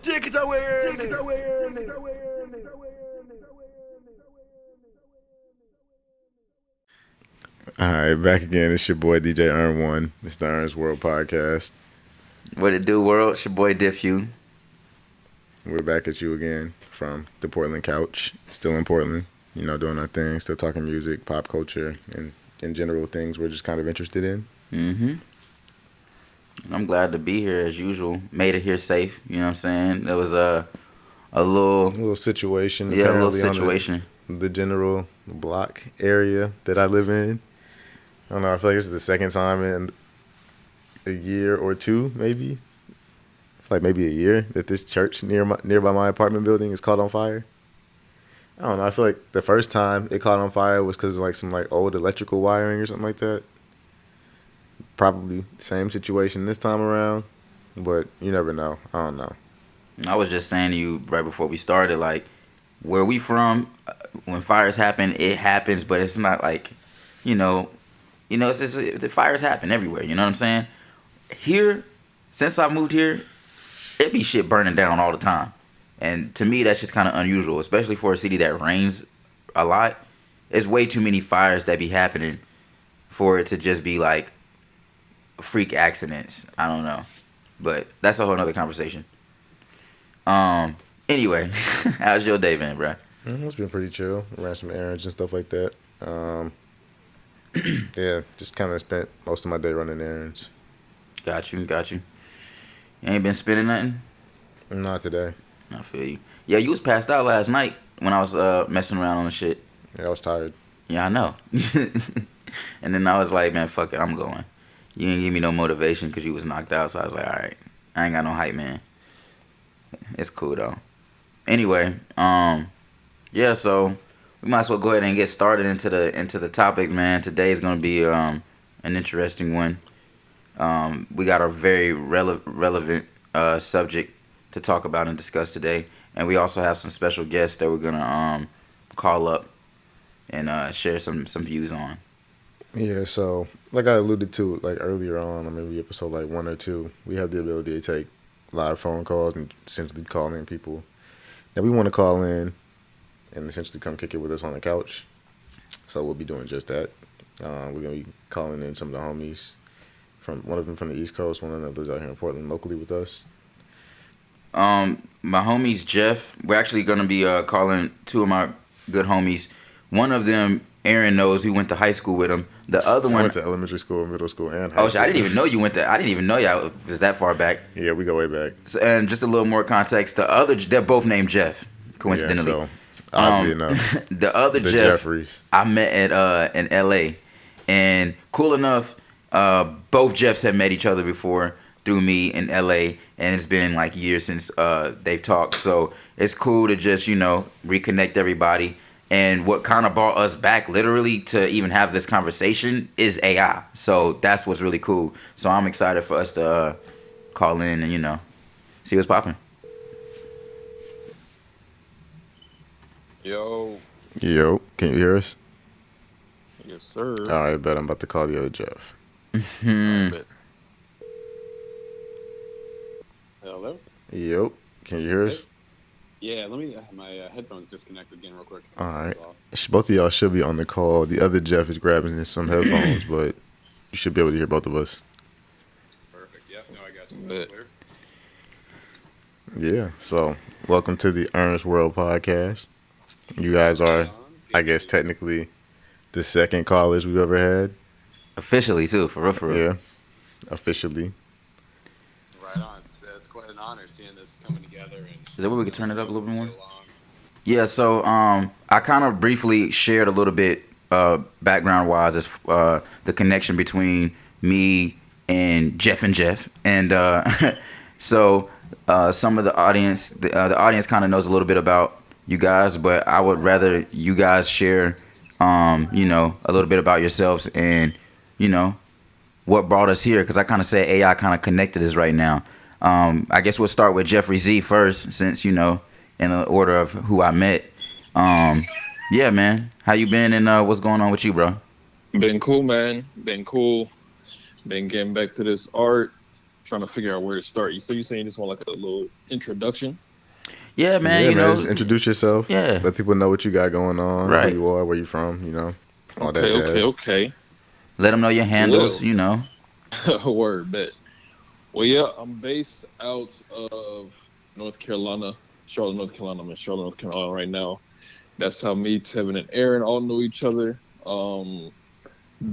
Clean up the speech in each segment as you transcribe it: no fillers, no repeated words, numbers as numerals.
Take it away. Take it away. All right, back again. It's your boy DJ Earn One. It's the Earn's World Podcast. What it do, world? It's your boy Diff Hue. We're back at you again from the Portland couch. Still in Portland, doing our thing. Still talking music, pop culture, and in general things we're just kind of interested in. Mm-hmm. I'm glad to be here as usual. Made it here safe. You know what I'm saying? There was a little situation. Yeah, a little situation. The general block area that I live in. I don't know. I feel like this is the second time in a year or two, maybe. I feel like maybe a year that this church nearby my apartment building is caught on fire. I don't know. I feel like the first time it caught on fire was because of like some like old electrical wiring or something like that. Probably same situation this time around, but you never know. I don't know. I was just saying to you right before we started, like, where we from, when fires happen, it happens, but it's not like, it's just, the fires happen everywhere. You know what I'm saying? Here, since I moved here, it be shit burning down all the time. And to me, that's just kind of unusual, especially for a city that rains a lot. There's way too many fires that be happening for it to just be like freak accidents. I don't know. But that's a whole nother conversation. Anyway, how's your day been, bro? It's been pretty chill. Ran some errands and stuff like that. Yeah, just kind of spent most of my day running errands. Got you. You ain't been spending nothing? Not today. I feel you. Yeah, you was passed out last night when I was messing around on the shit. Yeah, I was tired. Yeah, I know. And then I was like, man, fuck it, I'm going. You didn't give me no motivation because you was knocked out, so I was like, all right, I ain't got no hype, man. It's cool though. Anyway, yeah, so we might as well go ahead and get started into the topic, man. Today's gonna be an interesting one. We got a very relevant subject to talk about and discuss today, and we also have some special guests that we're gonna call up and share some views on. Yeah, so like I alluded to like earlier on, maybe episode like 1 or 2, we have the ability to take live phone calls and essentially call in people that we want to call in and essentially come kick it with us on the couch. So we'll be doing just that. We're gonna be calling in some of the homies, from one of them from the East Coast, one of them lives out here in Portland locally with us. My homies Jeff, we're actually gonna be calling two of my good homies. One of them, Aaron, knows. He went to high school with him. The other one went to elementary school, middle school, and high school. I didn't even know you went to. I didn't even know y'all was that far back. Yeah, we go way back. So, and just a little more context. They're both named Jeff, coincidentally. Yeah, so oddly enough, the other the Jeff Jeffries I met at in L.A. and cool enough, both Jeffs have met each other before through me in L.A. and it's been like years since they've talked. So it's cool to just reconnect everybody. And what kind of brought us back literally to even have this conversation is AI. So that's what's really cool. So I'm excited for us to call in and, see what's popping. Yo, can you hear us? yes, sir. All right, bet I'm about to call the other Jeff. Hello? Yo, can you hear us? Yeah, let me. My headphones disconnected again, real quick. All right. Both of y'all should be on the call. The other Jeff is grabbing some headphones, but you should be able to hear both of us. Perfect. Yep. No, I got you. Clear. Yeah. So, welcome to the Earn's World Podcast. You guys are, I guess, technically the second callers we've ever had. Officially, too, for real. Yeah. Officially. Right on. It's quite an honor seeing this coming together. And is that where we could turn it up a little bit more? Yeah, so I kind of briefly shared a little bit background-wise as the connection between me and Jeff. And so some of the audience kind of knows a little bit about you guys, but I would rather you guys share, a little bit about yourselves and, what brought us here, because I kind of say AI kind of connected us right now. I guess we'll start with Jeffrey Z first, since, in the order of who I met. Yeah, man. How you been and what's going on with you, bro? Been cool, man. Been cool. Been getting back to this art. trying to figure out where to start. So you saying you just want like a little introduction? Yeah, man. Just introduce yourself. Yeah. Let people know what you got going on, Right. who you are, where you from, all that jazz. Okay. Let them know your handles, Word, bet. Well, yeah, I'm based out of North Carolina, Charlotte, North Carolina. I'm in Charlotte, North Carolina right now. That's how me, Tevin, and Aaron all know each other.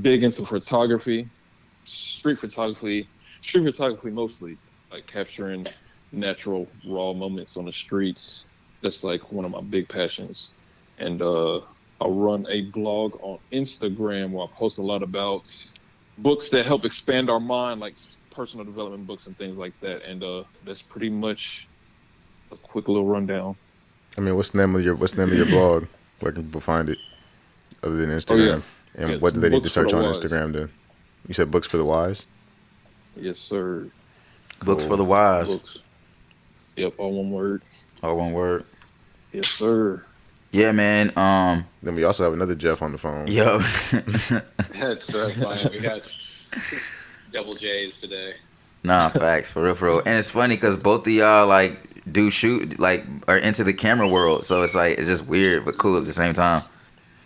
Big into photography, street photography mostly, like capturing natural, raw moments on the streets. That's like one of my big passions. And I run a blog on Instagram where I post a lot about books that help expand our mind, like personal development books and things like that. And that's pretty much a quick little rundown. I mean, what's the name of your blog? Where can people find it other than Instagram? And what do they need to search on Instagram to? You said Books for the Wise? Yes, sir. Books for the Wise. Books. Yep, all one word. All one word. Yes, sir. Yeah, man. Then we also have another Jeff on the phone. Yo. That's funny. We got double J's today. Nah, facts, for real. And it's funny because both of y'all do shoot, are into the camera world. So it's just weird but cool at the same time.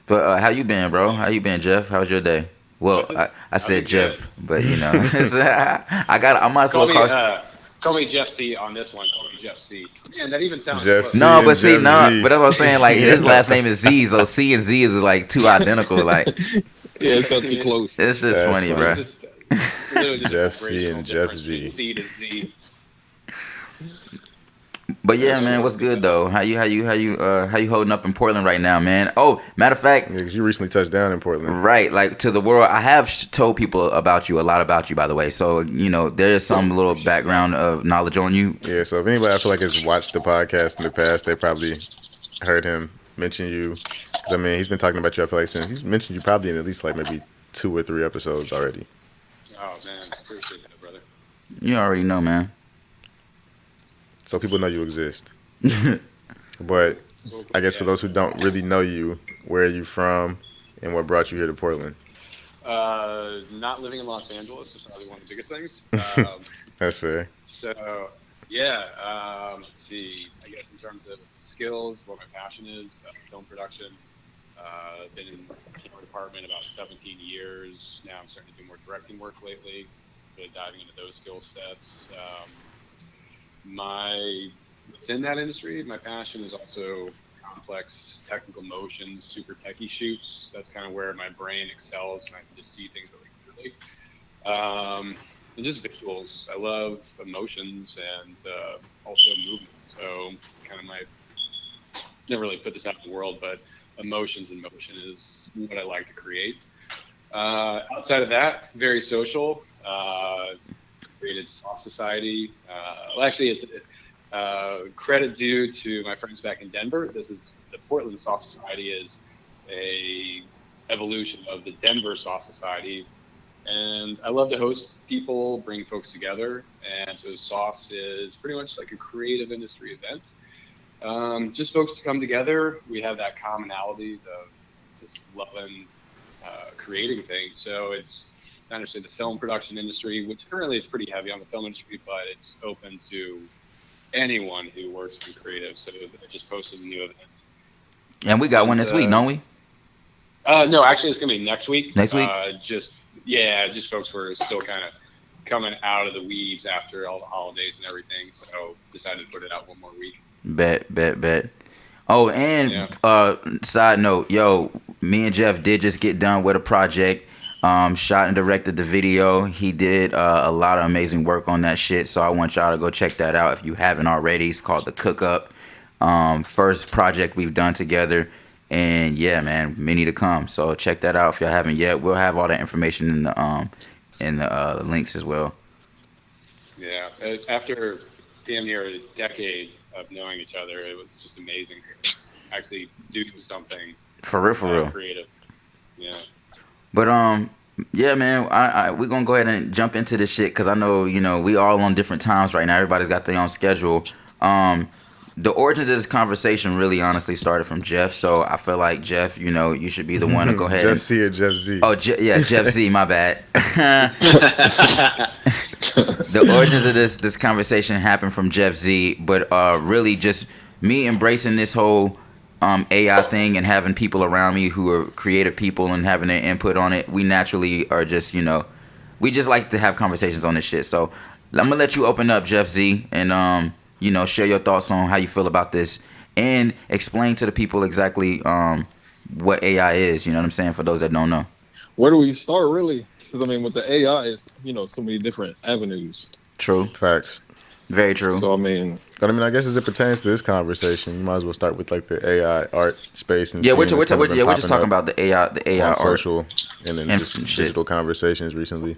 But how you been, bro? How you been, Jeff? How was your day? Well, I said Jeff, but I might as well call me Jeff C on this one. Call me Jeff C. Man, that even sounds Jeff close. C. No, but Jeff Z. but that's what I'm saying. His last name is Z, so C and Z is too identical. Yeah, it's not too close. It's just funny, bro. Jeff C and Jeff Z. C to Z. But yeah, man, what's good though? How you holding up in Portland right now, man? Oh, matter of fact, because you recently touched down in Portland, right? To the world, I have told people a lot about you, by the way. So there's some little background of knowledge on you. Yeah. So if anybody I feel like has watched the podcast in the past, they probably heard him mention you. Because I mean, he's been talking about you. I feel like since he's mentioned you probably in at least maybe 2 or 3 episodes already. Oh man, appreciate that, brother. You already know, man. So people know you exist. But I guess for those who don't really know you, where are you from and what brought you here to Portland? Not living in Los Angeles is probably one of the biggest things. That's fair. So, yeah, let's see. I guess in terms of skills, what my passion is, film production. Been in the camera department about 17 years. Now I'm starting to do more directing work lately, really diving into those skill sets. Within that industry, my passion is also complex technical motions, super techie shoots. That's kind of where my brain excels, and I can just see things really clearly. And just visuals. I love emotions and also movement. So it's kind of never really put this out in the world, but emotions and motion is what I like to create. Outside of that, very social. Created Sauce Society. Well, actually, it's credit due to my friends back in Denver. This is the Portland Sauce Society is a evolution of the Denver Sauce Society, and I love to host people, bring folks together. And so Sauce is pretty much like a creative industry event. Just folks to come together. We have that commonality of just loving creating things. So it's not necessarily the film production industry, which currently is pretty heavy on the film industry, but it's open to anyone who works in creative. So I just posted a new event. And we got one this week, don't we? No, actually it's going to be next week. Next week? Just folks were still kind of coming out of the weeds after all the holidays and everything. So decided to put it out one more week. Bet. Oh, and side note, me and Jeff did just get done with a project. Shot and directed the video. He did a lot of amazing work on that shit. So I want y'all to go check that out if you haven't already. It's called The Cook Up. First project we've done together. And yeah, man, many to come. So check that out if y'all haven't yet. We'll have all that information in the links as well. Yeah, after damn near a decade of knowing each other, it was just amazing to actually do something for real creative. Yeah. But yeah, man, we're gonna go ahead and jump into this shit because I know we all on different times right now. Everybody's got their own schedule. The origins of this conversation really honestly started from Jeff. So I feel like Jeff, you should be the one to go ahead. Jeff C or Jeff Z? Oh, yeah, Jeff Z. My bad. the origins of this conversation happened from Jeff Z, but really just me embracing this whole AI thing and having people around me who are creative people and having their input on it. We naturally are just, we just like to have conversations on this shit. So I'm gonna let you open up, Jeff Z, and share your thoughts on how you feel about this and explain to the people exactly what AI is. You know what I'm saying? For those that don't know. Where do we start, really? Because I mean, with the AI, it's so many different avenues. True. Facts. Very true. So I mean, I guess as it pertains to this conversation, you might as well start with like the AI art space and we're just talking about the AI art, social, and then just digital conversations recently.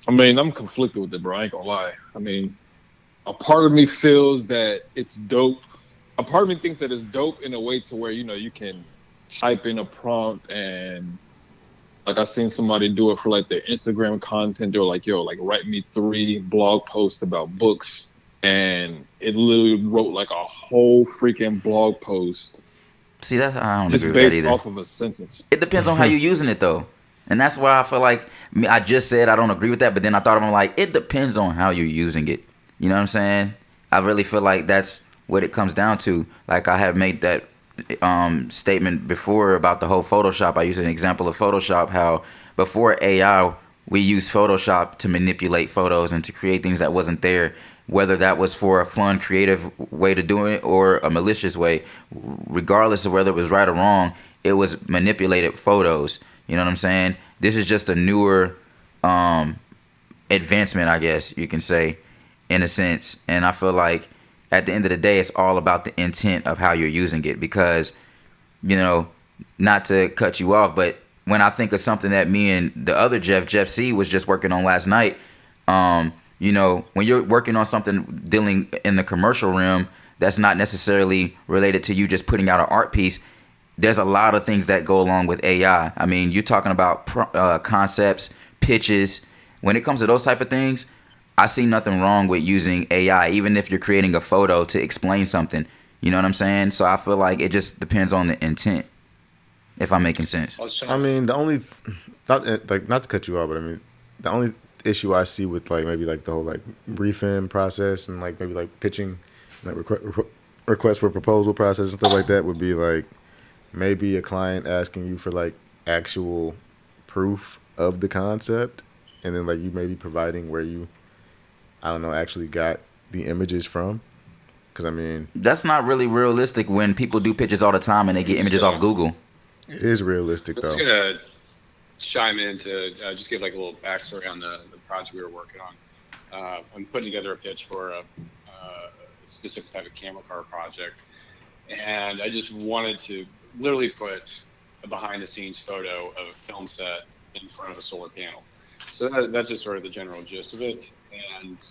I mean, I'm conflicted with it, bro. I ain't gonna lie. I mean, a part of me feels that it's dope. A part of me thinks that it's dope in a way to where you can type in a prompt and. Like I seen somebody do it for like their Instagram content. They're like, "Yo, like write me 3 blog posts about books," and it literally wrote like a whole freaking blog post. See, I don't agree with that based either. off of a sentence. It depends on how you're using it though, and that's why I feel like I just said I don't agree with that. But then I thought I'm like, it depends on how you're using it. You know what I'm saying? I really feel like that's what it comes down to. Like I have made that statement before about the whole Photoshop. I use an example of Photoshop, how before AI we used Photoshop to manipulate photos and to create things that wasn't there, whether that was for a fun creative way to do it or a malicious way. Regardless of whether it was right or wrong, it was manipulated photos. You know what I'm saying? This is just a newer advancement, I guess you can say, in a sense. And I feel like at the end of the day, it's all about the intent of how you're using it. Because, not to cut you off, but when I think of something that me and the other Jeff C was just working on last night, when you're working on something dealing in the commercial realm that's not necessarily related to you just putting out an art piece, there's a lot of things that go along with AI. I mean, you're talking about concepts, pitches. When it comes to those type of things, I see nothing wrong with using AI, even if you're creating a photo to explain something. You know what I'm saying? So I feel like it just depends on the intent, if I'm making sense. I mean, not to cut you off, but I mean, the only issue I see with like maybe like the whole like briefing process and like maybe like pitching, like request for proposal process and stuff like that would be like maybe a client asking you for like actual proof of the concept, and then like you maybe providing where you, I don't know, actually got the images from. Because I mean, that's not really realistic when people do pitches all the time and they get images off Google. It is realistic though. I'm just gonna chime in to just give like a little backstory on the project we were working on. I'm putting together a pitch for a specific type of camera car project, and I just wanted to literally put a behind-the-scenes photo of a film set in front of a solar panel. So that's just sort of the general gist of it. And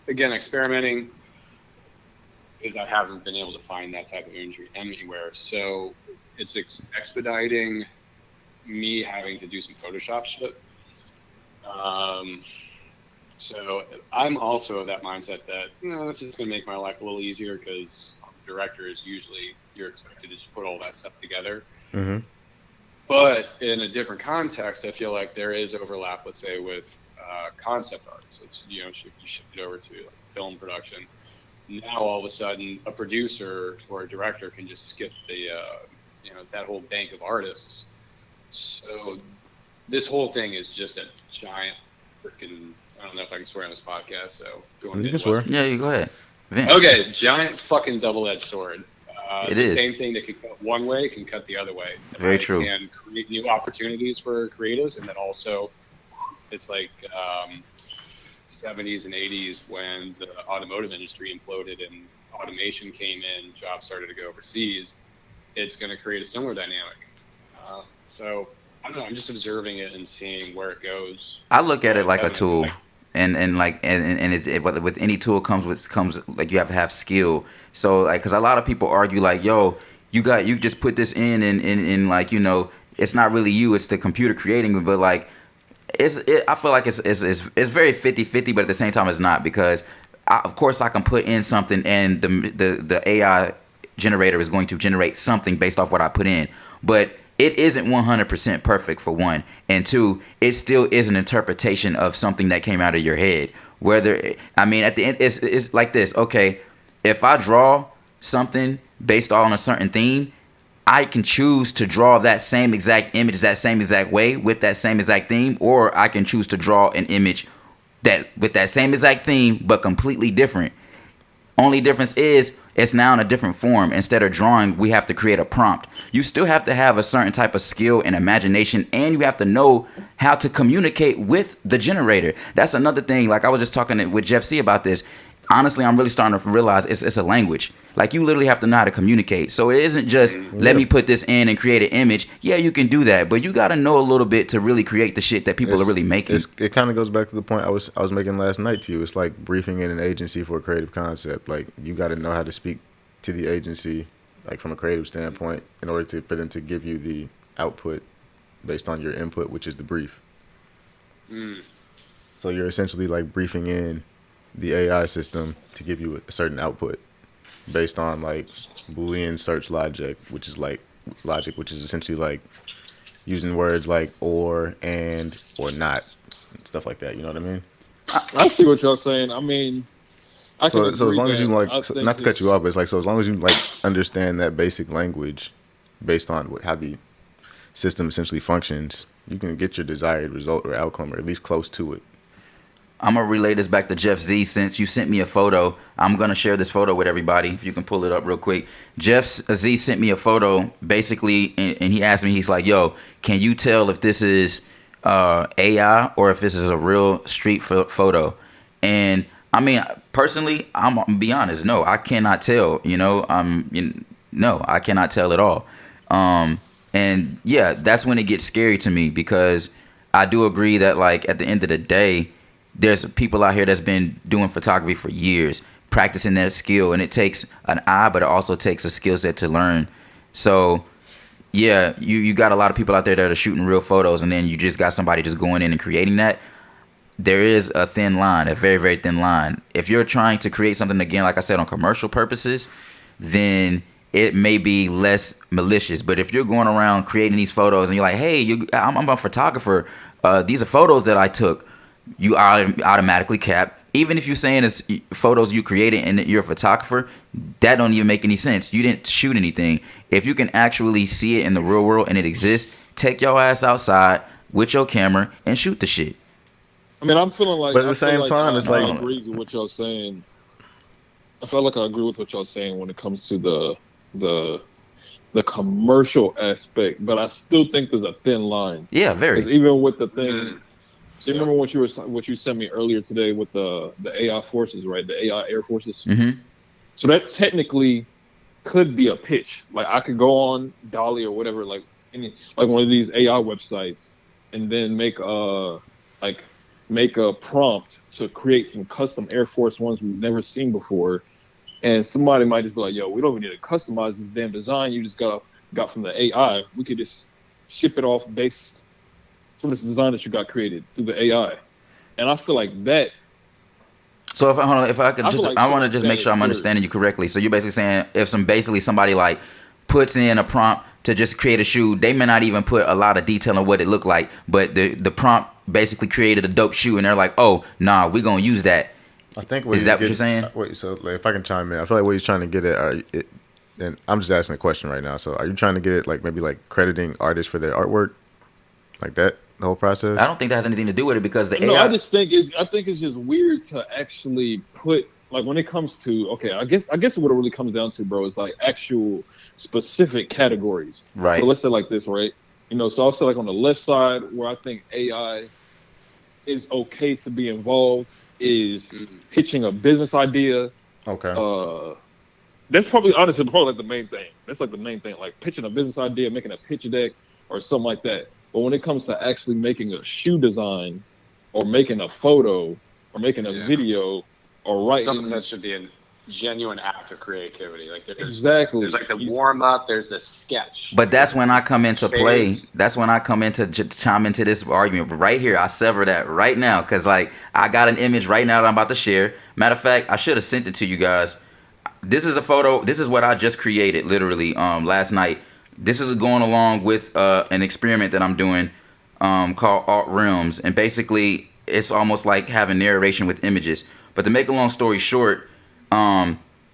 again, experimenting, because I haven't been able to find that type of imagery anywhere. So it's expediting me having to do some Photoshop shit. So I'm also of that mindset that, it's just going to make my life a little easier, because director is usually, you're expected to just put all that stuff together. Mm-hmm. But in a different context, I feel like there is overlap, let's say, with concept artists. It's, you shift it over to like film production. Now all of a sudden, a producer or a director can just skip the, that whole bank of artists. So this whole thing is just a giant freaking, I don't know if I can swear on this podcast, so you can swear. Yeah, you go ahead. Vent. Okay, giant fucking double-edged sword. It the is. Same thing that can cut one way can cut the other way. Very true. And create new opportunities for creatives, and then also it's like 70s and 80s when the automotive industry imploded and automation came in, jobs started to go overseas. It's going to create a similar dynamic. So I don't know. I'm just observing it and seeing where it goes. I look at it like a tool. And it with any tool comes like you have to have skill. So like, because a lot of people argue like, yo, you just put this in and like, it's not really you, it's the computer creating it. But like, I feel like it's very 50-50, but at the same time it's not, because of course I can put in something and the AI generator is going to generate something based off what I put in, but it isn't 100% perfect, for one, and two, it still is an interpretation of something that came out of your head. I mean, at the end, it's like this. Okay, if I draw something based on a certain theme, I can choose to draw that same exact image that same exact way with that same exact theme, or I can choose to draw an image that with that same exact theme but completely different. Only difference is it's now in a different form. Instead of drawing, we have to create a prompt. You still have to have a certain type of skill and imagination, and you have to know how to communicate with the generator. That's another thing. Like I was just talking with Jeff C about this. Honestly, I'm really starting to realize it's a language. Like you literally have to know how to communicate. So it isn't just let me put this in and create an image. Yeah, you can do that, but you got to know a little bit to really create the shit that people are really making. It kind of goes back to the point I was making last night to you. It's like briefing in an agency for a creative concept. Like you got to know how to speak to the agency, like from a creative standpoint, in order for them to give you the output based on your input, which is the brief. So you're essentially like briefing in the AI system to give you a certain output based on like Boolean search logic, which is essentially like using words like or, and, or not, stuff like that. You know what I mean? I see what y'all saying. I mean, so as long as you like, not to cut you off, but it's like, so as long as you like understand that basic language based on how the system essentially functions, you can get your desired result or outcome, or at least close to it. I'm going to relay this back to Jeff Z. Since you sent me a photo, I'm going to share this photo with everybody. If you can pull it up real quick. Jeff Z sent me a photo, basically, and he asked me, he's like, yo, can you tell if this is AI or if this is a real street photo? And, I mean, personally, I'm going to be honest. No, I cannot tell, no, I cannot tell at all. And, yeah, that's when it gets scary to me, because I do agree that, like, at the end of the day, there's people out here that's been doing photography for years, practicing their skill, and it takes an eye, but it also takes a skill set to learn. So, yeah, you got a lot of people out there that are shooting real photos, and then you just got somebody just going in and creating that. There is a thin line, a very, very thin line. If you're trying to create something, again, like I said, on commercial purposes, then it may be less malicious. But if you're going around creating these photos and you're like, hey, I'm a photographer, these are photos that I took, you are automatically capped. Even if you're saying it's photos you created and you're a photographer, that don't even make any sense. You didn't shoot anything. If you can actually see it in the real world and it exists, take your ass outside with your camera and shoot the shit. I mean, I'm feeling like, but at the same time, it's like, I agree with what y'all saying. I feel like I agree with what y'all saying when it comes to the commercial aspect, but I still think there's a thin line. Yeah, very. Because even with the thing. So you remember what you sent me earlier today with the AI forces, right? The AI air forces. Mm-hmm. So that technically could be a pitch. Like I could go on Dolly or whatever, like one of these AI websites, and then make a prompt to create some custom Air Force Ones we've never seen before. And somebody might just be like, "Yo, we don't even need to customize this damn design. You just got from the AI. We could just ship it off based from this design that you got created through the AI." And I feel like that. So if I could just, I want to just make sure I'm understanding you correctly. So you're basically saying if somebody like puts in a prompt to just create a shoe, they may not even put a lot of detail on what it looked like, but the prompt basically created a dope shoe, and they're like, oh, nah, we're gonna use that. I think is that what you're saying? Wait, so like, if I can chime in, I feel like what he's trying to get at, and I'm just asking a question right now. So are you trying to get it like maybe like crediting artists for their artwork, like that? The whole process? I don't think that has anything to do with it, because the AI. I think it's just weird to actually put, like, when it comes to, okay, I guess what it really comes down to, bro, is like actual specific categories. Right. So let's say like this, right? So I'll say like on the left side where I think AI is okay to be involved is pitching a business idea. Okay. That's probably honestly like the main thing. That's like the main thing, like pitching a business idea, making a pitch deck or something like that. But when it comes to actually making a shoe design or making a photo or making a video or writing something that should be a genuine act of creativity. Like there's like the warm up, there's the sketch. But that's when I come into play. That's when I come into chime into this argument. But right here, I sever that right now, because like I got an image right now that I'm about to share. Matter of fact, I should have sent it to you guys. This is a photo. This is what I just created literally last night. This is going along with an experiment that I'm doing called Alt Realms. And basically, it's almost like having narration with images. But to make a long story short,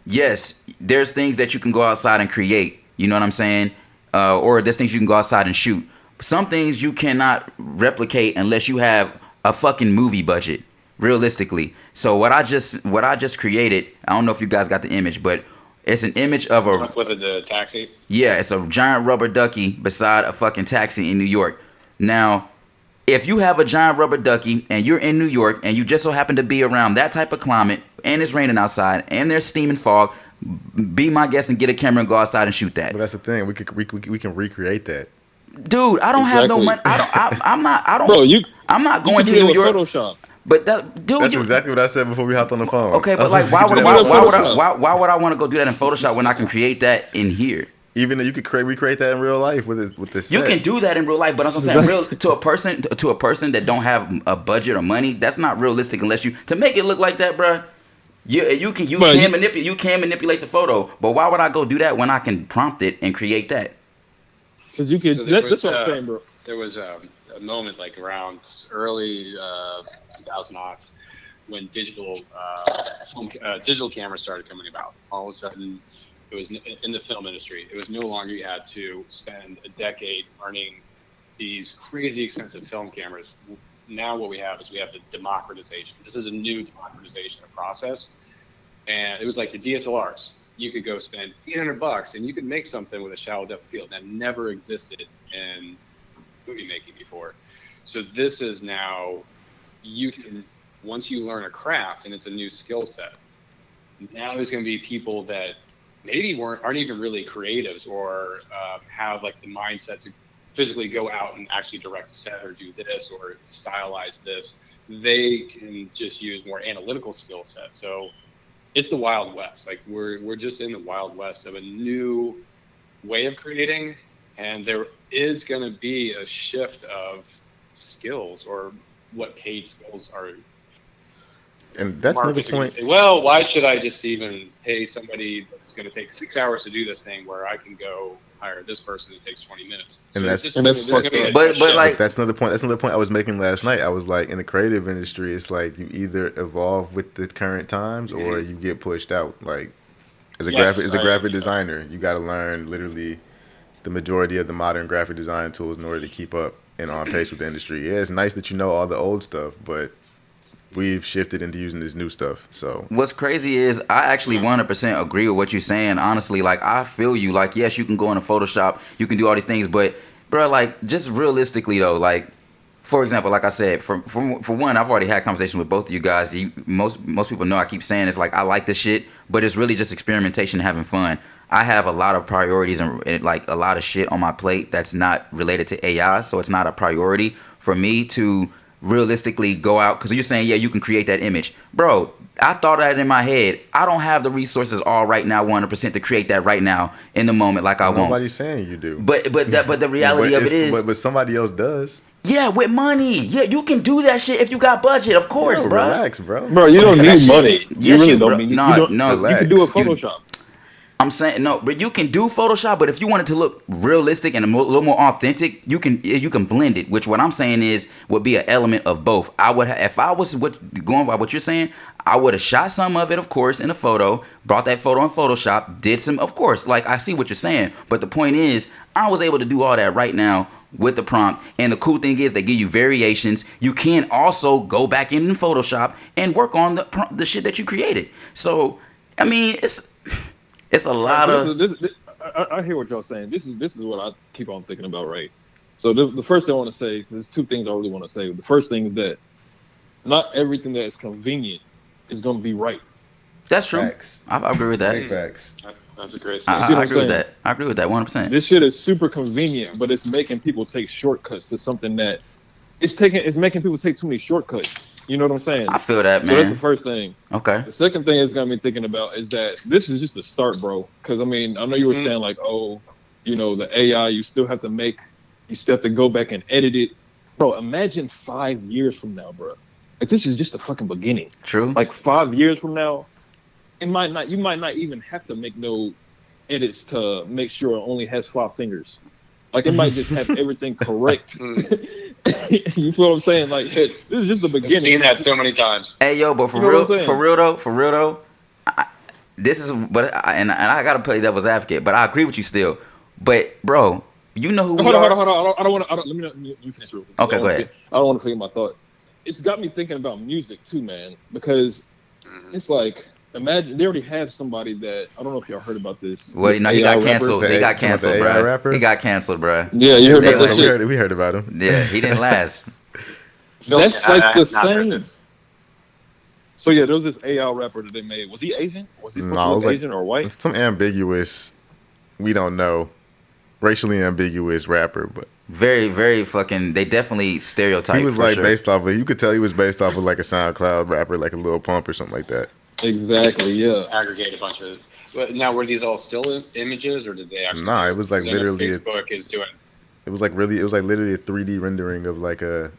yes, there's things that you can go outside and create. You know what I'm saying? Or there's things you can go outside and shoot. Some things you cannot replicate unless you have a fucking movie budget, realistically. So what I just created, I don't know if you guys got the image, but it's an image of a with the taxi. Yeah, it's a giant rubber ducky beside a fucking taxi in New York. Now, if you have a giant rubber ducky and you're in New York and you just so happen to be around that type of climate and it's raining outside and there's steam and fog, be my guest and get a camera and go outside and shoot that. But that's the thing. We can recreate that. Dude, I don't have no money. I'm not. Bro, I'm not going to New York. Photoshop. But that, dude, that's exactly what I said before we hopped on the phone. Okay, but like, why would I want to go do that in Photoshop when I can create that in here? Even though you could recreate that in real life with this. You can do that in real life, but I'm saying to a person that don't have a budget or money, that's not realistic unless you to make it look like that, bro. You can manipulate the photo, but why would I go do that when I can prompt it and create that? Because you can. So that's what I'm saying, bro. There was a moment like around early 2000s when digital cameras started coming about. All of a sudden, it was in the film industry. It was no longer you had to spend a decade learning these crazy expensive film cameras. Now what we have is we have the democratization. This is a new democratization of process, and it was like the DSLRs. You could go spend $800 and you could make something with a shallow depth of field that never existed in movie making before. So this is now, you can, once you learn a craft and it's a new skill set, now there's going to be people that maybe aren't even really creatives or have like the mindset to physically go out and actually direct a set or do this or stylize this. They can just use more analytical skill set. So it's the Wild West. Like we're just in the Wild West of a new way of creating, and there is going to be a shift of skills or what paid skills are. And that's another point. Say, well, why should I just even pay somebody that's going to take 6 hours to do this thing where I can go hire this person that takes 20 minutes? So and that's that's another point. That's another point I was making last night. I was like, in the creative industry, it's like you either evolve with the current times or you get pushed out. Like as a graphic designer, you got to learn literally the majority of the modern graphic design tools in order to keep up and on pace with the industry. Yeah, it's nice that you know all the old stuff, but we've shifted into using this new stuff. So what's crazy is I actually 100% agree with what you're saying. Honestly, like I feel you. Like yes, you can go into Photoshop, you can do all these things, but bro, like just realistically though, like for example, like I said, for one, I've already had conversations with both of you guys. Most people know I keep saying it's like I like this shit, but it's really just experimentation, having fun. I have a lot of priorities and like a lot of shit on my plate that's not related to AI, so it's not a priority for me to realistically go out, because you're saying you can create that image, bro. I thought that in my head. I don't have the resources all right now 100% to create that right now in the moment like I want. Nobody's saying you do, but the reality of it is but somebody else does. Yeah, with money. Yeah, you can do that shit if you got budget, of course, bro. Relax, bro. Bro, you don't need money. You really don't need. No, you can do a Photoshop. I'm saying no, but you can do Photoshop. But if you want it to look realistic and a little more authentic, you can blend it. Which what I'm saying is would be an element of both. I would if I was going by what you're saying, I would have shot some of it, of course, in a photo, brought that photo in Photoshop, did some, of course. Like I see what you're saying, but the point is, I was able to do all that right now with the prompt. And the cool thing is they give you variations. You can also go back in Photoshop and work on the shit that you created. So I mean, it's a lot of. I hear what y'all saying. This is what I keep on thinking about, right? So the first thing I want to say, there's two things I really want to say. The first thing is that not everything that is convenient is going to be right. That's true. Facts. I agree with that. Big facts. That's a great thing. I agree with that. I agree with that 100%. This shit is super convenient, but it's making people take shortcuts to something that it's making people take too many shortcuts. You know what I'm saying? I feel that, man. So that's the first thing. Okay. The second thing it's got me thinking about is that this is just the start, bro. Because I mean, I know you were saying like, oh, you know, the AI, you still have to go back and edit it, bro. Imagine 5 years from now, bro. Like this is just the fucking beginning. True. Like 5 years from now, you might not even have to make no edits to make sure it only has 5 fingers. Like it might just have everything correct. You feel what I'm saying? Like, this is just the I've beginning. seen that so many times. Hey, yo, but for real though, this is, and I gotta play devil's advocate, but I agree with you still. But bro, you know who we are. Hold on. I don't want to. Let me finish real quick. Okay, go ahead. I don't want to forget my thought. It's got me thinking about music too, man, because it's like, imagine they already have somebody that, I don't know if y'all heard about this. Well, this he got AI canceled. rapper. He got canceled, the AI rapper? bro. He got canceled, bro. Yeah, you heard about that shit. We heard about him. Yeah, he didn't last. That's I like the have not heard same. this. So yeah, there was this AI rapper that they made. Was he Asian? Was he supposed No, it to was be like Asian or white? some ambiguous, we don't know, racially ambiguous rapper, but Very, very fucking. They definitely stereotyped. he was for like sure. based off of. You could tell he was based off of like a SoundCloud rapper, like a Lil Pump or something like that. Exactly. Yeah. Aggregate a bunch of. But now, were these all still images, or did they actually? Nah, it was like 'cause I know literally. Facebook is doing. It was like literally a 3D rendering of like of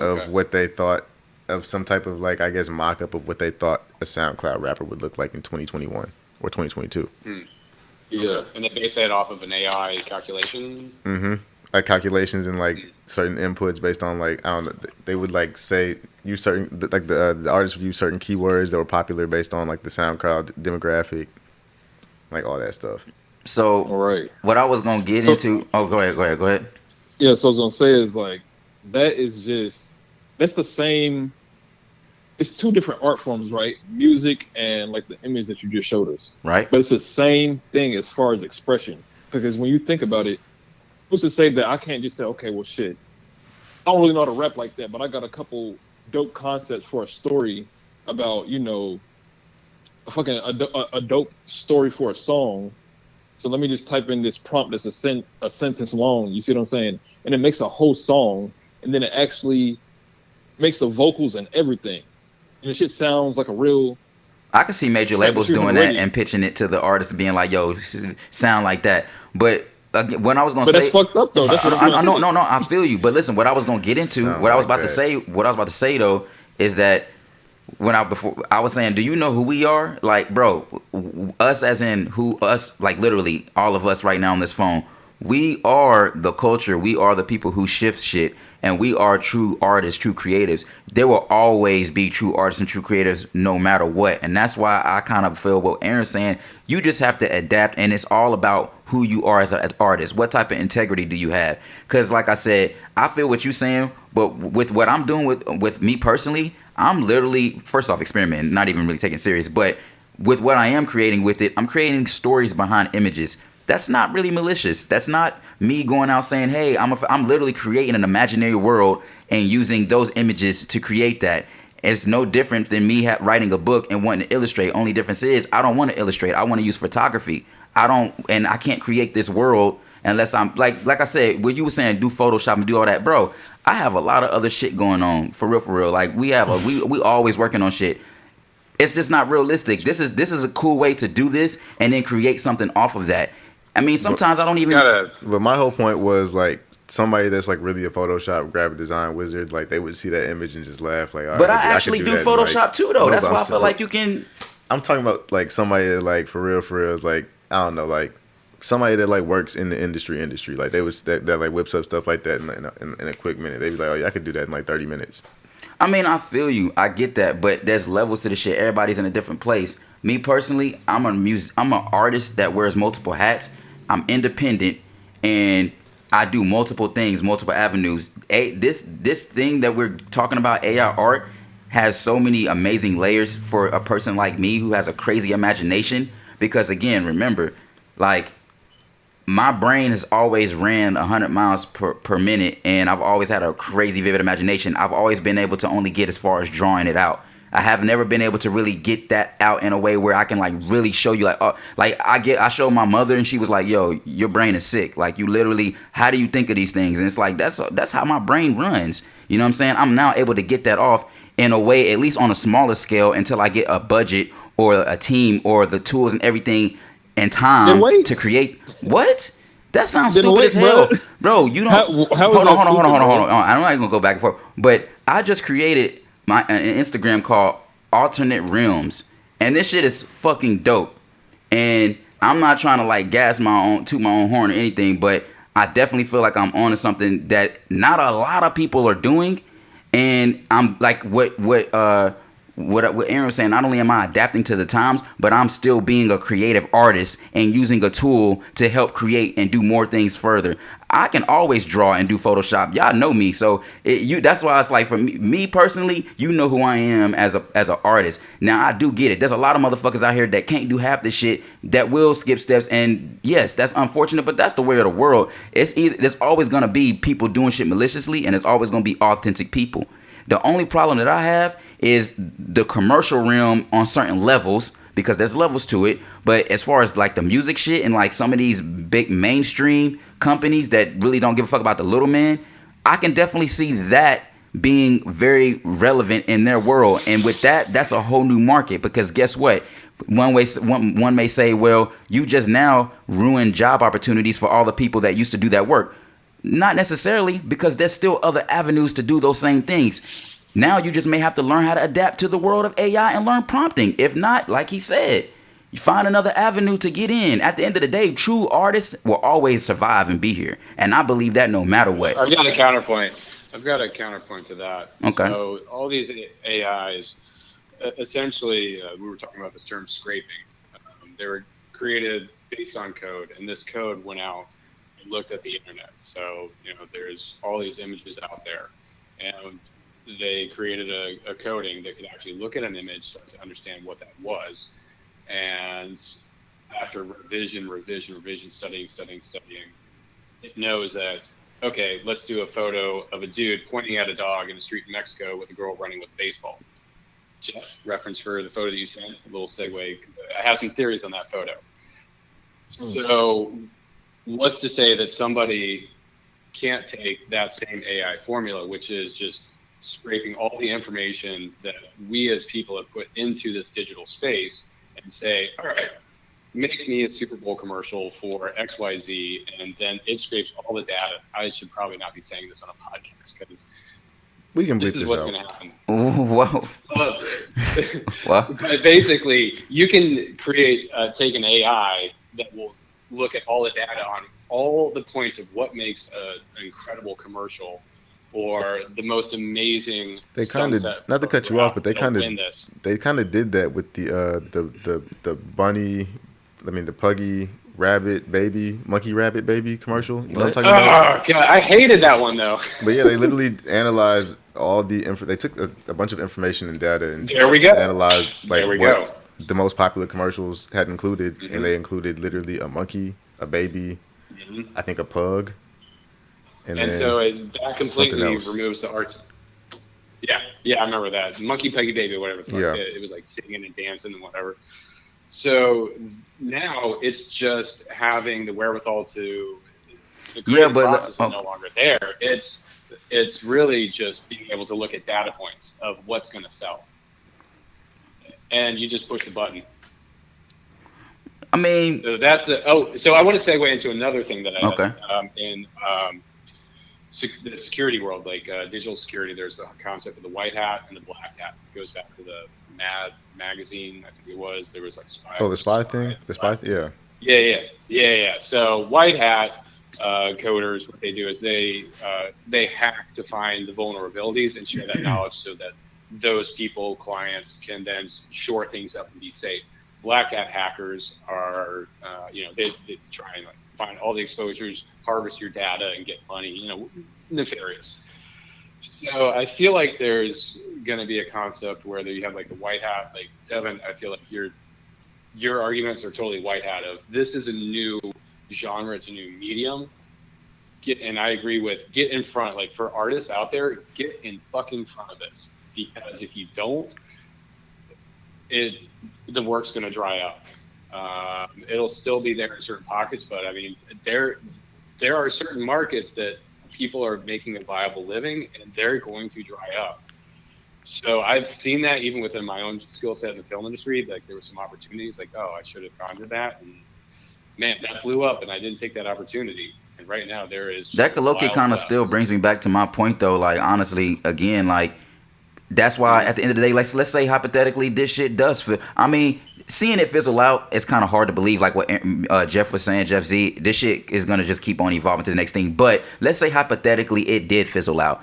Okay. what they thought of some type of like, I guess, mock up of what they thought a SoundCloud rapper would look like in 2021 or 2022. Yeah. And they base that off of an AI calculation. Like calculations and like certain inputs based on like, I don't know, they would like say use certain, like the artists would use certain keywords that were popular based on like the SoundCloud demographic, like all that stuff. So, All right. what I was gonna get into. Oh, go ahead. Yeah. So I was gonna say is like, that's the same. It's two different art forms, right? Music and like the image that you just showed us. Right. But it's the same thing as far as expression. Because when you think about it, who's to say that I can't just say, okay, well, shit, I don't really know how to rap like that, but I got a couple dope concepts for a story about, a dope story for a song. So let me just type in this prompt that's a sentence long. You see what I'm saying? And it makes a whole song, and then it actually makes the vocals and everything. And the shit sounds like a real. I can see major It's like labels what you're doing doing that already. and pitching it to the artist, being like, "Yo, sound like that." But when I was gonna But say, that's fucked up though. That's what I'm I saying. no, I feel you. But listen, what I was gonna get into, Sound what I was like about to that. say, though, is that before I was saying, do you know who we are? Like, bro, us as in who us, like literally all of us right now on this phone. We are the culture. We are the people who shift shit, and we are true artists, true creatives. There will always be true artists and true creatives, no matter what. And that's why I kind of feel what Aaron's saying. You just have to adapt, and it's all about who you are as an artist. What type of integrity do you have? Because, like I said, I feel what you're saying, but with what I'm doing with me personally, I'm literally, first off, experimenting, not even really taking it serious. But with what I am creating with it, I'm creating stories behind images. That's not really malicious. That's not me going out saying, hey, I'm literally creating an imaginary world and using those images to create that. It's no different than me writing a book and wanting to illustrate. Only difference is I don't want to illustrate. I want to use photography. I can't create this world unless I'm like I said, when you were saying do Photoshop and do all that, bro, I have a lot of other shit going on for real. Like we always working on shit. It's just not realistic. This is a cool way to do this and then create something off of that. I mean, sometimes I don't even. But my whole point was like somebody that's like really a Photoshop graphic design wizard, like they would see that image and just laugh. Like, all But right, I actually could do that. Photoshop Like, too, though. no, That's but why I'm I feel like you can. I'm talking about like somebody that like for real is like, I don't know, like somebody that like works in the industry. Like they was that like whips up stuff like that in a quick minute. They'd be like, oh yeah, I could do that in like 30 minutes. I mean, I feel you. I get that, but there's levels to the shit. Everybody's in a different place. Me personally, I'm an artist that wears multiple hats. I'm independent, and I do multiple things, multiple avenues. This thing that we're talking about, AI art, has so many amazing layers for a person like me who has a crazy imagination. Because again, remember, like, my brain has always ran 100 miles per minute, and I've always had a crazy vivid imagination. I've always been able to only get as far as drawing it out. I have never been able to really get that out in a way where I can like really show you I showed my mother and she was like, yo, your brain is sick. Like you literally, how do you think of these things? And it's like, that's how my brain runs. You know what I'm saying? I'm now able to get that off in a way, at least on a smaller scale, until I get a budget or a team or the tools and everything and time to create. What? That sounds stupid as hell. Bro, you don't. Hold on. I'm not gonna go back and forth. But I just created an Instagram called Alternate Realms, and this shit is fucking dope. And I'm not trying to like toot my own horn or anything, but I definitely feel like I'm onto something that not a lot of people are doing, and I'm like what Aaron was saying. Not only am I adapting to the times, but I'm still being a creative artist and using a tool to help create and do more things further. I can always draw and do Photoshop. Y'all know me, so that's why it's like for me personally, you know who I am as an artist. Now I do get it. There's a lot of motherfuckers out here that can't do half this shit, that will skip steps, and yes, that's unfortunate, but that's the way of the world. There's always gonna be people doing shit maliciously, and there's always gonna be authentic people. The only problem that I have is the commercial realm on certain levels, because there's levels to it. But as far as like the music shit and like some of these big mainstream companies that really don't give a fuck about the little man, I can definitely see that being very relevant in their world. And with that, that's a whole new market, because guess what? One may say, well, you just now ruined job opportunities for all the people that used to do that work. Not necessarily, because there's still other avenues to do those same things. Now you just may have to learn how to adapt to the world of AI and learn prompting. If not, like he said, you find another avenue to get in. At the end of the day, true artists will always survive and be here. And I believe that no matter what. I've got a counterpoint to that. Okay. So all these AIs, essentially, we were talking about this term scraping. They were created based on code, and this code went out and looked at the internet. So, there's all these images out there, and they created a coding that could actually look at an image, start to understand what that was, and after revision, studying, it knows that, okay, let's do a photo of a dude pointing at a dog in the street in Mexico with a girl running with a baseball. Jeff, reference for the photo that you sent, a little segue. I have some theories on that photo. So what's to say that somebody can't take that same AI formula, which is just scraping all the information that we as people have put into this digital space, and say, all right, make me a Super Bowl commercial for XYZ, and then it scrapes all the data. I should probably not be saying this on a podcast, because we can bleep this is what's going to happen. Whoa. But basically, you can take an AI that will look at all the data on all the points of what makes an incredible commercial, or the most amazing. They kind of, not to cut you off, but they kind of did that with the bunny, the puggy rabbit baby, monkey rabbit baby commercial. You know what I'm talking about? God, I hated that one though. But yeah, they literally analyzed all the info. They took a bunch of information and data and analyzed what the most popular commercials had included, and they included literally a monkey, a baby, I think a pug. And so that completely removes the arts. Yeah, I remember that. Monkey, Peggy, Baby, whatever. It was like singing and dancing and whatever. So now it's just having the wherewithal to. The process is no longer there. It's really just being able to look at data points of what's going to sell, and you just push the button. So that's So I want to segue into another thing that I had in the security world, like digital security. There's the concept of the white hat and the black hat. It goes back to the Mad magazine, I think it was. There was like spy. Oh, the spy thing? The spy? Yeah. Yeah. So white hat coders, what they do is they hack to find the vulnerabilities and share that knowledge so that those people, clients, can then shore things up and be safe. Black hat hackers are, they try and find all the exposures, harvest your data, and get money, nefarious. So I feel like there's going to be a concept where you have like the white hat, like Devin, I feel like your arguments are totally white hat of this is a new genre, it's a new medium. And I agree with get in front, like for artists out there, get in fucking front of this, because if you don't, the work's going to dry up. It'll still be there in certain pockets, but I mean, there are certain markets that people are making a viable living, and they're going to dry up. So I've seen that even within my own skill set in the film industry. Like there were some opportunities, like, oh, I should have gone to that, and man, that blew up, and I didn't take that opportunity. And right now there is that Kaloki kind of still brings me back to my point, though. Like honestly, again, like that's why at the end of the day, let's say hypothetically, this shit does fit. I mean, seeing it fizzle out, it's kind of hard to believe. Like what Jeff was saying, Jeff Z, this shit is gonna just keep on evolving to the next thing. But let's say hypothetically it did fizzle out,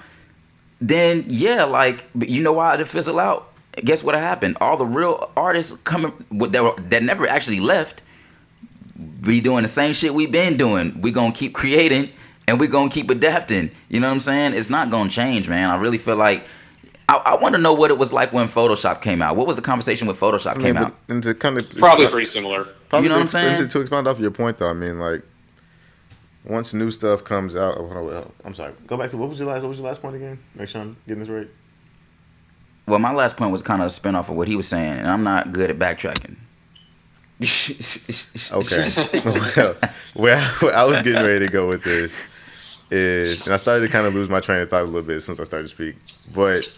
then yeah, like you know why it fizzle out? Guess what happened? All the real artists coming that never actually left, be doing the same shit we've been doing. We gonna keep creating and we gonna keep adapting. You know what I'm saying? It's not gonna change, man. I really feel like I want to know what it was like when Photoshop came out. What was the conversation when Photoshop came out? And to kind of Probably pretty similar. You know what I'm saying? To expound off your point, though, I mean, like, once new stuff comes out, I'm sorry. Go back to what was your last point again? Make sure I'm getting this right. Well, my last point was kind of a spin off of what he was saying, and I'm not good at backtracking. Okay. Where I was getting ready to go with this is, and I started to kind of lose my train of thought a little bit since I started to speak, but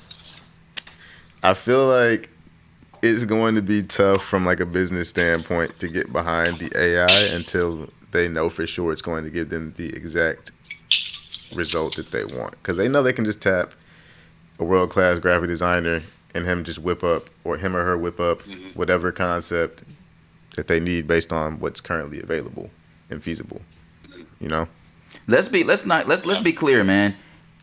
I feel like it's going to be tough from like a business standpoint to get behind the AI until they know for sure it's going to give them the exact result that they want. Because they know they can just tap a world-class graphic designer and him just whip up, or him or her whip up whatever concept that they need based on what's currently available and feasible. You know? Let's be clear, man.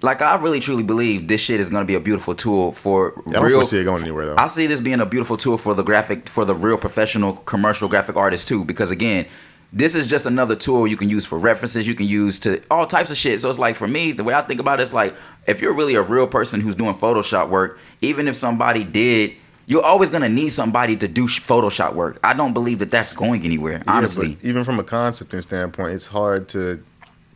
Like, I really truly believe this shit is going to be a beautiful tool for I don't foresee it going anywhere, though. I see this being a beautiful tool for the real professional commercial graphic artists too, because again, this is just another tool you can use for references. You can use to all types of shit. So it's like, for me, the way I think about it is like, if you're really a real person who's doing Photoshop work, even if somebody did, you're always going to need somebody to do Photoshop work. I don't believe that that's going anywhere, honestly. But even from a concepting standpoint, it's hard to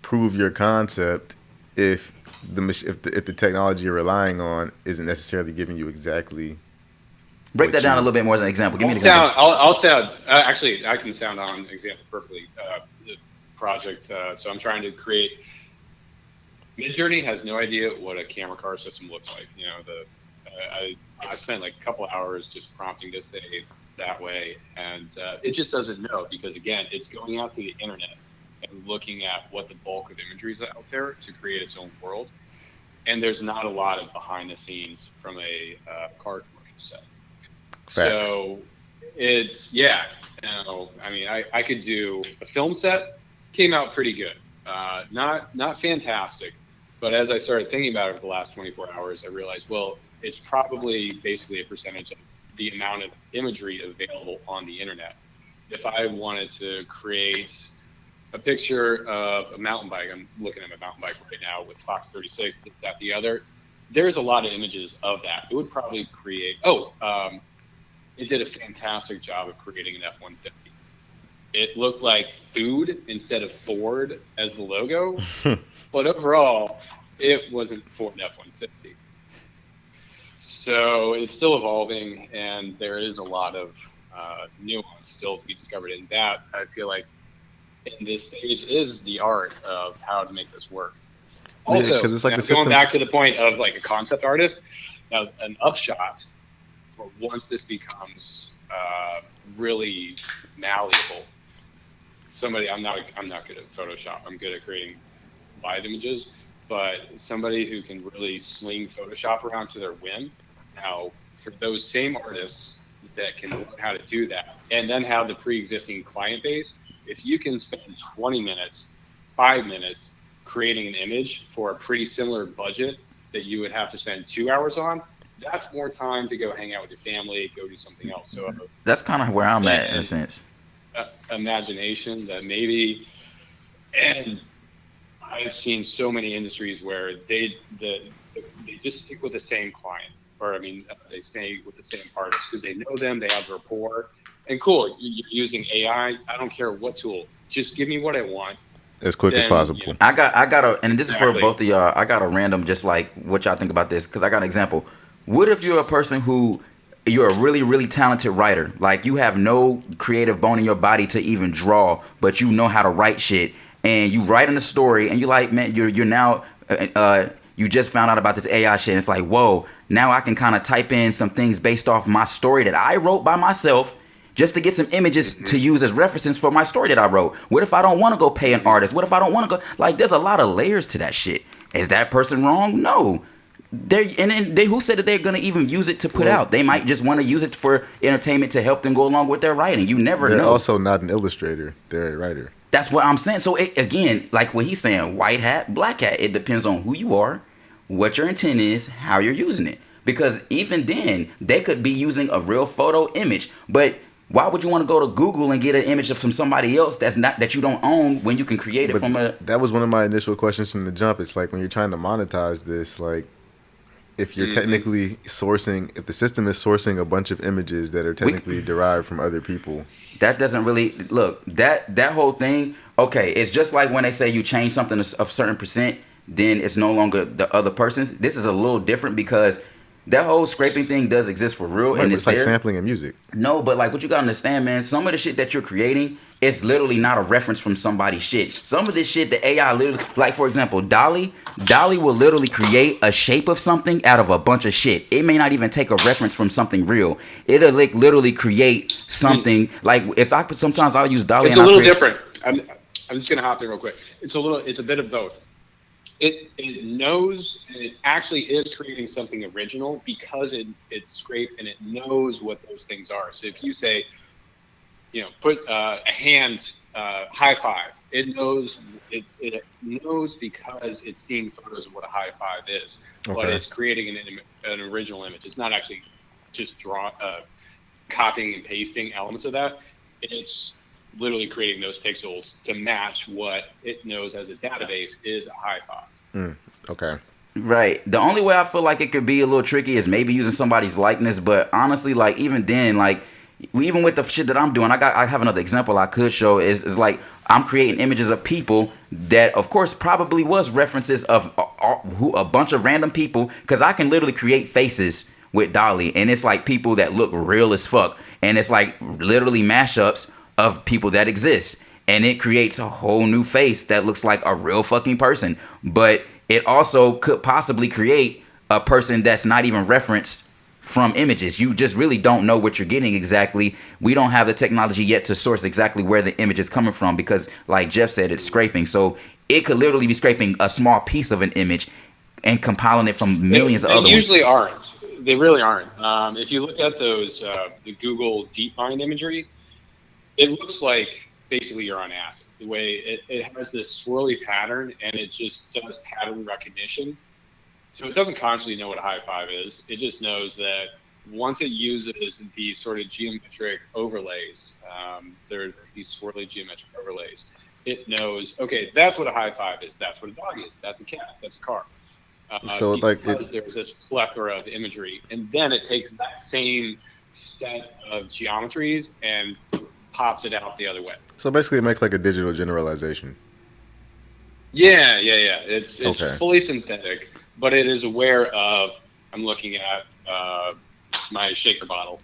prove your concept if the technology you're relying on isn't necessarily giving you exactly. Break that down a little bit more as an example. Give me an example. I'll sound. Actually, I can sound on an example perfectly. The project. So I'm trying to create. Midjourney has no idea what a camera car system looks like. You know, I spent like a couple hours just prompting this thing that way, and it just doesn't know, because again, it's going out to the internet and looking at what the bulk of imagery is out there to create its own world. And there's not a lot of behind the scenes from a car commercial set. Facts. So it's, yeah, you know, I mean, I could do a film set, came out pretty good. Not fantastic, but as I started thinking about it for the last 24 hours, I realized, well, it's probably basically a percentage of the amount of imagery available on the internet. If I wanted to create a picture of a mountain bike, I'm looking at my mountain bike right now with Fox 36, this, that, the other, there's a lot of images of that. It would probably create, it did a fantastic job of creating an F-150. It looked like food instead of Ford as the logo, but overall, it wasn't Ford F-150. So it's still evolving, and there is a lot of nuance still to be discovered in that. I feel like in this stage is the art of how to make this work. Also, yeah, it's like going back to the point of like a concept artist, now an upshot for once this becomes really malleable. I'm not good at Photoshop. I'm good at creating live images, but somebody who can really sling Photoshop around to their whim. Now, for those same artists that can learn how to do that and then have the pre-existing client base, if you can spend 20 minutes, 5 minutes creating an image for a pretty similar budget that you would have to spend 2 hours on, that's more time to go hang out with your family, go do something else. So that's kind of where I'm at in a sense. Imagination that maybe, and I've seen so many industries where they just stick with the same clients, or they stay with the same artists because they know them, they have rapport, and cool. You're using AI. I don't care what tool. Just give me what I want as quick as possible. You know, I got a, and this is for both of y'all. I got a random, just like what y'all think about this, because I got an example. What if you're a person who you're a really, really talented writer, like you have no creative bone in your body to even draw, but you know how to write shit, and you write in a story, and you're like, man, you're now you just found out about this AI shit, and it's like, whoa, now I can kind of type in some things based off my story that I wrote by myself, just to get some images to use as references for my story that I wrote. What if I don't want to go pay an artist? What if I don't want to go? Like, there's a lot of layers to that shit. Is that person wrong? No. Who said that they're gonna even use it to put out? They might just want to use it for entertainment to help them go along with their writing. You never know. They're also not an illustrator. They're a writer. That's what I'm saying. So again, like what he's saying, white hat, black hat. It depends on who you are, what your intent is, how you're using it. Because even then, they could be using a real photo image. But why would you want to go to Google and get an image from somebody else that you don't own when you can create it from a? That was one of my initial questions from the jump. It's like when you're trying to monetize this, like if you're technically sourcing, if the system is sourcing a bunch of images that are technically derived from other people. That doesn't really look that whole thing. Okay, it's just like when they say you change something a certain percent, then it's no longer the other person's. This is a little different because that whole scraping thing does exist for real, Right, and it's like sampling in music. No, but like what you gotta understand, man. Some of the shit that you're creating is literally not a reference from somebody's shit. Some of this shit, the AI literally, like for example, Dolly will literally create a shape of something out of a bunch of shit. It may not even take a reference from something real. It'll like literally create something. Like if I sometimes I'll use Dolly. It's a little different. I'm just gonna hop in real quick. It's a bit of both. It knows, and it actually is creating something original because it's scraped and it knows what those things are. So if you say, put a hand high five, it knows because it's seeing photos of what a high five is, but it's creating an original image. It's not actually just copying and pasting elements of that. It's literally creating those pixels to match what it knows as a database is a high five. Okay. Right. The only way I feel like it could be a little tricky is maybe using somebody's likeness, but honestly, like even then, like even with the shit that I'm doing, I have another example I could show is like I'm creating images of people that of course probably was references of a bunch of random people, because I can literally create faces with Dolly and it's like people that look real as fuck, and it's like literally mashups of people that exist, and it creates a whole new face that looks like a real fucking person. But it also could possibly create a person that's not even referenced from images. You just really don't know what you're getting exactly. We don't have the technology yet to source exactly where the image is coming from because, like Jeff said, it's scraping. So it could literally be scraping a small piece of an image and compiling it from millions of other ones. They usually aren't. They really aren't. If you look at those, the Google DeepMind imagery, it looks like basically you're on acid. The way it has this swirly pattern and it just does pattern recognition. So it doesn't consciously know what a high five is. It just knows that once it uses these sort of geometric overlays, there are these swirly geometric overlays, it knows, okay, that's what a high five is. That's what a dog is. That's a cat. That's a car. So because there's this plethora of imagery, and then it takes that same set of geometries and pops it out the other way. So basically, it makes like a digital generalization. Yeah. It's fully synthetic, but it is aware of. I'm looking at my shaker bottle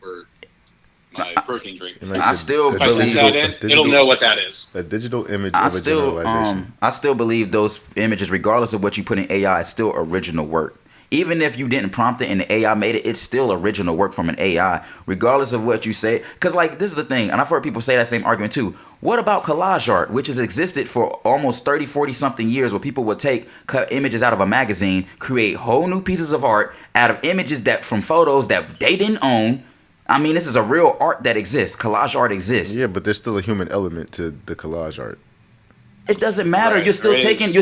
for my protein drink. I still if I believe that in, it'll know what that is. A digital image of a generalization. I still believe those images, regardless of what you put in AI, is still original work. Even if you didn't prompt it and the AI made it, it's still original work from an AI, regardless of what you say. Because, like, this is the thing, and I've heard people say that same argument too. What about collage art, which has existed for almost 30, 40-something years, where people would cut images out of a magazine, create whole new pieces of art out of images from photos that they didn't own. I mean, this is a real art that exists. Collage art exists. Yeah, but there's still a human element to the collage art. It doesn't matter. Right, you're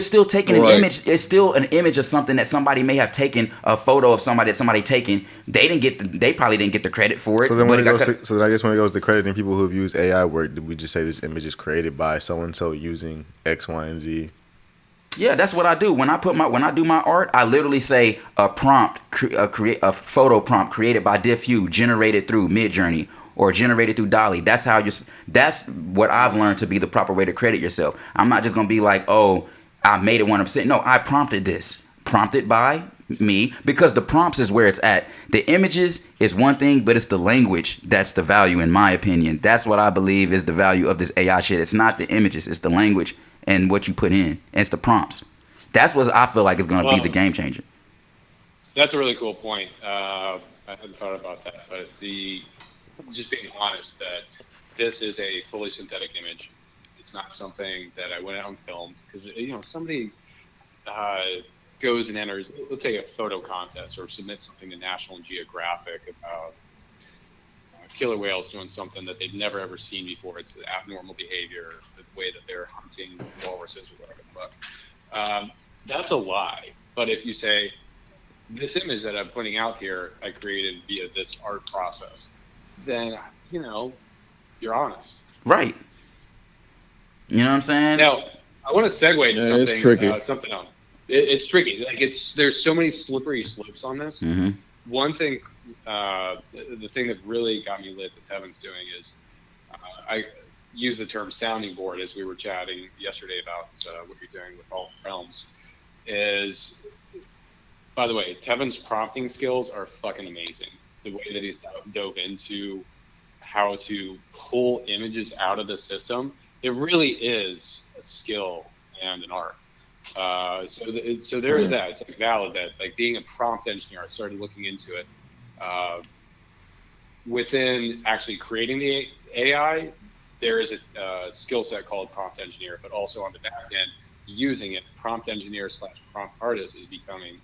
still taking an Right. image. It's still an image of something that somebody may have taken, a photo of somebody that somebody taken. They probably didn't get the credit for it. So then but when I guess when it goes to crediting people who have used AI work, did we just say this image is created by so and so using X, Y, and Z? Yeah, that's what I do. When I do my art, I literally say a prompt, create a photo prompt created by Diff Hue, generated through Midjourney or generated through Dolly. That's what I've learned to be the proper way to credit yourself. I'm not just gonna be like, oh, I made it 100%. No, I prompted this. Prompted by me, because the prompts is where it's at. The images is one thing, but it's the language that's the value, in my opinion. That's what I believe is the value of this AI shit. It's not the images, it's the language and what you put in. It's the prompts. That's what I feel like is gonna be the game changer. That's a really cool point. I hadn't thought about that, but just being honest that this is a fully synthetic image. It's not something that I went out and filmed because somebody goes and enters, let's say, a photo contest or submits something to National Geographic about killer whales doing something that they've never ever seen before. It's abnormal behavior, the way that they're hunting walruses or whatever the fuck. That's a lie. But if you say, this image that I'm putting out here, I created via this art process, then, you know, you're honest. Right. You know what I'm saying? Now, I want to segue to something. It's tricky. Something else. It's tricky. Like there's so many slippery slopes on this. Mm-hmm. One thing, the thing that really got me lit that Tevin's doing is, I use the term sounding board as we were chatting yesterday about what you're doing with all realms. Is, by the way, Tevin's prompting skills are fucking amazing. The way that he's dove into how to pull images out of the system, it really is a skill and an art. So there is that. It's like valid that, like, being a prompt engineer, I started looking into it. Within actually creating the AI, there is a skill set called prompt engineer, but also on the back end, using it, prompt engineer / prompt artist is becoming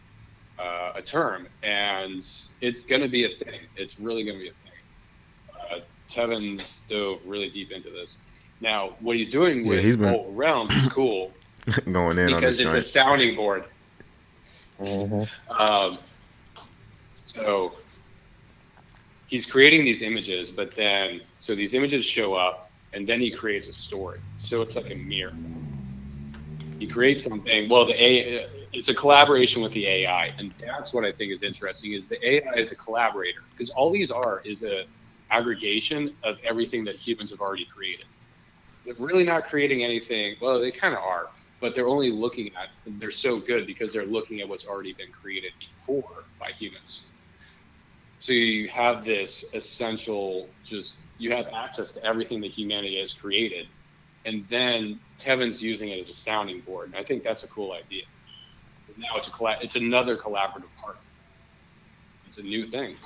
a term, and it's going to be a thing. It's really going to be a thing. Tevin's dove really deep into this. Now, what he's doing with Whole Realms is cool. Going in because on it's this a sounding board. Mm-hmm. So he's creating these images, but then so these images show up, and then he creates a story. So it's like a mirror. He creates something. Well, it's a collaboration with the AI, and that's what I think is interesting. Is the AI is a collaborator, because all these are is a aggregation of everything that humans have already created. They're really not creating anything. Well, they kind of are, but they're only looking at. They're so good because they're looking at what's already been created before by humans. So you have this essential, you have access to everything that humanity has created, and then Tevin's using it as a sounding board. And I think that's a cool idea. Now it's another collaborative partner. It's a new thing.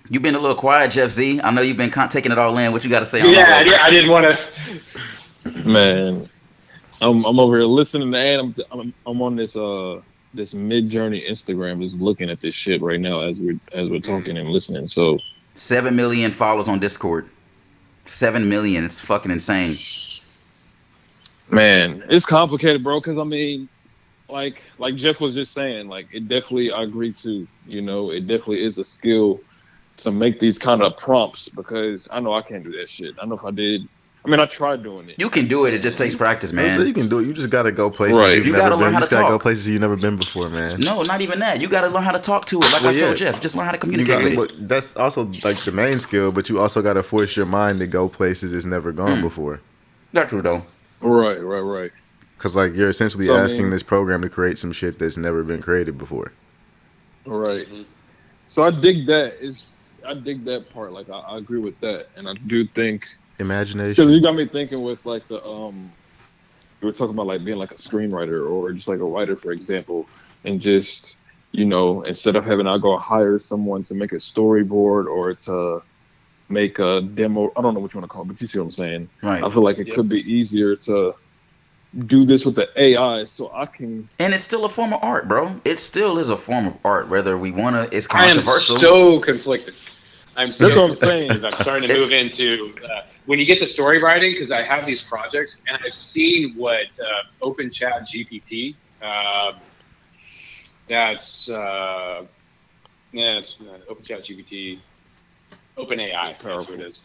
You've been a little quiet, Jeff Z. I know you've been taking it all in. What you got to say on Yeah, that? I didn't want to. Man, I'm over here listening to Ad. I'm on this Mid-Journey Instagram, just looking at this shit right now as we're talking and listening. So 7 million followers on Discord. 7 million. It's fucking insane. Man, it's complicated, bro. Because I mean, like Jeff was just saying, like, it definitely, I agree too. You know, it definitely is a skill to make these kind of prompts, because I know I can't do that shit. I know if I did. I mean, I tried doing it. You can do it. It just takes practice, man. So you can do it. You just gotta go places. Right. You gotta learn how to talk. Go places you've never been before, man. No, not even that. You gotta learn how to talk to it. Like I told Jeff, just learn how to communicate with it. But that's also like the main skill. But you also gotta force your mind to go places it's never gone before. That's true though. Right. Because like you're essentially asking this program to create some shit that's never been created before. Right. So I dig that. I dig that part. Like I agree with that, and I do think imagination. Because you got me thinking with like the you were talking about like being like a screenwriter or just like a writer, for example, and just, you know, instead of having I go hire someone to make a storyboard or to make a demo, I don't know what you want to call it, but you see what I'm saying. Right. I feel like it could be easier to do this with the AI, so I can. And it's still a form of art, bro. It still is a form of art, whether we want to. It's controversial. I am so conflicted. That's what I'm saying. I'm starting to move into when you get the story writing, because I have these projects and I've seen what Open Chat GPT. That's Open Chat GPT, Open AI. That's what it is.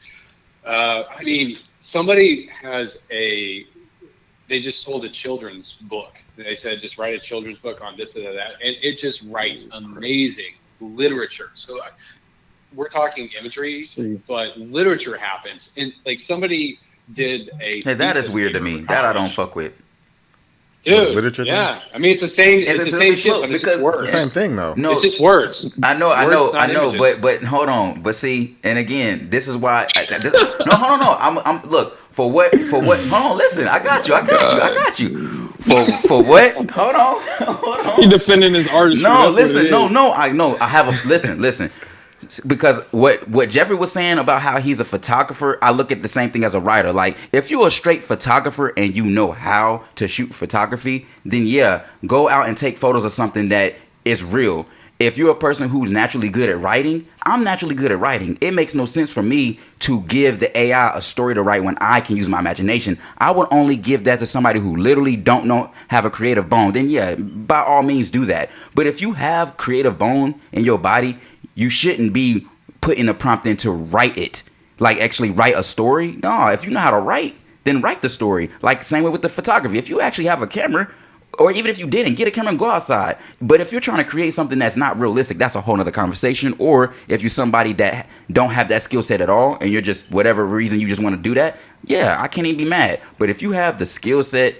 I mean, somebody has they just sold a children's book. They said just write a children's book on this and that, and it just writes amazing literature. So we're talking imagery, but literature happens. And like somebody did a. Hey, that is weird to me. That I don't fuck with. Dude, literature yeah. Thing? I mean, it's the same. It's the same shit, but it's just words. It's the same thing, though. No, it's just words. I know. Images. But hold on. But see, and again, this is why. No, hold on. I'm look for what. Hold on. Listen, I got you. For what? Hold on. He defending his artistry. No, listen. No. I know. I have a listen. because what Jeffrey was saying about how he's a photographer, I look at the same thing as a writer. Like, if you're a straight photographer and you know how to shoot photography, then yeah, go out and take photos of something that is real. If you're a person who's naturally good at writing, I'm naturally good at writing. It makes no sense for me to give the AI a story to write when I can use my imagination. I would only give that to somebody who literally don't know, have a creative bone. Then yeah, by all means do that. But if you have creative bone in your body, you shouldn't be putting a prompt in to write it. Like actually write a story. No, if you know how to write, then write the story. Like same way with the photography. If you actually have a camera, or even if you didn't, get a camera and go outside. But if you're trying to create something that's not realistic, that's a whole nother conversation. Or if you're somebody that don't have that skill set at all, and you're just, whatever reason, you just want to do that, yeah, I can't even be mad. But if you have the skill set,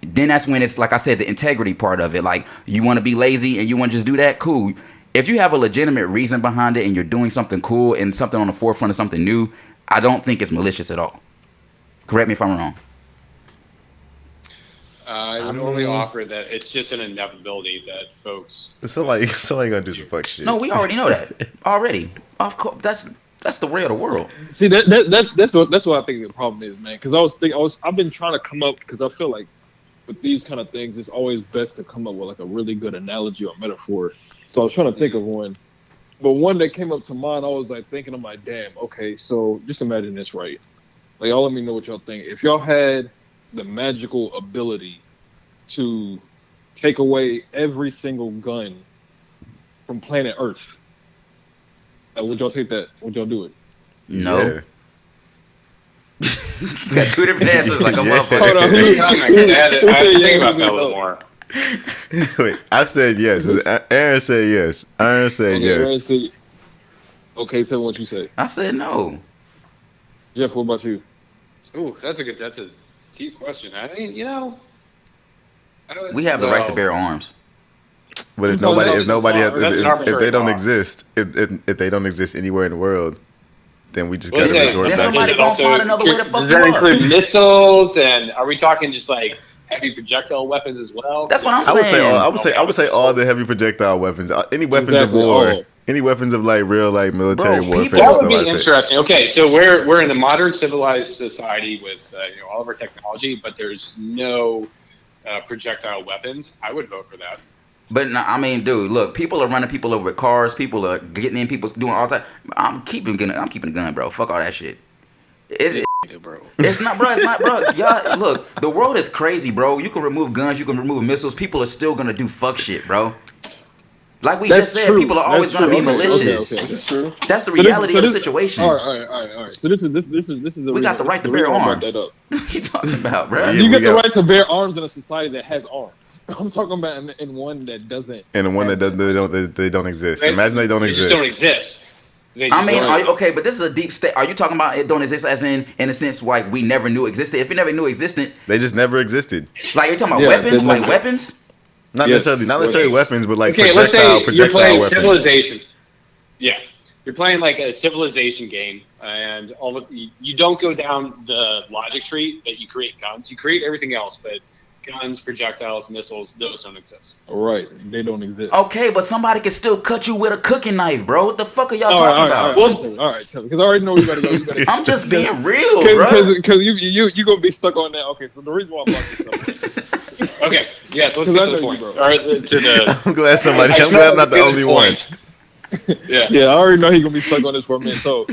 then that's when it's, like I said, the integrity part of it. Like, you want to be lazy and you want to just do that, cool. If you have a legitimate reason behind it and you're doing something cool and something on the forefront of something new, I don't think it's malicious at all. Correct me if I'm wrong. I would only offer that it's just an inevitability that folks. Somebody gonna do some fuck shit. No, we already know that. Already. Of course, that's the way of the world. See, that's what I think the problem is, man. Because I've been trying to come up, because I feel like with these kind of things, it's always best to come up with like a really good analogy or metaphor. So I was trying to think of one, but one that came up to mind, I was like thinking, I'm like, damn, okay, so just imagine this, right? Like, y'all let me know what y'all think. If y'all had the magical ability to take away every single gun from planet Earth, would y'all take that? Would y'all do it? No. Yeah. It's got two different answers like a motherfucker. Hold on, I think about that a little more. Wait, I said yes. Aaron said yes. Aaron said yes. Okay, so what you say? I said no. Jeff, what about you? Ooh, that's a deep question. I mean, We have the right to bear arms. But if they don't exist, if they don't exist anywhere in the world, then we just got to resort then back. somebody gonna find another way to fuck Does you that up. include missiles? And are we talking just like heavy projectile weapons as well? That's what I'm I saying. would say all the heavy projectile weapons, any weapons Exactly, of war, all. any weapons of like real like military Bro, warfare. people- That would be interesting. Okay, so we're in a modern civilized society with all of our technology, but there's no projectile weapons. I would vote for that. But no, I mean, dude, look, people are running people over with cars. People are getting in. People doing all that. I'm keeping a gun, bro. Fuck all that shit. Bro. It's not, bro. It's not, bro. Y'all, look, the world is crazy, bro. You can remove guns. You can remove missiles. People are still gonna do fuck shit, bro. Like we just said, people are always gonna be malicious. Okay. That's true. That's the reality of the situation. All right. So this is the We got the right to bear arms. What What you talking about, bro? Yeah. you get we the got- right to bear arms in a society that has arms. I'm talking about in one that doesn't. And the one that they don't exist. Imagine they don't They exist. just don't exist. They just I mean, don't exist. okay, but this is a deep state. Are you talking about it don't exist as in a sense like we never knew existed? If we never knew existed, They just never existed. like you're talking about Yeah, weapons, they like never- weapons. Not Yes. necessarily weapons, but like Okay, let's say you're projectile playing weapons. civilization. Yeah, you're playing like a civilization game, and you don't go down the logic tree that you create guns. You create everything else, but guns, projectiles, missiles, those don't exist. Right, they don't exist. Okay, but somebody can still cut you with a cooking knife, bro. What the fuck are y'all talking about? All right, because I already know you gotta go. I'm just being real, bro. Because you gonna be stuck on that. Okay, so the reason why I brought this up. Okay, yes, let's Because get I to the know point. you, bro. All right, to the I'm glad I'm not the only one. yeah. Yeah, I already know he's gonna be stuck on this for a minute. So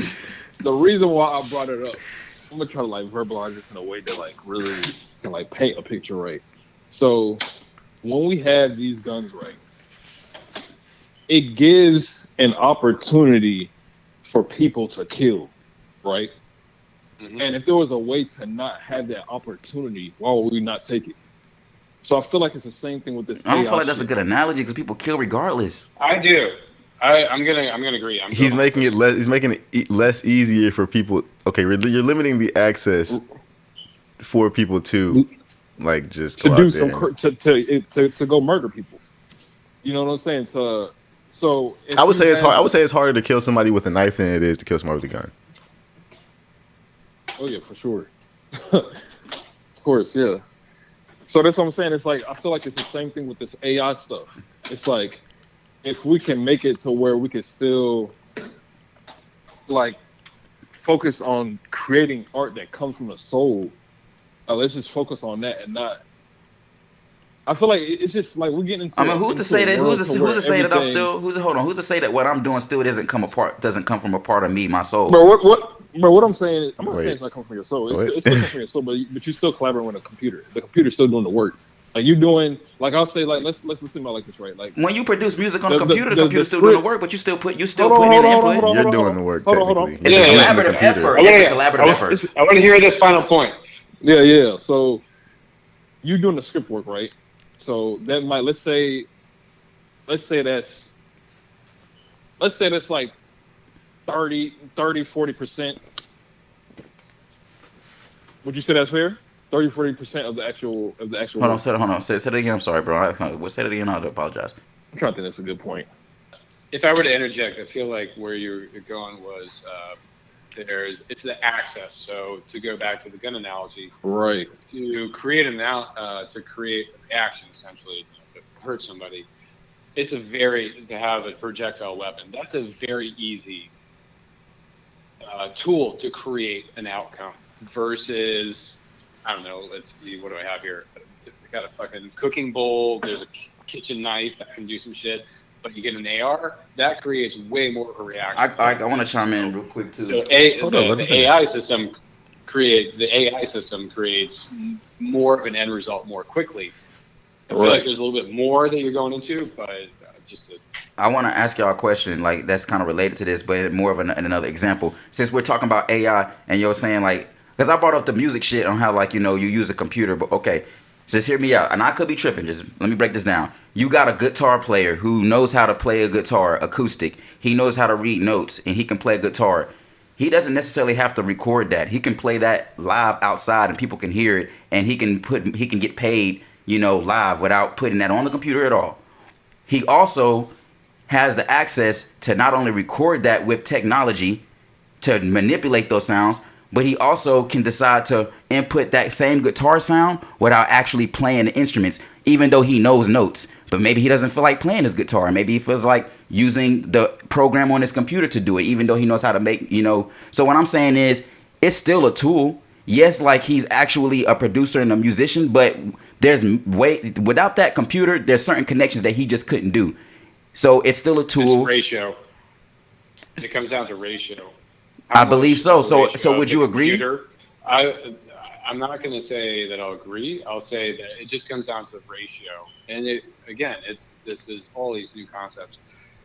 the reason why I brought it up, I'm gonna try to like verbalize this in a way that like really can like paint a picture right. So when we have these guns right, it gives an opportunity for people to kill, right? Mhm. And if there was a way to not have that opportunity, why would we not take it? So I feel like it's the same thing with this. I don't AI feel like that's a shit. good analogy because people kill regardless. I do. I'm gonna agree. He's making it less. He's making it less easier for people. Okay, you're limiting the access for people to like just to go do out there to go murder people. You know what I'm saying? So if I would you say it's have- hard. I would say it's harder to kill somebody with a knife than it is to kill somebody with a gun. Oh yeah, for sure. Of course, yeah. So that's what I'm saying. It's like I feel like it's the same thing with this AI stuff. It's like if we can make it to where we can still like focus on creating art that comes from the soul. Let's just focus on that and not. I feel like it's just like we're getting into. I mean, who's to say that? Who's to say that I'm everything- still? Hold on. Who's to say that what I'm doing still doesn't come from a part of me, my soul? Bro, what I'm saying is, I'm not saying Wait. it's not coming from your soul. It's What? still coming from your soul, but you're still collaborating with a computer. The computer's still doing the work. Like you're doing, like I'll say, like let's think about it like this, right? Like When you produce music on a The- computer, the the computer's still doing the scripts- work, but you still putting in Hold on, the hold on, input. hold on, You're hold doing on, the work hold on, hold on. technically. It's Yeah, a yeah. collaborative effort. I It's wanna- a collaborative effort. I want to hear this final point. Yeah. So you're doing the script work, right? So that might let's say that's like 40%. Would you say that's fair? 40% of the actual Hold work. on. Say it again. I'm sorry, bro. Say it again. I apologize. I'm trying to think that's a good point. If I were to interject, I feel like where you're going was it's the access. So to go back to the gun analogy, Right. to create an action essentially to hurt somebody, to have a projectile weapon. That's a very easy tool to create an outcome versus, I don't know, let's see, what do I have here? I got a fucking cooking bowl, there's a kitchen knife that can do some shit, but you get an AR, that creates way more of a reaction. I want to chime in real quick too. So Hold on, let me the finish. AI system creates more of an end result more quickly. I feel like there's a little bit more that you're going into, but just to I want to ask y'all a question, like that's kind of related to this, but more of another example. Since we're talking about AI, and you're saying like, because I brought up the music shit on how like you use a computer, but okay, just hear me out, and I could be tripping. Just let me break this down. You got a guitar player who knows how to play a guitar acoustic. He knows how to read notes, and he can play a guitar. He doesn't necessarily have to record that. He can play that live outside, and people can hear it, and he can get paid, live without putting that on the computer at all. He also has the access to not only record that with technology to manipulate those sounds, but he also can decide to input that same guitar sound without actually playing the instruments, even though he knows notes. But maybe he doesn't feel like playing his guitar. Maybe he feels like using the program on his computer to do it, even though he knows how to make, So what I'm saying is, it's still a tool. Yes, like he's actually a producer and a musician, but without that computer, there's certain connections that he just couldn't do. So it's still a tool. It's ratio. It comes down to ratio. I believe so. So would you agree? Computer, I'm not going to say that I'll agree. I'll say that it just comes down to the ratio. And this is all these new concepts.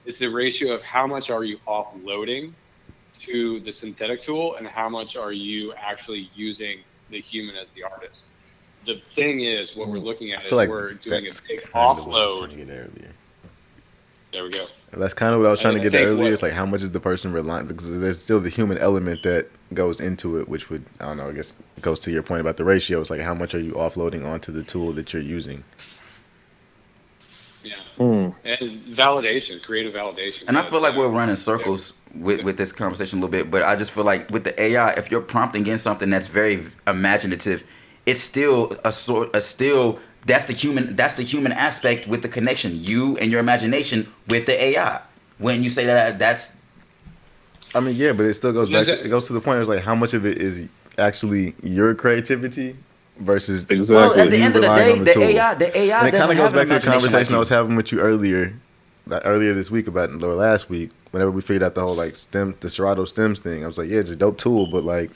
It's the ratio of how much are you offloading to the synthetic tool and how much are you actually using the human as the artist. The thing is, what we're looking at is we're doing a big offload. There we go. That's kind of what I was trying to get at earlier. What, it's like how much is the person relying, because there's still the human element that goes into it, which would, I don't know, I guess goes to your point about the ratio. It's like how much are you offloading onto the tool that you're using? Yeah. And validation, creative validation. And I feel like we're running circles with this conversation a little bit, but I just feel like with the AI, if you're prompting in something that's very imaginative, it's still that's the human aspect with the connection, you and your imagination with the AI. When you say that's, I mean, yeah, but it still goes back. It goes to the point. It's like how much of it is actually your creativity versus well, at the end of the day, the tool. AI And it doesn't kind of goes have back to the an imagination conversation like I was having with you earlier this week or last week. Whenever we figured out the whole the Serato stems thing, I was like, yeah, it's a dope tool, but like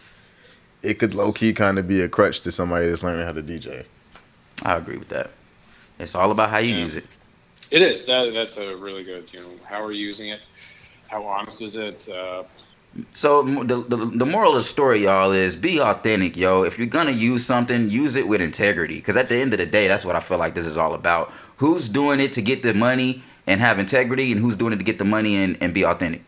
it could low key kind of be a crutch to somebody that's learning how to DJ. I agree with that. It's all about how you use it. It is. That's a really good. How are you using it? How honest is it? So the moral of the story, y'all, is be authentic, yo. If you're gonna use something, use it with integrity. Because at the end of the day, that's what I feel like this is all about. Who's doing it to get the money and have integrity, and who's doing it to get the money and be authentic,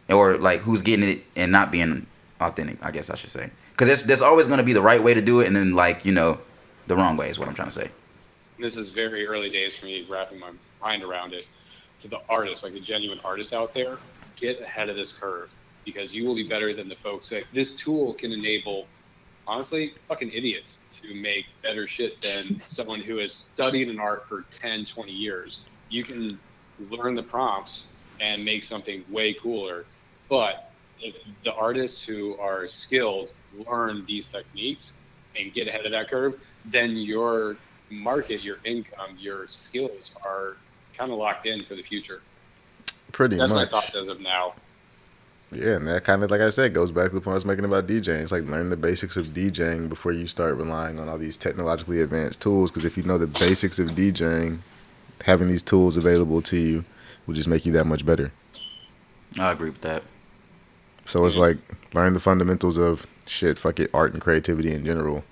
or like who's getting it and not being authentic? I guess I should say. Because there's always gonna be the right way to do it, and then the wrong way is what I'm trying to say. This is very early days for me wrapping my mind around it. To the artists, like the genuine artists out there, get ahead of this curve because you will be better than the folks that this tool can enable. Honestly, fucking idiots to make better shit than someone who has studied an art for 10, 20 years. You can learn the prompts and make something way cooler, but if the artists who are skilled learn these techniques and get ahead of that curve, then your market, your income, your skills are kind of locked in for the future. Pretty That's much. my thoughts as of now. Yeah, and that kind of, like I said, goes back to the point I was making about DJing. It's like learn the basics of DJing before you start relying on all these technologically advanced tools. Because if you know the basics of DJing, having these tools available to you will just make you that much better. I agree with that. So it's like learn the fundamentals of fuck it, art and creativity in general.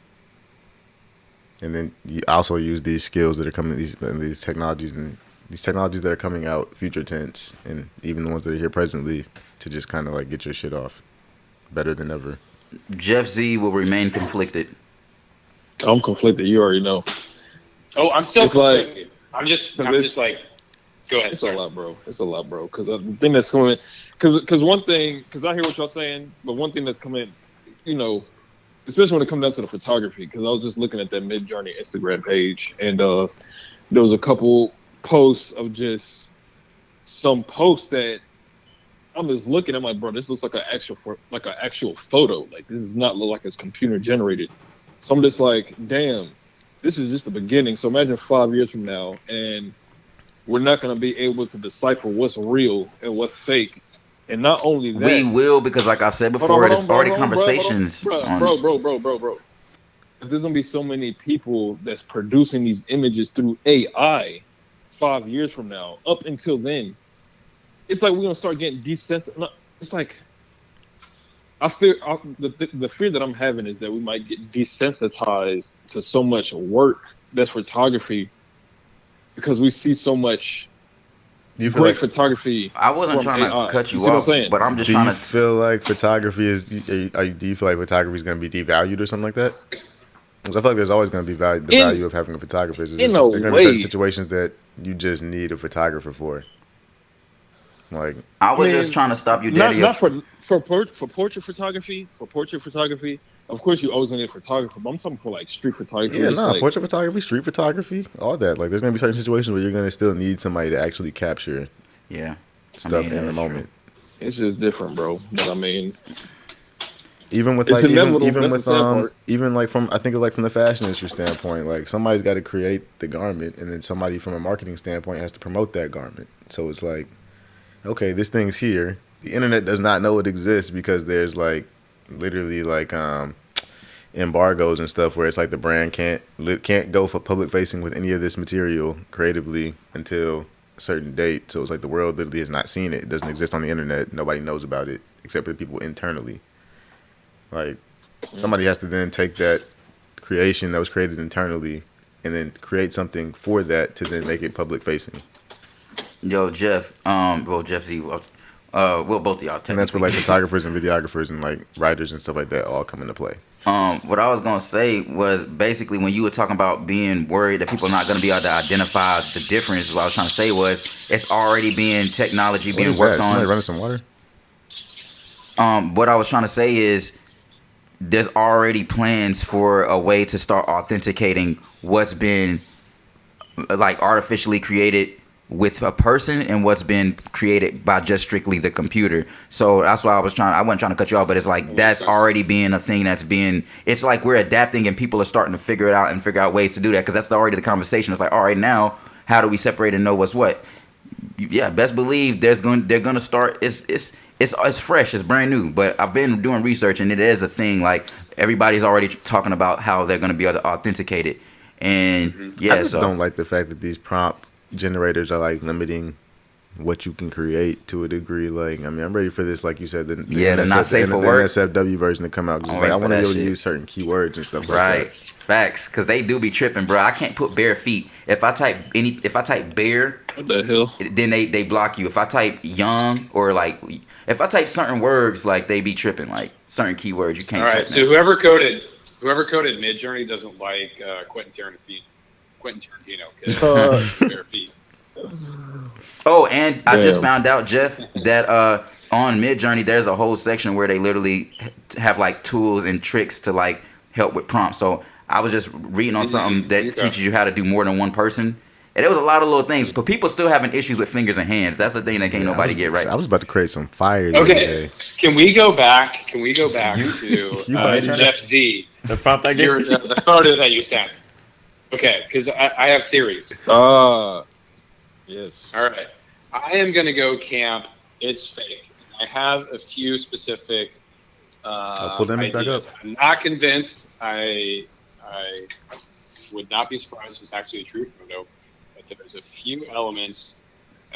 And then you also use these skills that are coming, these technologies that are coming out, future tense, and even the ones that are here presently, to just kind of like get your shit off better than ever. Jeff Z will remain conflicted. I'm conflicted. You already know. Oh, I'm still conflicted. I'm just like, go ahead. It's a lot, bro. It's a lot, bro. Because the thing that's coming, because I hear what y'all saying, but one thing that's coming, especially when it comes down to the photography, because I was just looking at that Mid-Journey Instagram page, and there was a couple posts of just some posts that I'm just looking at, my bro, this looks like an actual photo. Like, this does not look like it's computer generated. So I'm just like, damn, this is just the beginning. So imagine 5 years from now, and we're not going to be able to decipher what's real and what's fake. And not only that, we will, because like I've said before, there's already conversations. Bro. There's going to be so many people that's producing these images through AI 5 years from now. Up until then, it's like we're going to start getting desensitized. It's like, I fear, the fear that I'm having is that we might get desensitized to so much work that's photography, because we see so much great photography. I wasn't trying to cut you off, but I'm just trying to. Do you feel like photography is? Do you feel like photography is going to be devalued or something like that? Because I feel like there's always going to be the value of having a photographer. There are going to be certain situations that you just need a photographer for. Like, I was just trying to stop you, Daddy. Not for portrait photography. For portrait photography, of course, you always need a photographer. But I'm talking for like street photography. Yeah, portrait photography, street photography, all that. Like, there's gonna be certain situations where you're gonna still need somebody to actually capture, stuff in the moment. True. It's just different, bro. But I mean, even with like even like from the fashion industry standpoint, like somebody's got to create the garment, and then somebody from a marketing standpoint has to promote that garment. So it's like, okay, this thing's here. The internet does not know it exists because there's like literally like embargoes and stuff where it's like the brand can't go for public facing with any of this material creatively until a certain date. So it's like the world literally has not seen it. It doesn't exist on the internet. Nobody knows about it except for the people internally. Like, somebody has to then take that creation that was created internally and then create something for that to then make it public facing. Yo, Jeff, Jeff Z, both of y'all. And that's where like photographers and videographers and like writers and stuff like that all come into play. What I was gonna say was basically when you were talking about being worried that people are not gonna be able to identify the difference, what I was trying to say was it's already being technology being worked on. Somebody running some water? What I was trying to say is there's already plans for a way to start authenticating what's been like artificially created with a person and what's been created by just strictly the computer. So that's why I wasn't trying to cut you off, but it's like that's already being a thing it's like we're adapting and people are starting to figure it out and figure out ways to do that, because that's already the conversation. It's like, all right, now how do we separate and know what's what? Yeah, best believe they're gonna start. It's fresh, it's brand new, but I've been doing research and it is a thing. Like, everybody's already talking about how they're gonna be able to authenticate it. And I just don't like the fact that these prompt generators are like limiting what you can create to a degree. Like, I mean, I'm ready for this, like you said, the not safe for work. NSFW version to come out. Cause I want to be able to use certain keywords and stuff like that. Facts, because they do be tripping, bro. I can't put bare feet. If I type bare, what the hell? Then they block you. If I type young or like, if I type certain words, like they be tripping, like certain keywords you can't. All right, type so whoever coded Midjourney doesn't like Quentin Tarantino because bare feet. Oh, and I just found out, Jeff, that on Midjourney there's a whole section where they literally have like tools and tricks to like help with prompts. So I was just reading on something that teaches you how to do more than one person, And there was a lot of little things, but people still having issues with fingers and hands. That's the thing that can't nobody get right. I was about to create some fire the other Okay, day. can we go back to Jeff Z? The photo The photo that you sent. Okay, because I have theories. Yes. All right. I am going to go camp. It's fake. I have a few specific I'll pull the image back up. I'm not convinced. I would not be surprised if it's actually a true photo. But there's a few elements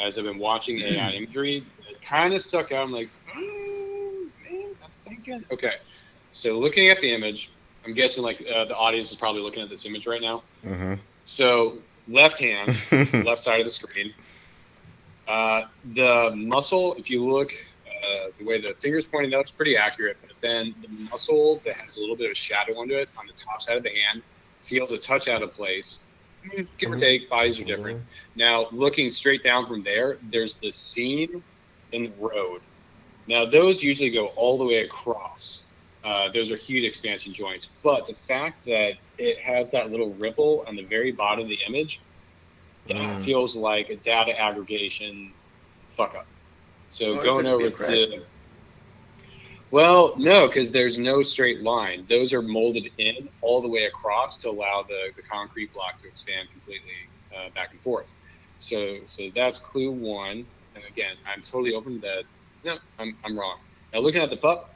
as I've been watching AI imagery that kind of stuck out. I'm like, man, I'm thinking. Okay. So looking at the image, I'm guessing like the audience is probably looking at this image right now. Mm-hmm. So left hand, left side of the screen. The muscle, if you look the way the finger's pointing out, it's pretty accurate. But then the muscle that has a little bit of shadow under it on the top side of the hand feels a touch out of place. Give or take, bodies are different. Now, looking straight down from there, there's the seam and the road. Now, those usually go all the way across. Those are huge expansion joints. But the fact that it has that little ripple on the very bottom of the image, that feels like a data aggregation fuck up. So going over to... Well, no, because there's no straight line. Those are molded in all the way across to allow the concrete block to expand completely back and forth. So that's clue one. And again, I'm totally open to that. No, I'm wrong. Now looking at the pup,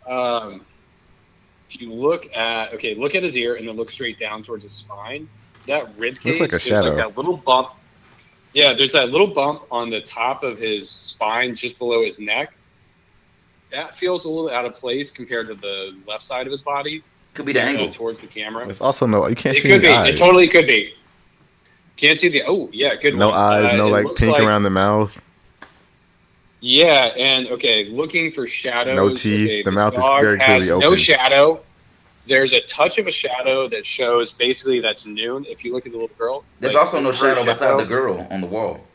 if you look at his ear and then look straight down towards his spine. That rib cage, looks like a shadow. like that little bump. Yeah, there's that little bump on the top of his spine, just below his neck. That feels a little out of place compared to the left side of his body. Could be the angle towards the camera. There's also you can't It see could the be. eyes. It totally could be. Can't see the. Oh yeah, good. No one. eyes, no it like looks pink around the mouth. Yeah, and looking for shadows. No teeth. Okay, The mouth is dog very clearly has open. No shadow. There's a touch of a shadow that shows basically that's noon. If you look at the little girl. There's like, also no shadow beside the girl on the wall.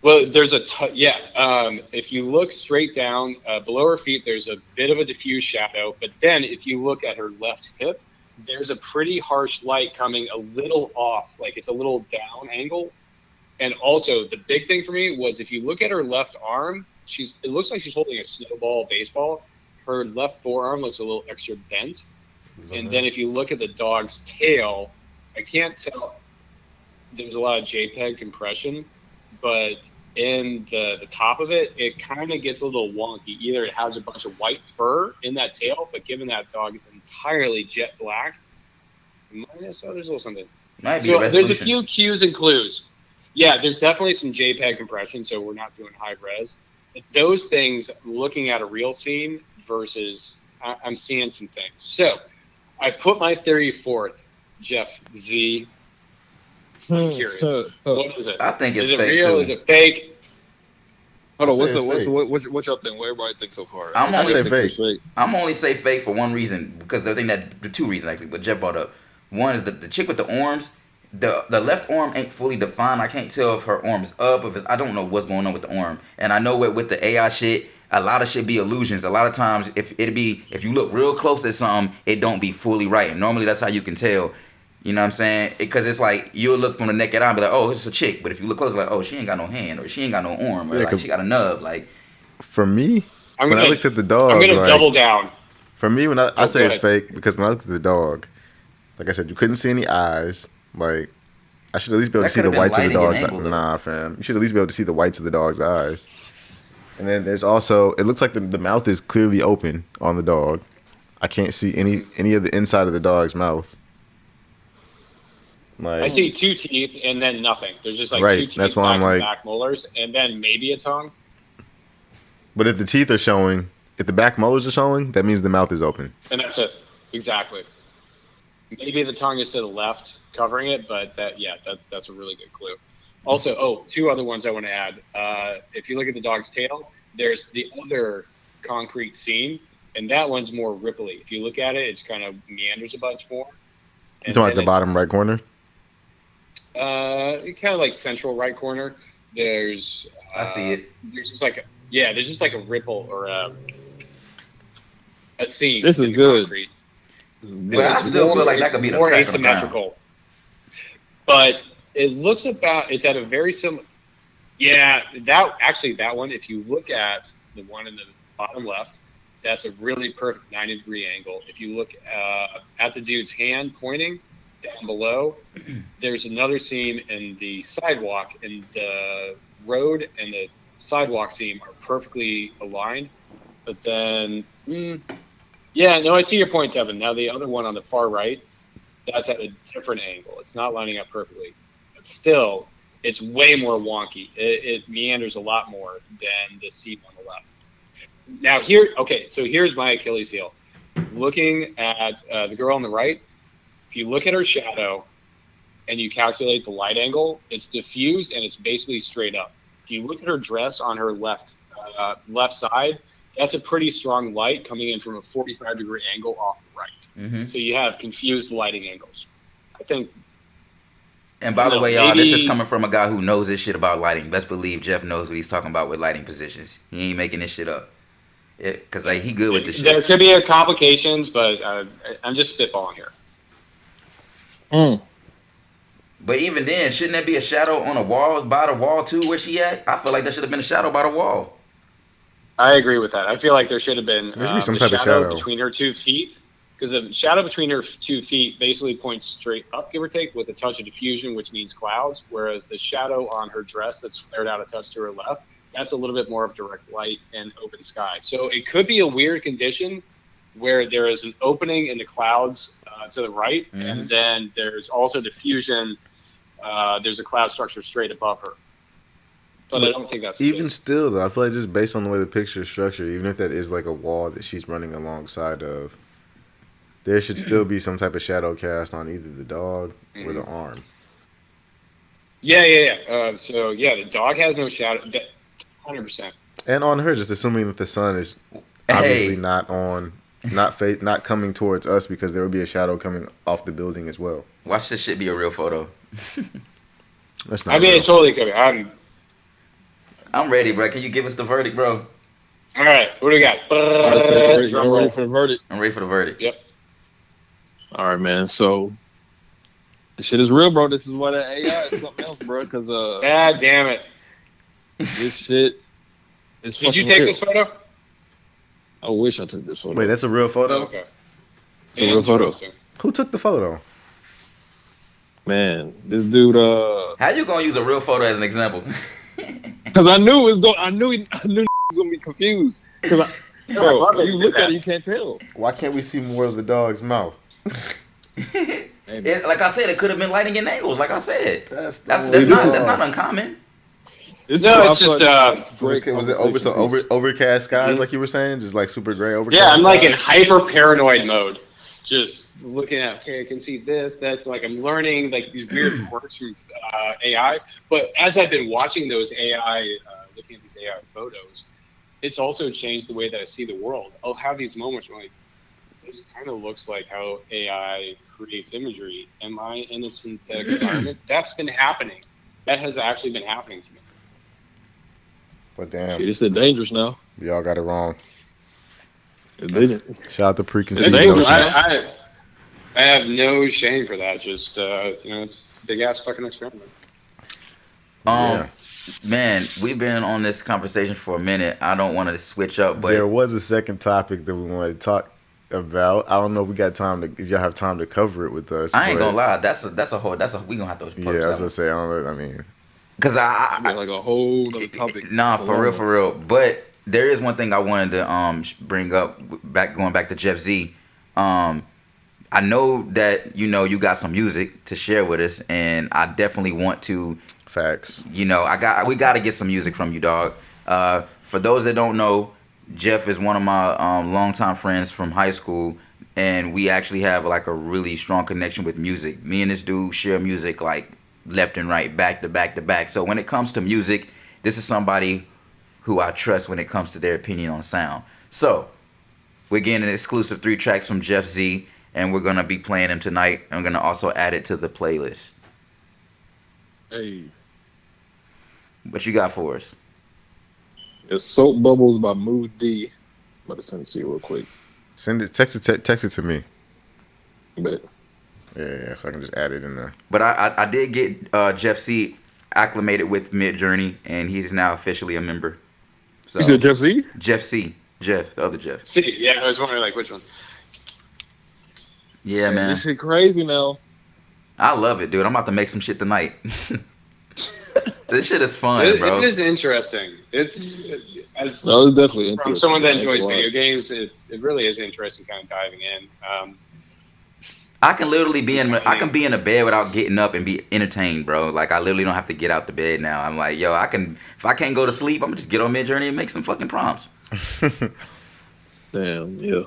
Well, there's if you look straight down below her feet, there's a bit of a diffuse shadow. But then if you look at her left hip, there's a pretty harsh light coming a little off, like it's a little down angle. And also the big thing for me was if you look at her left arm, it looks like she's holding a snowball baseball. Her left forearm looks a little extra bent. And then if you look at the dog's tail, I can't tell. There's a lot of JPEG compression, but in the top of it, it kind of gets a little wonky. Either it has a bunch of white fur in that tail, but given that dog is entirely jet black, there's a little something. Might be So the there's a resolution. few cues and clues. Yeah, there's definitely some JPEG compression, so we're not doing high res. But those things, looking at a real scene versus, I'm seeing some things. So I put my theory forth, Jeff Z. I'm curious. What is it? I think it's is it fake real? too. Is it fake? Hold on, I say it's what y'all think? What everybody think so far? I'm I only say think fake. it's fake. I'm only say fake for one reason, because the two reasons actually, but Jeff brought up. One is the chick with the arms, the left arm ain't fully defined. I can't tell if her arm is up, if it's, I don't know what's going on with the arm. And I know with the AI shit, a lot of shit be illusions. A lot of times if you look real close at something, it don't be fully right. And normally that's how you can tell. You know what I'm saying? Because it's like, you'll look from the naked eye and be like, oh, it's a chick. But if you look close, like, oh, she ain't got no hand, or she ain't got no arm, or Yeah, like she got a nub. Like, For me, I looked at the dog, I'm gonna like, double down. For me, when I Oh, say go it's ahead. fake, because when I looked at the dog, like I said, you couldn't see any eyes. Like, I should at least be able That to see the could've been whites of the lighting and dog's angle, though. Nah, fam. You should at least be able to see the whites of the dog's eyes. And then there's also, it looks like the mouth is clearly open on the dog. I can't see any of the inside of the dog's mouth. Like, I see two teeth and then nothing. There's just like Right, two teeth, that's why I'm back and like- back molars, and then maybe a tongue. but if the teeth are showing, if the back molars are showing, that means the mouth is open. And that's it. Exactly. Maybe the tongue is to the left covering it, but that's a really good clue. Also, two other ones I want to add. If you look at the dog's tail, there's the other concrete seam, and that one's more ripply. If you look at it, it kind of meanders a bunch more. You talking about the bottom right corner? Kind of like central right corner. There's. I see it. There's just like a ripple or a seam. This is in the good. concrete. But I still feel like that could be the more crack on the ground. asymmetrical. But It looks about. It's at a very similar. Yeah, that one. If you look at the one in the bottom left, that's a really perfect 90-degree angle. If you look at the dude's hand pointing down below, there's another seam in the sidewalk, and the road and the sidewalk seam are perfectly aligned. But then, yeah, no, I see your point, Tevin. Now the other one on the far right, that's at a different angle. It's not lining up perfectly, but still, it's way more wonky. It meanders a lot more than the seam on the left. Now so here's my Achilles heel. Looking at the girl on the right, if you look at her shadow and you calculate the light angle, it's diffused and it's basically straight up. If you look at her dress on her left side, that's a pretty strong light coming in from a 45-degree angle off the right. Mm-hmm. So you have confused lighting angles. I think. And by the way, y'all, this is coming from a guy who knows this shit about lighting. Best believe Jeff knows what he's talking about with lighting positions. He ain't making this shit up. Because he good with this shit. There could be complications, but I'm just spitballing here. But even then, shouldn't there be a shadow on a wall, by the wall too, where she at? I feel like there should have been a shadow by the wall. I agree with that. I feel like there should have been there should be some type of shadow between her 2 feet. Because the shadow between her 2 feet basically points straight up, give or take, with a touch of diffusion, which means clouds. Whereas the shadow on her dress that's flared out a touch to her left, that's a little bit more of direct light and open sky. So it could be a weird condition where there is an opening in the clouds to the right, and then there's also diffusion. There's a cloud structure straight above her. But I don't think that's even still though. I feel like just based on the way the picture is structured, even if that is like a wall that she's running alongside of, there should still be some type of shadow cast on either the dog or the arm. Yeah. So the dog has no shadow. 100%. And on her, just assuming that the sun is obviously not coming towards us, because there would be a shadow coming off the building as well. Watch this shit be a real photo. That's not. It totally could be. I'm ready, bro. Can you give us the verdict, bro? All right. What do we got? I'm ready for the verdict. I'm ready for the verdict. Yep. All right, man. So this shit is real, bro. This is why the AI is something else, bro. Because God damn it. This shit is. Did you take this photo? I wish I took this photo. Wait, that's a real photo? Okay. It's a real photo. Who took the photo? Man, this dude. How you gonna use a real photo as an example? Because I knew it was going. I knew he was gonna be confused. Because bro, when you look at it, you can't tell. Why can't we see more of the dog's mouth? Like I said, it could have been lighting in angles. Like I said, that's not uncommon. It's just was it overcast skies, like you were saying, just like super gray overcast? Yeah, I'm like in hyper paranoid mode, just looking at. Okay, I can see this. That's like I'm learning like these weird quirks from AI. But as I've been watching those AI, looking at these AI photos, it's also changed the way that I see the world. I'll have these moments where I'm like, this kind of looks like how AI creates imagery. Am I in a synthetic environment? That's been happening. That has actually been happening to me. But damn, it's dangerous now. Y'all got it wrong. It didn't. Shout out to preconceived notions. I have no shame for that. Just it's a big ass fucking experiment. Man, we've been on this conversation for a minute. I don't want to switch up, but there was a second topic that we wanted to talk about. I don't know if we got time if y'all have time to cover it with us. I ain't gonna lie. We gonna have to. Yeah, I was gonna say. I don't know. I mean. Because I like a whole other topic. Nah, for real. But there is one thing I wanted to bring up going back to Jeff Z. I know that you got some music to share with us, and I definitely want to. Facts. We got to get some music from you, dog. For those that don't know, Jeff is one of my longtime friends from high school, and we actually have like a really strong connection with music. Me and this dude share music like left and right, back to back to back. So when it comes to music, this is somebody who I trust when it comes to their opinion on sound. So we're getting an exclusive 3 tracks from Jeff Z, and we're going to be playing them tonight. And we're going to also add it to the playlist. Hey. What you got for us? It's Soap Bubbles by Mood D. I'm about to send it to you real quick. Send it. Text it to me. Bet. Yeah, so I can just add it in there. But I did get Jeff C acclimated with Mid Journey, and he's now officially a member. So You said Jeff Z? Jeff, the other Jeff. See, yeah, I was wondering like which one. Yeah, man. This shit crazy now. I love it, dude. I'm about to make some shit tonight. This shit is fun, bro. It is interesting. It's definitely interesting. From someone that enjoys video games, it really is interesting kind of diving in. I can literally be in a bed without getting up and be entertained, bro. Like I literally don't have to get out the bed now. I'm like, yo, if I can't go to sleep, I'm gonna just get on Mid Journey and make some fucking prompts. Damn, yeah.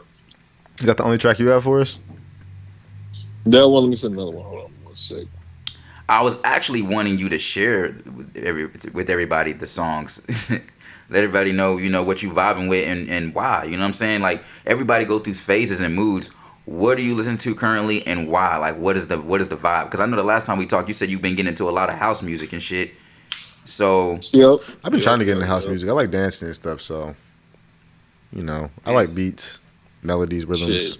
Is that the only track you have for us? That one, let me send another one. Hold on one sec. I was actually wanting you to share with everybody the songs. Let everybody know, what you vibing with and why. You know what I'm saying? Like everybody go through phases and moods. What are you listening to currently and why? Like what is the vibe? Because I know the last time we talked, you said you've been getting into a lot of house music and shit. So yep. I've been trying to get into house music. I like dancing and stuff, so I like beats, melodies, rhythms. Shit.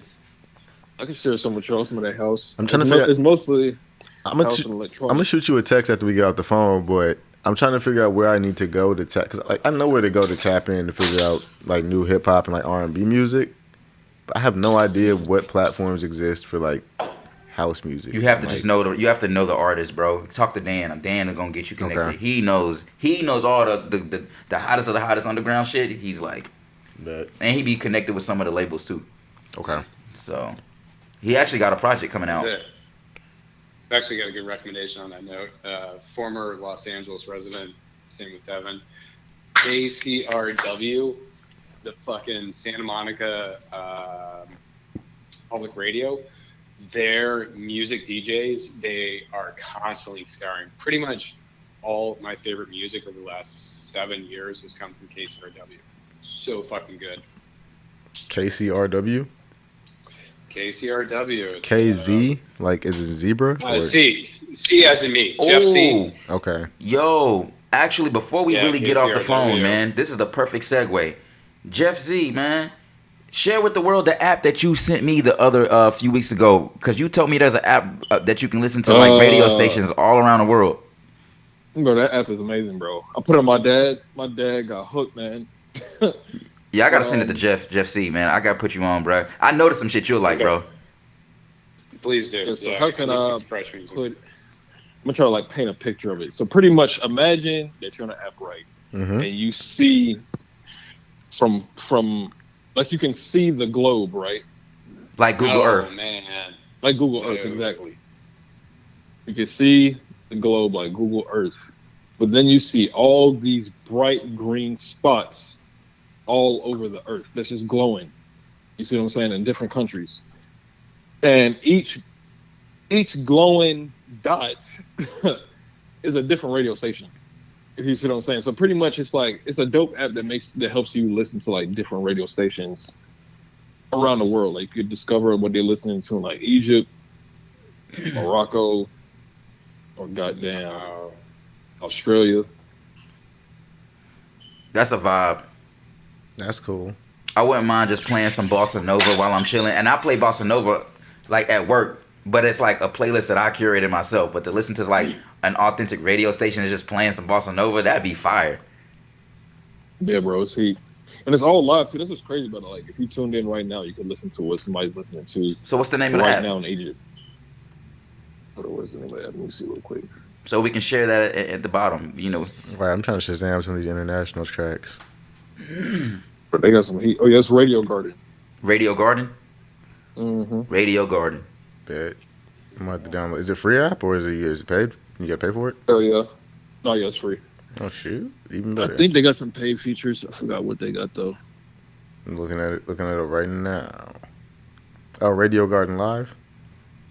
I can share some with y'all, some of that house. I'm trying to figure out. It's mostly I'm house and electronic. gonna shoot you a text after we get off the phone, but I'm trying to figure out where I need to go to tap, because like I know where to go to tap in to figure out like new hip hop and like R&B music, but I have no idea what platforms exist for like house music. you have to just know you have to know the artist, bro. Talk to Dan. Dan is gonna get you connected. Okay. He knows all the hottest of the hottest underground shit. He's like, Bet. and he be connected with some of the labels too. Okay. So he actually got a project coming out. That's it. I've actually got a good recommendation on that note. Former Los Angeles resident, same with Devin, KCRW, the fucking Santa Monica public radio. Their music DJs, they are constantly scouring. Pretty much all my favorite music over the last 7 years has come from KCRW. So fucking good. KCRW? KCRW. KZ? Like, is it zebra? C as in me. Jeff C. Okay. Yo, actually, before we really get off the phone, KCRW. man, this is the perfect segue. Jeff Z, man, share with the world the app that you sent me the other few weeks ago, because you told me there's an app that you can listen to like radio stations all around the world. Bro, that app is amazing, bro. I put it on my dad. My dad got hooked, man. Yeah, I gotta send it to Jeff C, man. I gotta put you on, bro. I noticed some shit you'll like, bro. Please do. Yeah, so Yeah, how can I fresh music. put? I'm gonna try to like paint a picture of it. So pretty much, imagine that you're on an app, right? Mm-hmm. And you see from like you can see the globe, right? Like Google Earth. Man. Like Google Earth, exactly. You can see the globe like Google Earth, but then you see all these bright green spots all over the Earth that's just glowing. You see what I'm saying? In different countries, and each glowing dot is a different radio station. If you see what I'm saying. So pretty much it's a dope app that helps you listen to like different radio stations around the world. Like you could discover what they're listening to in like Egypt, Morocco, or goddamn Australia. That's a vibe. That's cool. I wouldn't mind just playing some bossa nova while I'm chilling, and I play bossa nova like at work, but it's like a playlist that I curated myself. But to listen to like an authentic radio station and just playing some bossa nova, that'd be fire. Yeah, bro, it's heat. And it's all live too. That's what's crazy about it. Like if you tuned in right now, you could listen to what somebody's listening to. So what's the name of the right app? now in Egypt? What's the name of the app? Let me see real quick. So we can share that at the bottom, Right, I'm trying to Shazam some of these international tracks. But they got some heat. Oh yeah, it's Radio Garden. Radio Garden? Mm-hmm. Radio Garden. Bet. I'm gonna have to download. Is it free app or is it paid? You gotta pay for it? Oh yeah. No, yeah, it's free. Oh shoot, even better. I think they got some paid features. I forgot what they got though. I'm looking at it right now. Oh, Radio Garden Live.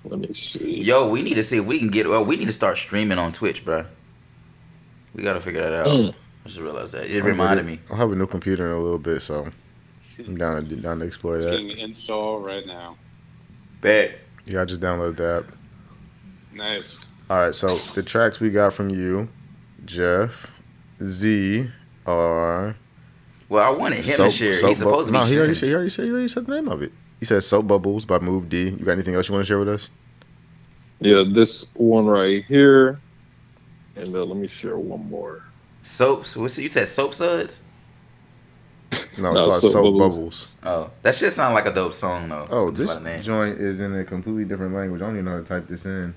Let me see. Yo, we need to see if we can we need to start streaming on Twitch, bro. We gotta figure that out. I just realized that. It reminded me. I'll have a new computer in a little bit, so I'm down to explore that. Getting install right now. Bet. Yeah, I just downloaded the app. Nice. All right, so the tracks we got from you, Jeff Z, are. Well, I wanted him to share. He's supposed to be sharing. He already said the name of it. He said Soap Bubbles by Move D. You got anything else you want to share with us? Yeah, this one right here, and let me share one more. Soaps. You said soap suds? No, it's No, called soap Soap bubbles. Bubbles. Oh, that shit sound like a dope song though. Oh, Just this by the name. joint is in a completely different language. I don't even know how to type this in.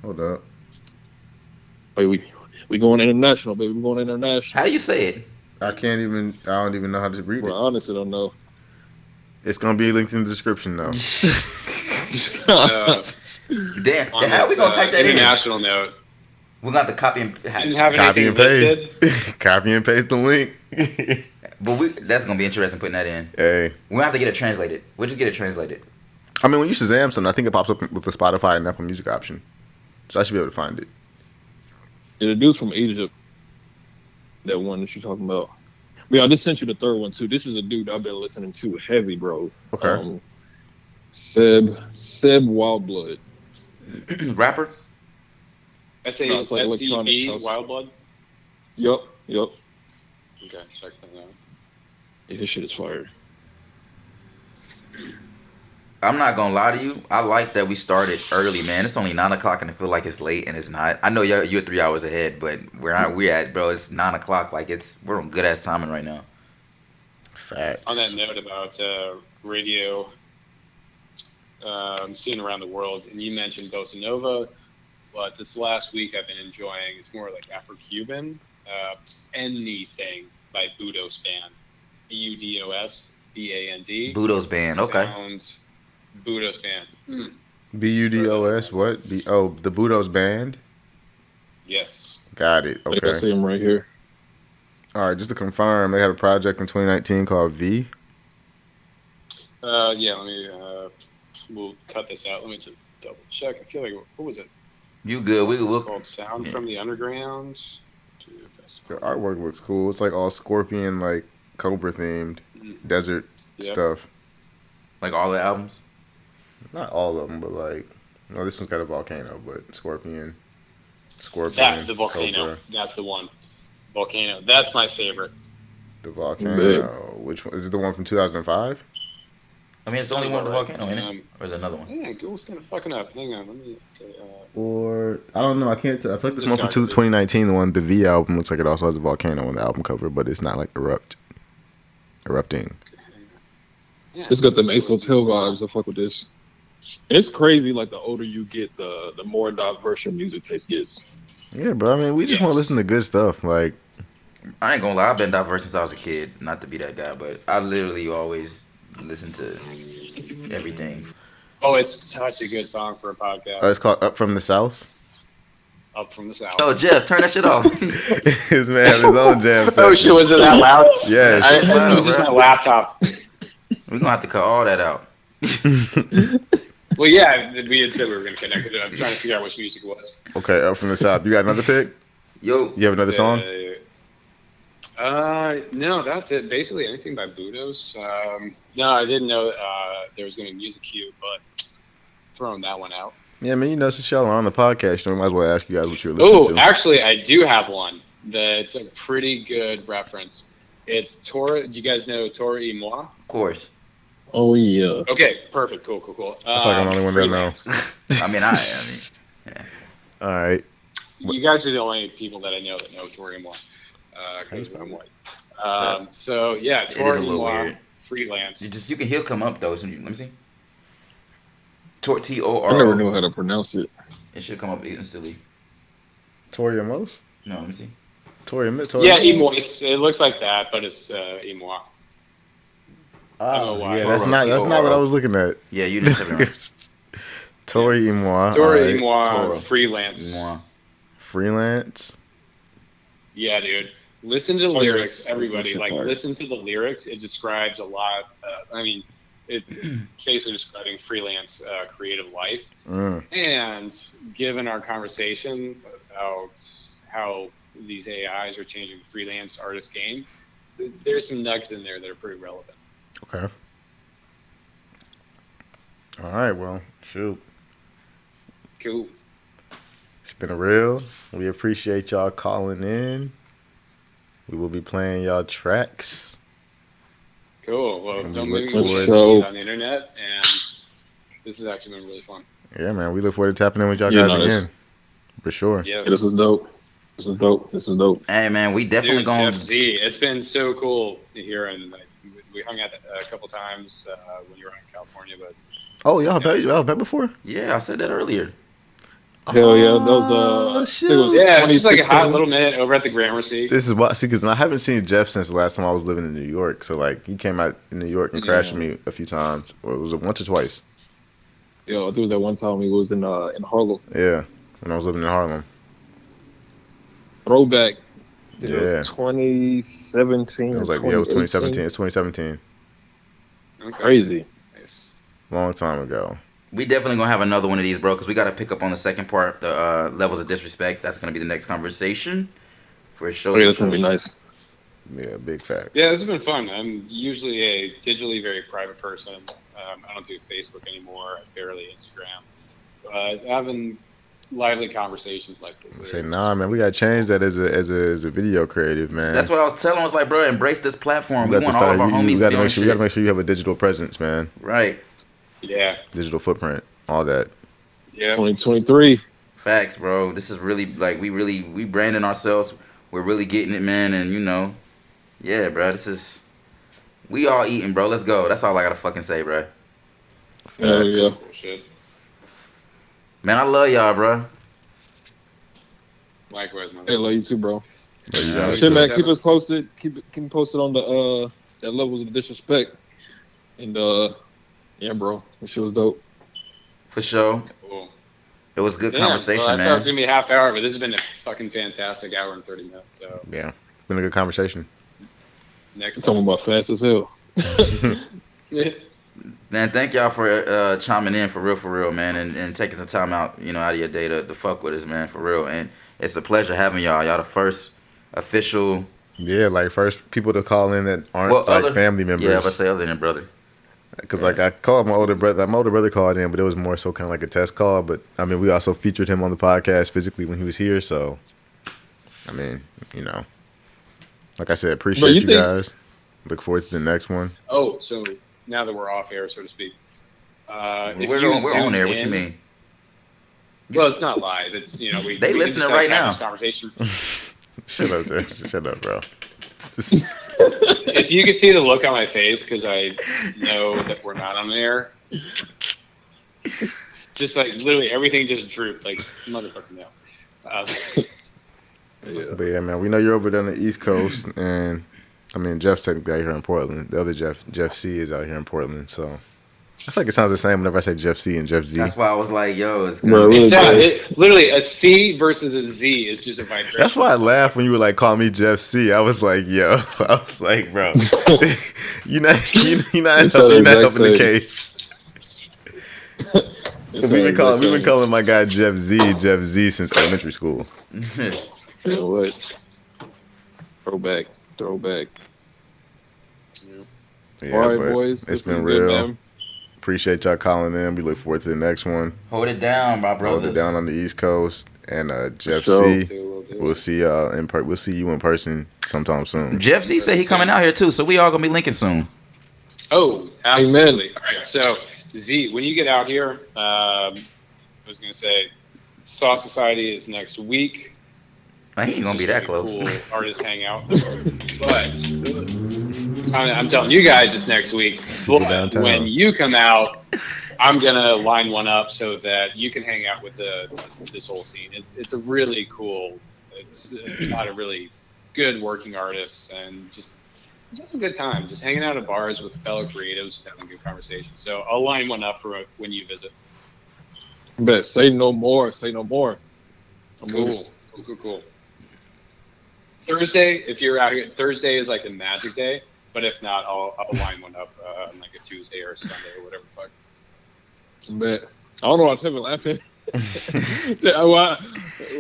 Hold up. Wait, we going international, baby. We going international. How do you say it? I don't even know how to read Bro, it. I honestly don't know. It's gonna be linked in the description though. Damn. On How we this, gonna type that in? international note, We're gonna have to copy and didn't have Copy anything and paste. listed. Copy and paste the link. But that's gonna be interesting putting that in. Hey. We'll have to get it translated. We'll just get it translated. I mean, when you Shazam something, I think it pops up with the Spotify and Apple Music option. So I should be able to find it. Yeah, the dude's from Egypt. That one that you're talking about. Yeah, I just sent you the third one too. This is a dude I've been listening to heavy, bro. Okay. Seb Wildblood. Rapper? No, it's like electronic SCB, house. Wildblood? Yup. Okay, check that out. Yeah, his shit is fire. I'm not gonna lie to you. I like that we started early, man. It's only 9 o'clock and I feel like it's late, and it's not. I know you're 3 hours ahead, but where we at, bro? It's 9 o'clock. Like we're on good ass timing right now. Facts. On that note about radio scene around the world, and you mentioned bossa nova, but this last week I've been enjoying. It's more like Afro-Cuban. Anything by Budos Band, Budos Band. Budos Band. Okay. Sounds Budos Band. Budos what? The Budos Band. Yes. Got it. I Okay. see him right here. All right. Just to confirm, they had a project in 2019 called V. Yeah. Let me. We'll cut this out. Let me just double check. I feel like what was it? You good? It's We'll called Sound from the Underground. The artwork looks cool. It's like all scorpion, like cobra themed, desert stuff. like all the albums. Not all of them, but like, no, this one's got a volcano, but scorpion. The volcano. Cobra. That's the one. Volcano. That's my favorite. The volcano. Which one is it? The one from 2005? I mean, it's the only one with the volcano in it. Or is there another one? Yeah, Google's kind of fucking up. Hang on. Let me. Or I don't know. I can't tell. I feel like this This one from guy could be. 2019, the one, the V album, looks like it also has a volcano on the album cover, but it's not like erupting. Yeah. It's got them Ace Hotel vibes. I fuck with this. It's crazy. Like the older you get, the more diverse your music taste gets. Yeah, bro. I mean, we just want to listen to good stuff. Like, I ain't gonna lie. I've been diverse since I was a kid. Not to be that guy, but I literally always listen to everything. Oh, it's such a good song for a podcast. it's called Up From the South. Up from the South. Oh, Jeff, turn that shit off. His man have his own jam session. Oh shit! Was it that loud? Yes. It was just my laptop. We're gonna have to cut all that out. Well, yeah, we had said we were gonna connect it. I'm trying to figure out which music it was. Okay, Up From the South. You got another pick? Yo, You have another song? No, that's it. Basically, anything by Budos. No, I didn't know there was going to be music cue, but throwing that one out. Yeah, man, you know, since y'all are on the podcast, so we might as well ask you guys what you're listening to. Actually, I do have one that's a pretty good reference. It's Toro. Do you guys know Toro Y Moi? of course. Oh yeah. Okay, perfect. Cool. I feel like I'm the only one that knows. Freelance. I mean, All right. You guys are the only people that I know that know Toro Y Moi. Because I'm white. So yeah, It is Toro a Y little Moi, weird. Freelance. He'll come up though. So let me see. T-O-R-O. I never knew how to pronounce it. It should come up instantly. Toria Mos? No, let me see. Toria. Yeah, Y Moi. It looks like that, but it's Y Moi. Oh, why. yeah, that's not what I was looking at. Yeah, you didn't have it right. Toria Moi. Toro All Y Moi, Toro. Freelance. Mwah. Freelance. Yeah, dude. Listen to the Oh, lyrics, yes. everybody. That's Like, fire. listen to the lyrics. It describes a lot. It's basically describing freelance creative life. And given our conversation about how these AIs are changing the freelance artist game, there's some nuggets in there that are pretty relevant. Okay. All right, well, shoot. Cool. It's been a real. We appreciate y'all calling in. We will be playing y'all tracks. Cool. Well, And we don't look make me forward- on the internet, and this has actually been really fun. Yeah, man. We look forward to tapping in with y'all Yeah, guys no, that's- again. For sure. Yeah. This is dope. This is dope. This is dope. Hey, man, we definitely Dude, going Jeff Z, it's been so cool to hear, and like, we hung out a couple times when you were out in California, but Oh, y'all bet before? Yeah, I said that earlier. Hell yeah, Oh, those it was shoot. yeah, it's just like a 2016. hot little minute over at the Gramercy. This is why, see, because I haven't seen Jeff since the last time I was living in New York. So, like, he came out in New York and crashed with me a few times. Or was it once or twice? Yo, I think that one time he was in Harlem. Yeah, when I was living in Harlem. Throwback. It Yeah. was 2017. It was or like, yeah, it was 2017. 2018. It's 2017. Okay. Crazy. Nice. Long time ago. We definitely gonna have another one of these, bro, because we gotta pick up on the second part, the levels of disrespect. That's gonna be the next conversation for sure. Oh, yeah, that's gonna be nice. Yeah, big facts. Yeah, this has been fun. I'm usually a digitally very private person. I don't do Facebook anymore. I barely Instagram. But having lively conversations like this. Say, nah, man, we gotta change that as a video creative, man. That's what I was telling. I was like, bro, embrace this platform. We got to want all of our you homies to gotta be on make sure, we gotta shit. make sure you have a digital presence, man. Right. Yeah. Digital footprint, all that. Yeah. 2023. Facts, bro. This is really like we branding ourselves. We're really getting it, man. And you know, yeah, bro. This is we all eating, bro. Let's go. That's all I gotta fucking say, bro. Hell yeah. Bullshit. Man, I love y'all, bro. Likewise, man. Hey, love you too, bro. But you Yeah, gotta- Shit, man, Yeah. keep us posted. Keep me posted on the that levels of disrespect. And yeah, bro, this shit was dope. For sure. Cool. It was good Damn, conversation, well, I thought it man. was gonna be a half hour, but this has been a fucking fantastic hour and 30 minutes. So Yeah, been a good conversation. next Talking time. about fast as hell. Man, thank y'all for chiming in for real, man, and taking some time out, you know, out of your day to fuck with us, man, for real. And it's a pleasure having y'all. Y'all the first official. Yeah, like first people to call in that aren't Well, like other- family members. Yeah, if I say other than brother. Because like I called my older brother. My older brother called in, but it was more so kind of like a test call. But I mean, we also featured him on the podcast physically when he was here. So, I mean, you know, like I said, appreciate you you think- guys. Look forward to the next one. Oh, so now that we're off air, so to speak. If We're you on zoom there. What you in- mean? Well, it's not live. It's we. They we can listening just, right have now. This conversation. Shut up, there. Shut up, bro. If you could see the look on my face, because I know that we're not on air. Just like literally everything just drooped like motherfucking no. But yeah, man, we know you're over there on the East Coast, and I mean Jeff's technically out here in Portland. The other Jeff C, is out here in Portland. So I feel like it sounds the same whenever I say Jeff C and Jeff Z. That's why I was like, yo, it's Bro, gonna be. really It literally a C versus a Z is just a vibration. That's why I laughed when you were like, call me Jeff C. I was like, yo. I was like, bro. you're not It's helping the exact the same. case. We've been calling my guy Jeff Z since elementary school. You know what? Throwback. Yeah, All right, but boys. it's This been was good, real. man. Appreciate y'all calling in. We look forward to the next one. Hold it down, my Hold brothers. it down on the East Coast. And Jeff Sure. C, we'll see y'all we'll see you in person sometime soon. Jeff Z said he coming out here too, so we all gonna be linking soon. Oh, absolutely. All right, so Z, when you get out here, I was gonna say, Saw Society is next week. I ain't gonna be that close. Cool artists hang out, but I'm telling you guys it's next week. But downtown. when you come out, I'm gonna line one up so that you can hang out with this whole scene. It's a really cool. It's a lot of really good working artists and just a good time. Just hanging out at bars with fellow creatives, just having a good conversation. So I'll line one up for when you visit. Bet. Say no more. I'm with it. Cool. Thursday, if you're out here, Thursday is like the magic day. But if not, I'll line one up on like a Tuesday or Sunday or whatever the fuck. Bet. I don't know why Trevor laughing.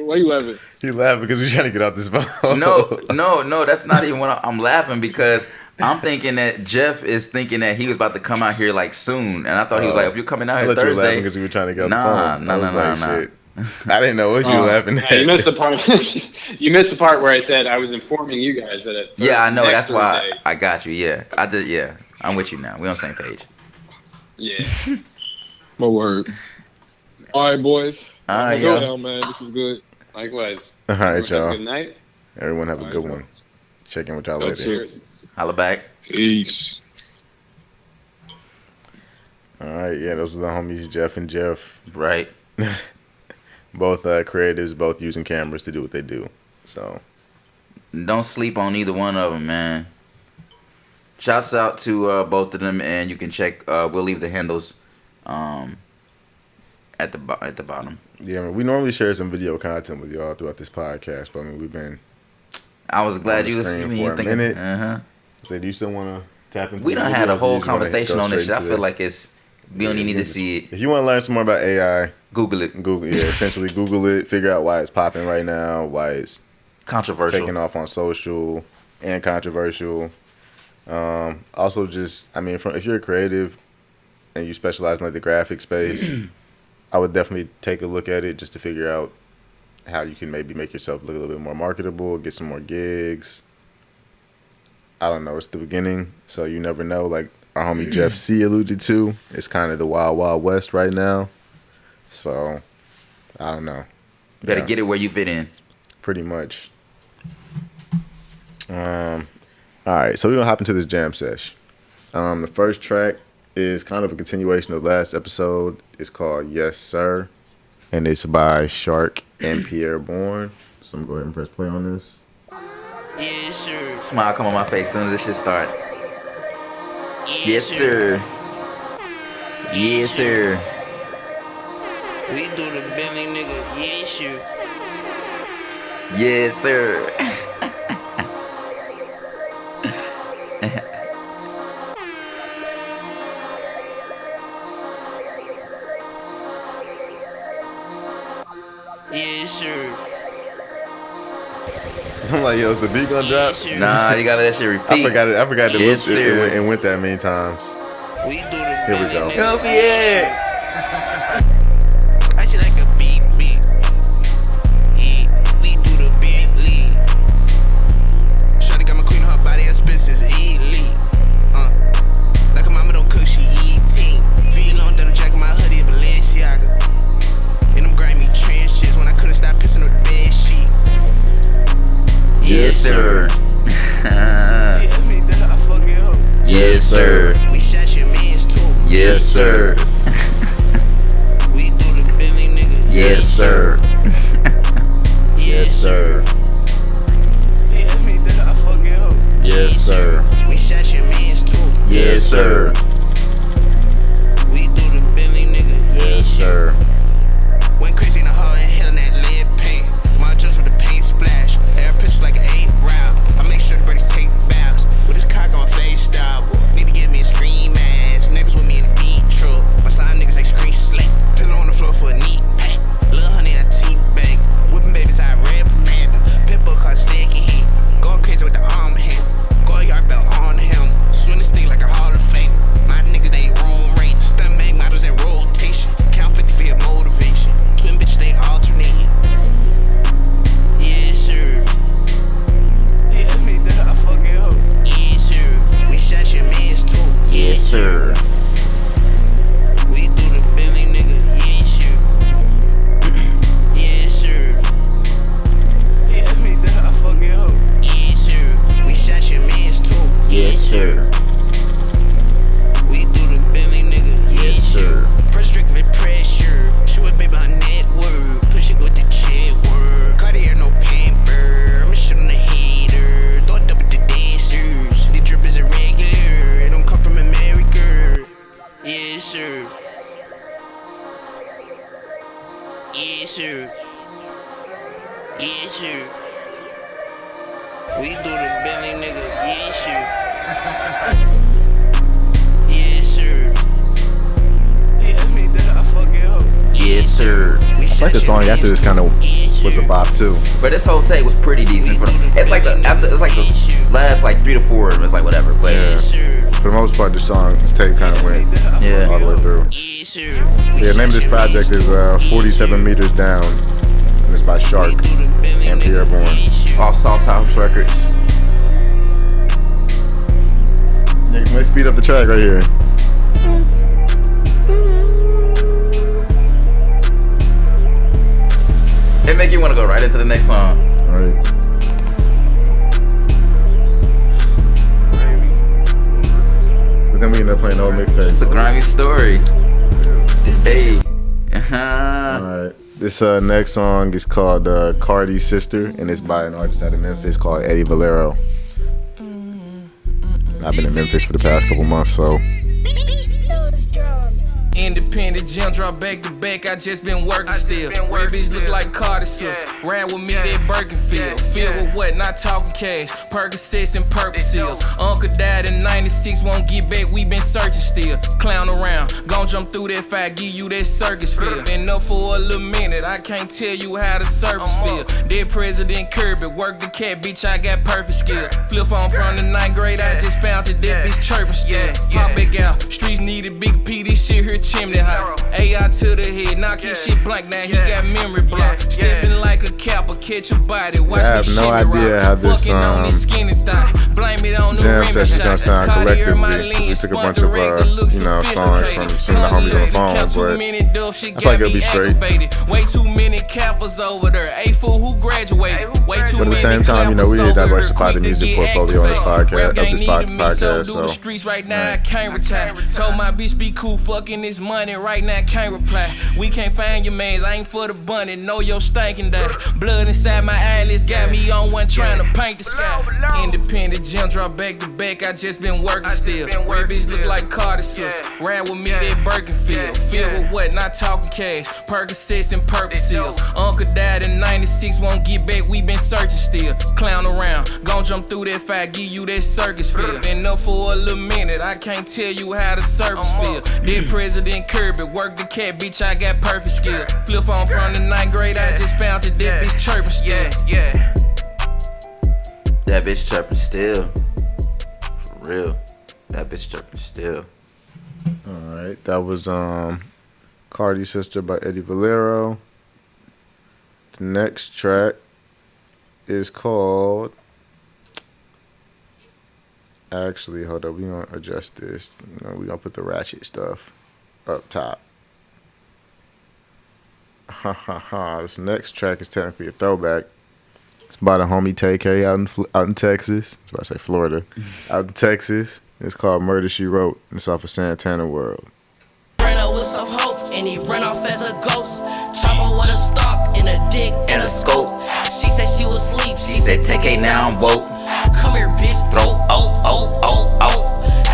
why you laughing? He laughed because we're trying to get out this phone. No, that's not even what I'm laughing because I'm thinking that Jeff is thinking that he was about to come out here like soon, and I thought he was like, if you're coming out I here thought you were laughing Thursday, because we were trying to get out Nah, the phone. nah, I was nah, like, nah. shit. I didn't know what you were laughing at. Yeah, you missed the part. You missed the part where I said I was informing you guys that. yeah, I know. next That's why Thursday- I got you. Yeah, I'm with you now. We on the same page. Yeah. My word. All right, boys. All right, Let's go y'all. now, man. This is good. Likewise. All right, Everyone have a y'all. Good night. Everyone have a All good right, one. Check in with y'all Yo, later. cheers. Holla back. Peace. All right, yeah, those were the homies Jeff and Jeff. Right. Both creatives, both using cameras to do what they do. So Don't sleep on either one of them, man. Shouts out to both of them, and you can check. We'll leave the handles at the bottom. yeah, I mean, we normally share some video content with y'all throughout this podcast, but I mean, we've been. I was glad on the you was screen me for a thinking. minute. Uh-huh. So do you still want to tap into? We the done video, had or a do whole you just wanna conversation go on this shit. I straight feel to like we don't even need to see it. If you want to learn some more about AI, Google it. Google, yeah, essentially Google it, figure out why it's popping right now, why it's Controversial. taking off on social and controversial. Also, just I mean, if you're a creative and you specialize in like the graphic space, I would definitely take a look at it just to figure out how you can maybe make yourself look a little bit more marketable, get some more gigs. I don't know. It's the beginning, so you never know. Like our homie Jeff C alluded to, it's kind of the wild, wild west right now. So I don't know. Better Yeah. get it where you fit in. Pretty much. All right, so we're gonna hop into this jam sesh. The first track is kind of a continuation of last episode. It's called Yes Sir, and it's by Sharc and Pierre Bourne. So I'm gonna go ahead and press play on this. Yeah, sure. Smile come on my face as soon as this shit start. Yes, sir. Yes, sir. We do the Bentley, nigga. Yeah, sure. Yes, sir. Yeah, sure. I'm like, yo, is the beat gonna drop? Sure. Nah, you gotta let shit repeat. I forgot it. I forgot to Yes, loop it. sir. It went that many times. We do the Here we Bentley, go. nigga. Go, Pierre. I shit like a beat. Yeah, we do the Bentley. Shawty got my queen on her body, expenses elite. Like a mama don't cook, she eating. Feel on denim jacket, my hoodie, Balenciaga. And them grimy trend shits when I couldn't stop pissing on the bed sheet. Yes, sir. Yeah, I mean that I fucking hope. Yes, sir. We shot your mans too. Yes, sir. We do the Bentley, nigga. Yes, sir. Yes, sir. Yeah, I mean that I fucking hope. Yes, sir. We shot your mans too. Yes, sir. We do the Bentley, nigga. Yes, sir. Went crazy in the hall and hell in that lead paint. My just with the paint splash. Air pistols like an 8 round. I make sure the birdies take bounds. With this cock on my face style. Need to give me a scream ass. Neighbors with me in the beat truck. My slime niggas like screen slap. Pillow on the floor for a neat pack. Lil' honey, I teabag. Whipping babies, I reprimand. Pitbull called second hand. Going crazy with the arm hand. Go yard belt on him. Swing the stick like a Hall of Fame. My niggas, they roam rate. Stun bang models in rotation. Count 50 for your motivation. Twin bitches, they alternate. Yeah, sure. Yeah, I mean that I fucking hope. Yeah, sure. We shot your mans too. Yes, sir. We do the Bentley, nigga. Yeah, sure. Yeah, sure. Yeah, I mean that I fucking hope. Yeah, sure. We shot your mans too. Yes, sir. We do the Bentley, nigga. Yes, sir. Press drink with pressure. Shoot a baby her network. Push it with the check work. Cardi no pamper. I'ma shit on the hater. Throw it up with the dancers. The drip is irregular. It don't come from America. Yes, sir. Yes, sir. Yes, sir. We do the Bentley, nigga. Yes, sir. Yes, sir. Yeah, I mean that I fucking hope. Yes, sir. I like the song after this kind of was a bop too. But this whole tape was pretty decent. It's like the last like 3 to 4. It's like whatever. But Yeah. For the most part, the tape kind of went Yeah. all the way through. Yes, sir. Yeah, the name of this project is 47 Meters Down, and it's by Sharc and Pierre Bourne. off Sauce House Records. Yeah, let's speed up the track right here. It make you want to go right into the next song. All right. But then we end up playing the whole mixtape. It's a grimy story. Hey. Alright. This next song is called Cardi's Sister, and it's by an artist out of Memphis called Eddie Valero. And I've been in Memphis for the past couple months, so. Independent gym drop back to back, I just been working still. Red bitch look like Cardi sister. Ran with me that Birkenfield. Filled with what? Not talking cash. Percocets and Percocets. Uncle died in 96, won't get back, we been searching still. Clown around, gon' jump through that fire, give you that circus feel. Been up for a little minute, I can't tell you how the service feel. Dead President Kirby, work the cat, bitch, I got perfect skills. Flip on from the 9th grade, I just found that bitch chirping still. Pop back out, streets need a big P, this shit here chimney high. AI to the head, knock his shit blank, now he got memory block. Stepping like a Kappa, catch a body, watch I have no idea how this Jam Sesh is gonna sound collectively. We took a bunch of songs from some of the homies on the phone, but I feel like it'll be straight. Way too many Kappas over there. A fool who graduated. Way too But at the same time, we need to diversify the music portfolio on this podcast. So the streets right now, I can't retire. Told my bitch be cool, fucking this money right now, can't reply. We can't find your mans, I ain't for the bunny, know your stinking die. Blood inside my eyelids got me on one trying to paint the sky. Independent gym drop back to back, I just been working still. Red bitch look like Cardi sister. Ran with me that Birkenfield. Filled with what? Not talking cash. Percocets and Percocets. Uncle died in 96, won't get back, we been searching still. Clown around, gon' jump through that fire, give you that circus feel. Been up for a little minute, I can't tell you how the service feel. Dead President Kirby, work the cat, bitch, I got perfect skills. Flip on from the 9th grade, I just found that bitch chirping still. That bitch chirping still. For real. That bitch chirping still. alright, that was Cardi's Sister by Eddie Valero. The next track is called, actually, hold up, we gonna adjust this. We gonna put the ratchet stuff up top. This next track is technically a throwback. It's by the homie Tay-K out in Texas. It's about to say Florida. Out in Texas. It's called Murder, She Wrote. It's off of Santana World. Ran up with some hope and he ran off as a ghost. Chopper with a stock and a dick and a scope. She said she was asleep. She said Tay-K now I'm woke. Come here bitch, throw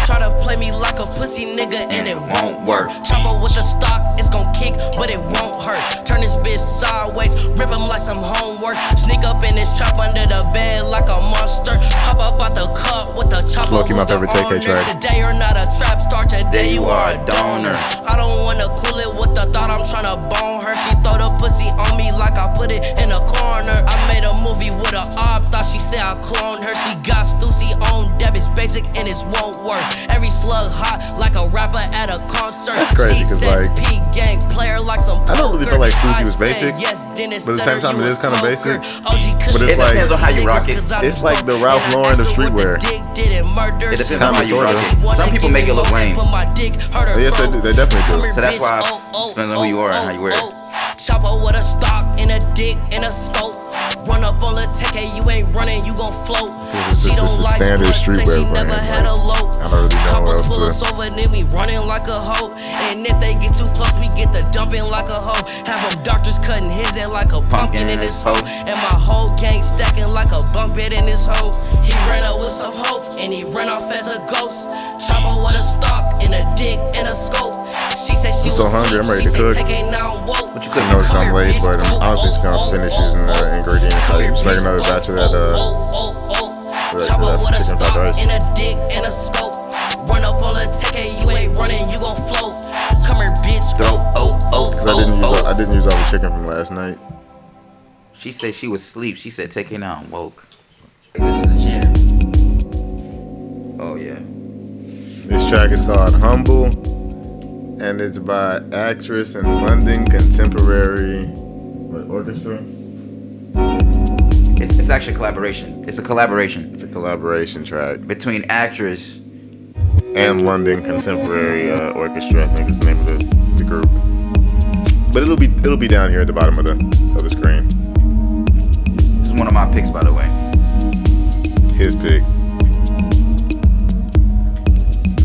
Try to play me like a pussy nigga and it won't work. Chopper with the stock, it's gon' kick, but it won't hurt. Turn this bitch sideways, rip him like some homework. Sneak up in this trap under the bed like a monster. Hop up out the cut with the chopper. Look, my favorite Tay-K track. Today you're not a trap star, today you are a donor. I don't wanna cool it with the thought I'm tryna bone her. She throw the pussy on me like I put it in a corner. I made a movie with a op, thought she said I cloned her. She got Stussy on debits, basic and it won't work. Every slug hot like a rapper at a concert. That's crazy, cause like, P-gang player like some I don't really feel like Stussy was basic, yes, Dennis, but at the same time it is kind of basic. But it's like, depends on how you rock it. It's like the Ralph Lauren of streetwear. It depends on how you rock it. Some people make it look lame. Yes, they definitely do. So that's why it depends on who you are and how you wear it. Chopper with a stock and a dick and a scope. Run up on the Tay-K, you ain't running, you gon' float. This is standard streetwear brand. Never had a low. I don't really know what else pull us over, then we running like a hoe. And if they get too close, we get the dumping like a hoe. Have them doctors cutting his head like a pumpkin in this hoe. And my whole gang stacking like a bunk bed in this hoe. He ran up with some hope and he ran off as a ghost. Chopper with a stock and a dick and a scope. She said she I'm so hungry, I'm ready to cook. What you cooking? I know it's I'm late, but I'm honestly just gonna finish using the ingredients. So just make another batch of that chicken fried rice. And a dick and a scope. Run up on the Tay-K, you ain't running, you gon' float. Come here, bitch. Cause I didn't use all the chicken from last night. She said she was asleep. She said Tay-K now I'm woke. This is the gym. Oh yeah. This track is called Hubble, and it's by actress and London contemporary orchestra. It's actually a collaboration. It's a collaboration. It's a collaboration track between actress and London Contemporary Orchestra. I think is the name of the group. But it'll be down here at the bottom of the screen. is one of my picks, by the way. His pick.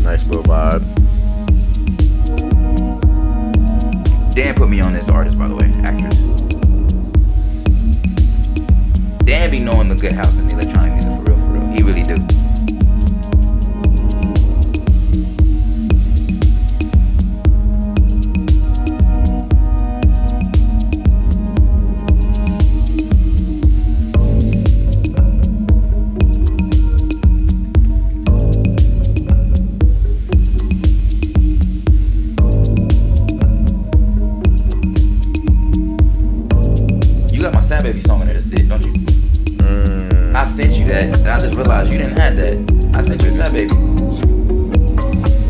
Nice little vibe. Dan put me on this artist, by the way, actress. Dan be knowing the good house in the electronic music for real. He really do. You got my Sahbabii song in there, don't you? I sent you that, and I just realized you didn't have that. I sent you Sahbabii.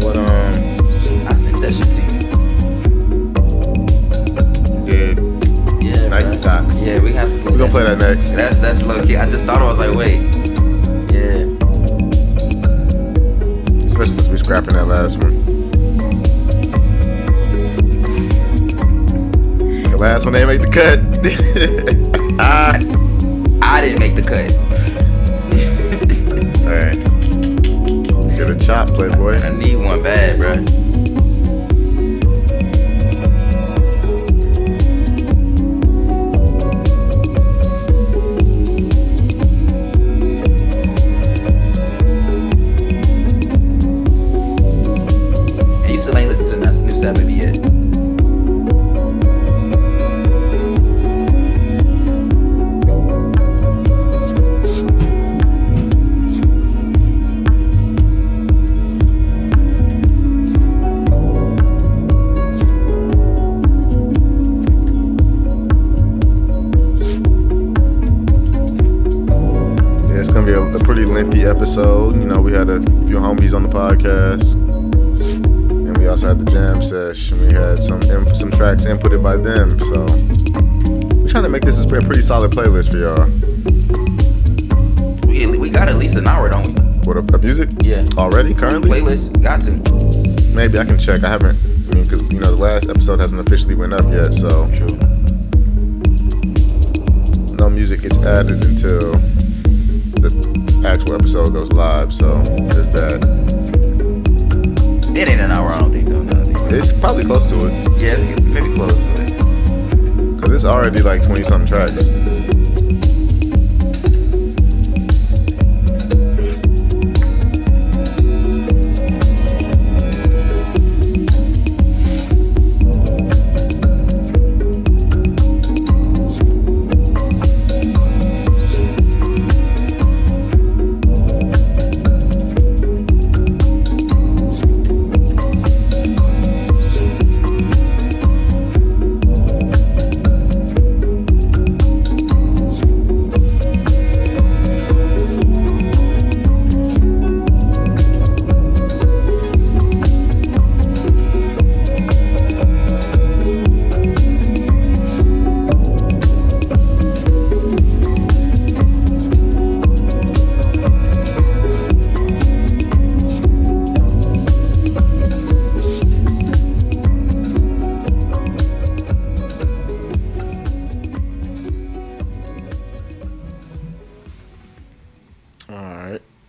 What I sent that shit to you. Yeah, Nike socks. Yeah, we have to. We're gonna play that next. That's low key. I just thought I was like, wait. Yeah. Especially since we scrapping that last one. The last one didn't make the cut. I didn't make the cut. Alright. Get a chop, playboy. I need one bad, bro. And you still ain't listened to the new Sahbabii yet. A pretty lengthy episode. You know, we had a few homies on the podcast, and we also had the Jam Sesh, and we had some tracks inputted by them. So we're trying to make this a pretty solid playlist for y'all. We got at least an hour, don't we? What up, music? Yeah. Already, currently? Playlist, got to. Maybe I can check. I haven't. I mean, because the last episode hasn't officially went up yet, so True. no music gets added until the actual episode goes live, so there's that. It ain't an hour, I don't think, though. No, It's probably close to it. yeah, it's maybe close, but Because it's already like 20-something tracks.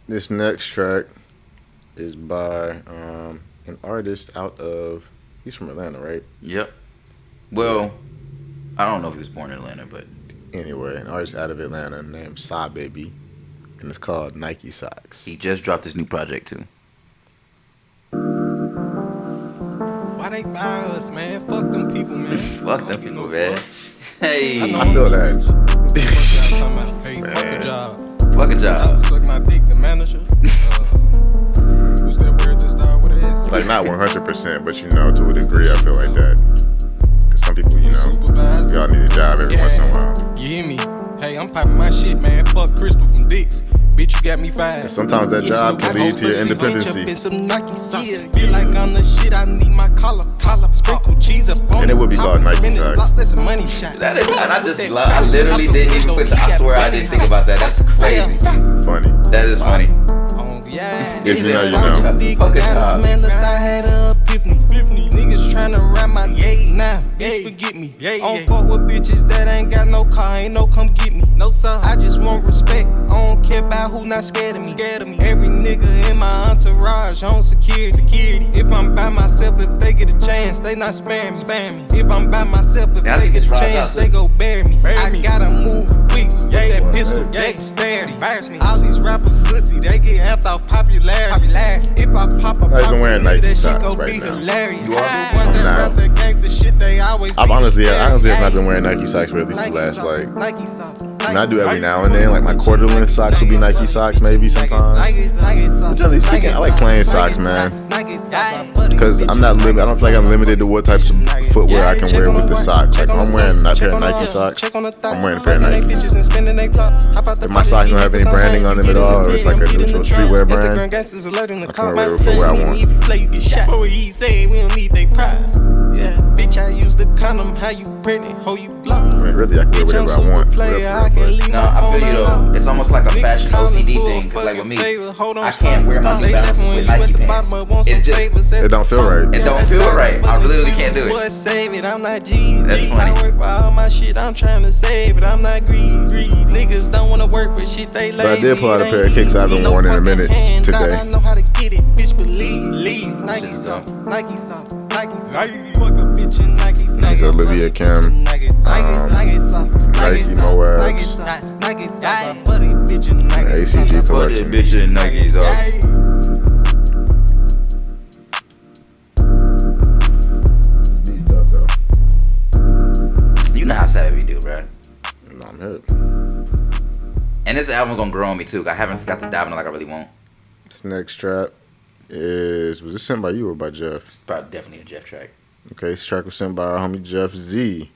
This next track is by an artist out of, he's from Atlanta, right? yep. Well, I don't know if he was born in Atlanta, but Anyway, an artist out of Atlanta named Sahbabii, and it's called Nike Socks. he just dropped his new project too. Why they fire us, man? Fuck them people, man. Fuck them people, man. Hey, I feel that. Hey, fuck the job. fuck a job. Suck my dick, the manager. Who's that word that start with an S? Like, not 100%, but to a degree, I feel like that. Because some people, Supervisor. y'all need a job every once in a while. You hear me? Hey, I'm popping my shit, man. Fuck Crystal from Dix. Bitch, you got me fired. And sometimes that job can lead to your independency. Some Nike socks. Feel like I'm the shit. I need my collar. Sprinkle cheese up on And it would be called Nike socks. That's a money shot. That is, and I literally didn't even put I swear I didn't think about that. That's crazy. Funny. That is funny. Yeah. If you know, you know. Fuck a job. Man, I had a epiphany. Niggas tryna rap my yay now. Bitch, forget me. I don't fuck with bitches that ain't got no car, ain't no come get me. No sir, I just want respect. I don't care about who not scared of me. Every nigga in my entourage on security. If I'm by myself, if they get a chance, they not sparing me. If I'm by myself, if they get a chance, they go bury me. I gotta move quick. That pistol, dexterity. All these rappers pussy, they get amped off popularity. If I pop a I've been wearing Nike that shit socks go right be now. hilarious. You are? The ones that rap the gangsta shit, they always I've be honestly have scary. not been wearing Nike socks for at least the last, like, Nike socks. and I do every now and then, like my quarter length socks will be Nike socks maybe sometimes. But generally speaking, I like plain socks, man. Because I'm not limited. I don't feel like I'm limited to what types of footwear I can wear with the socks. Like if I'm wearing a pair of Nike socks, I'm wearing a pair of Nikes. If my socks don't have any branding on them at all, or it's like a neutral streetwear brand, I can wear whatever footwear I want. Bitch, I use the condom, how you pretty, how you block. I mean, really, I can wear whatever I want. No, I feel you though. It's almost like a fashion OCD thing. Cause like with me, I can't wear my New Balances with Nike pants. It's just, It don't feel right. it don't feel right. I literally can't do it. Save it, I'm not G's. That's funny. I work for all my shit, I'm trying to save it. I'm not greedy. Niggas don't wanna work for shit, they lazy. But I did pull out a pair of kicks I haven't worn in a minute today. I know how to get it, bitch, believe. Nike socks, Nike socks, Nike socks. Fuck a bitch in Nike socks. These are Olivia Kim, Nike Moabs, Nike socks, buddy bitch in Nike ACG collection. Bitch in Nike socks. It's beat stuff though. You know how Sahbabii do, bro. No, I'm hip. And this album gonna grow on me too. I haven't got to dive in it like I really want. This next track was this sent by you or by Jeff? It's probably definitely a Jeff track. Okay, this track was sent by our homie Jeff Z.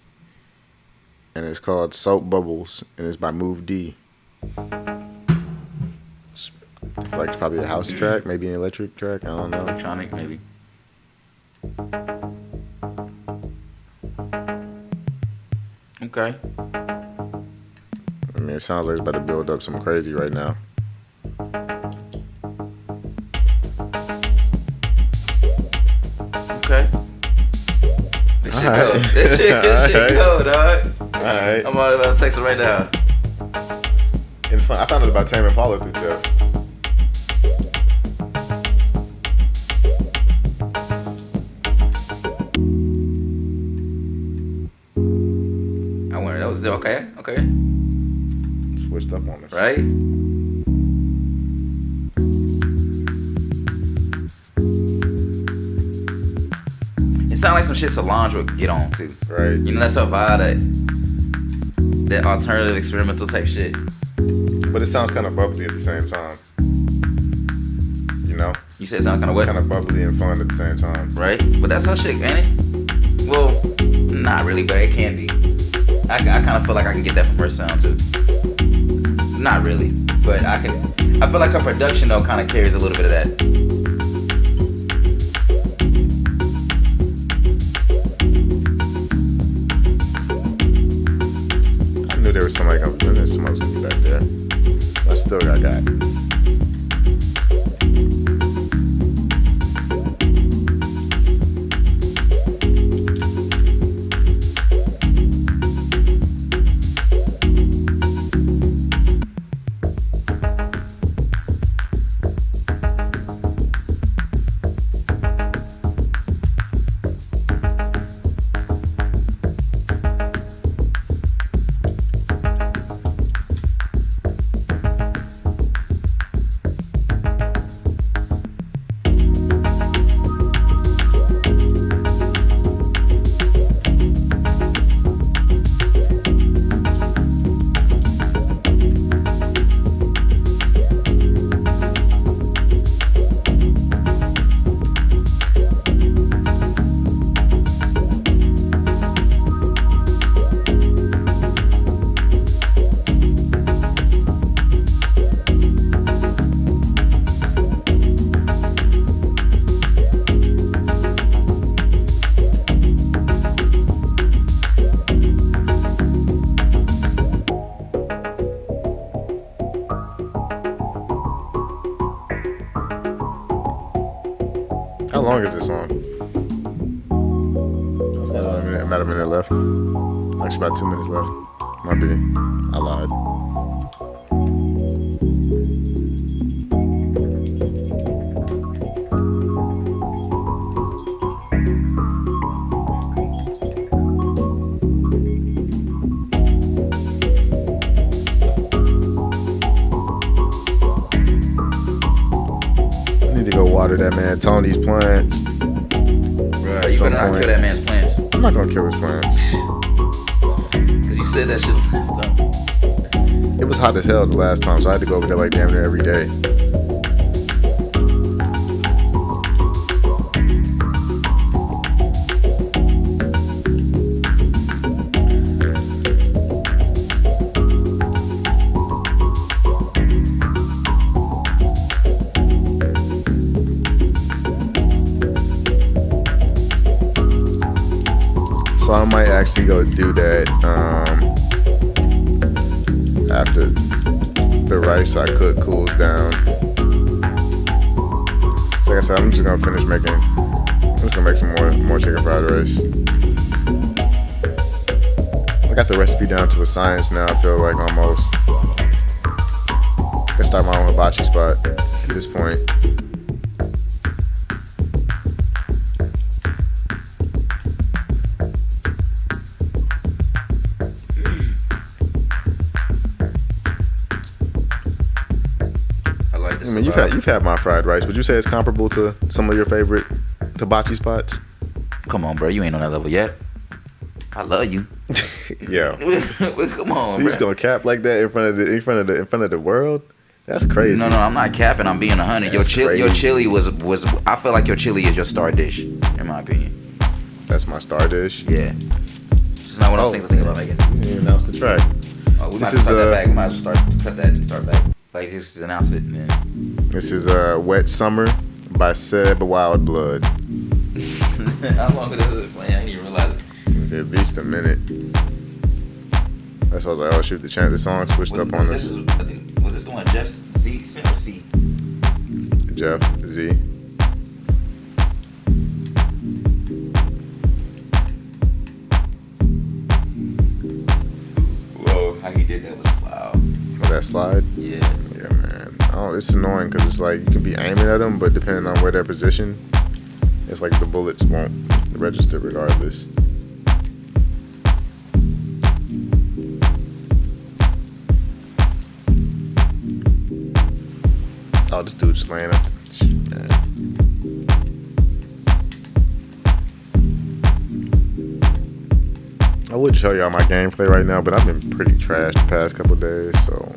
And it's called Soap Bubbles, and it's by Move D. It's like it's probably a house track, maybe an electric track, I don't know. Electronic, maybe. Okay. I mean, it sounds like it's about to build up some crazy right now. Okay. This shit go. This shit go, dog. Alright. I'm about to text it right now. And it's fun. I found out about Tame Impala through Jeff. I wonder, that was okay. Okay. Switched up on us. Right? It sounds like some shit Solange would get on too. Right. You know, that's her vibe, that alternative experimental type shit. But it sounds kind of bubbly at the same time. You know? You said it sounds kind of what? Kind of bubbly and fun at the same time. Right? But that's her shit, ain't it? Well, not really, but it can be. I kind of feel like I can get that from her sound too. Not really, but I feel like her production though kind of carries a little bit of that. I knew there was somebody coming through there. Somebody was gonna be back there. I still got it. How long is this song? It's got about a minute left. Actually, about 2 minutes left. Might be. I lied. Water that man Tony's plants. Bruh, you better not kill that man's plants. I'm not gonna kill his plants. Cause you said that shit last time. It was hot as hell the last time, so I had to go over there like damn near every day. So I might actually go do that after the rice I cook cools down. So like I said, I'm just gonna make some more chicken fried rice. I got the recipe down to a science now. I feel like almost. I can start my own hibachi spot at this point. I mean, you've had my fried rice. Would you say it's comparable to some of your favorite hibachi spots? Come on, bro. You ain't on that level yet. I love you. Yeah. Come on, so you just gonna cap like that in front of the world? That's crazy. No, I'm not capping. I'm being 100. Your chili was. I feel like your chili is your star dish, in my opinion. That's my star dish. Yeah. It's not one of those things I think about making. You didn't announce the track. We might cut that back. We might as well cut that and start back. Like just announce it. And then. This is "Wet Summer" by Seb Wildblood. How long is it playing? I didn't even realize it. At least a minute. That's why I was like, oh shoot, the song switched up on us. Was this the one Jeff Z sent or C? Jeff Z. Whoa, how he did that was wow. Oh, that slide? Yeah. Yeah, man. Oh, it's annoying because it's like you can be aiming at them, but depending on where they're positioned, it's like the bullets won't register regardless. Oh, this dude just laying up. Man. I would show y'all my gameplay right now, but I've been pretty trash the past couple days, so.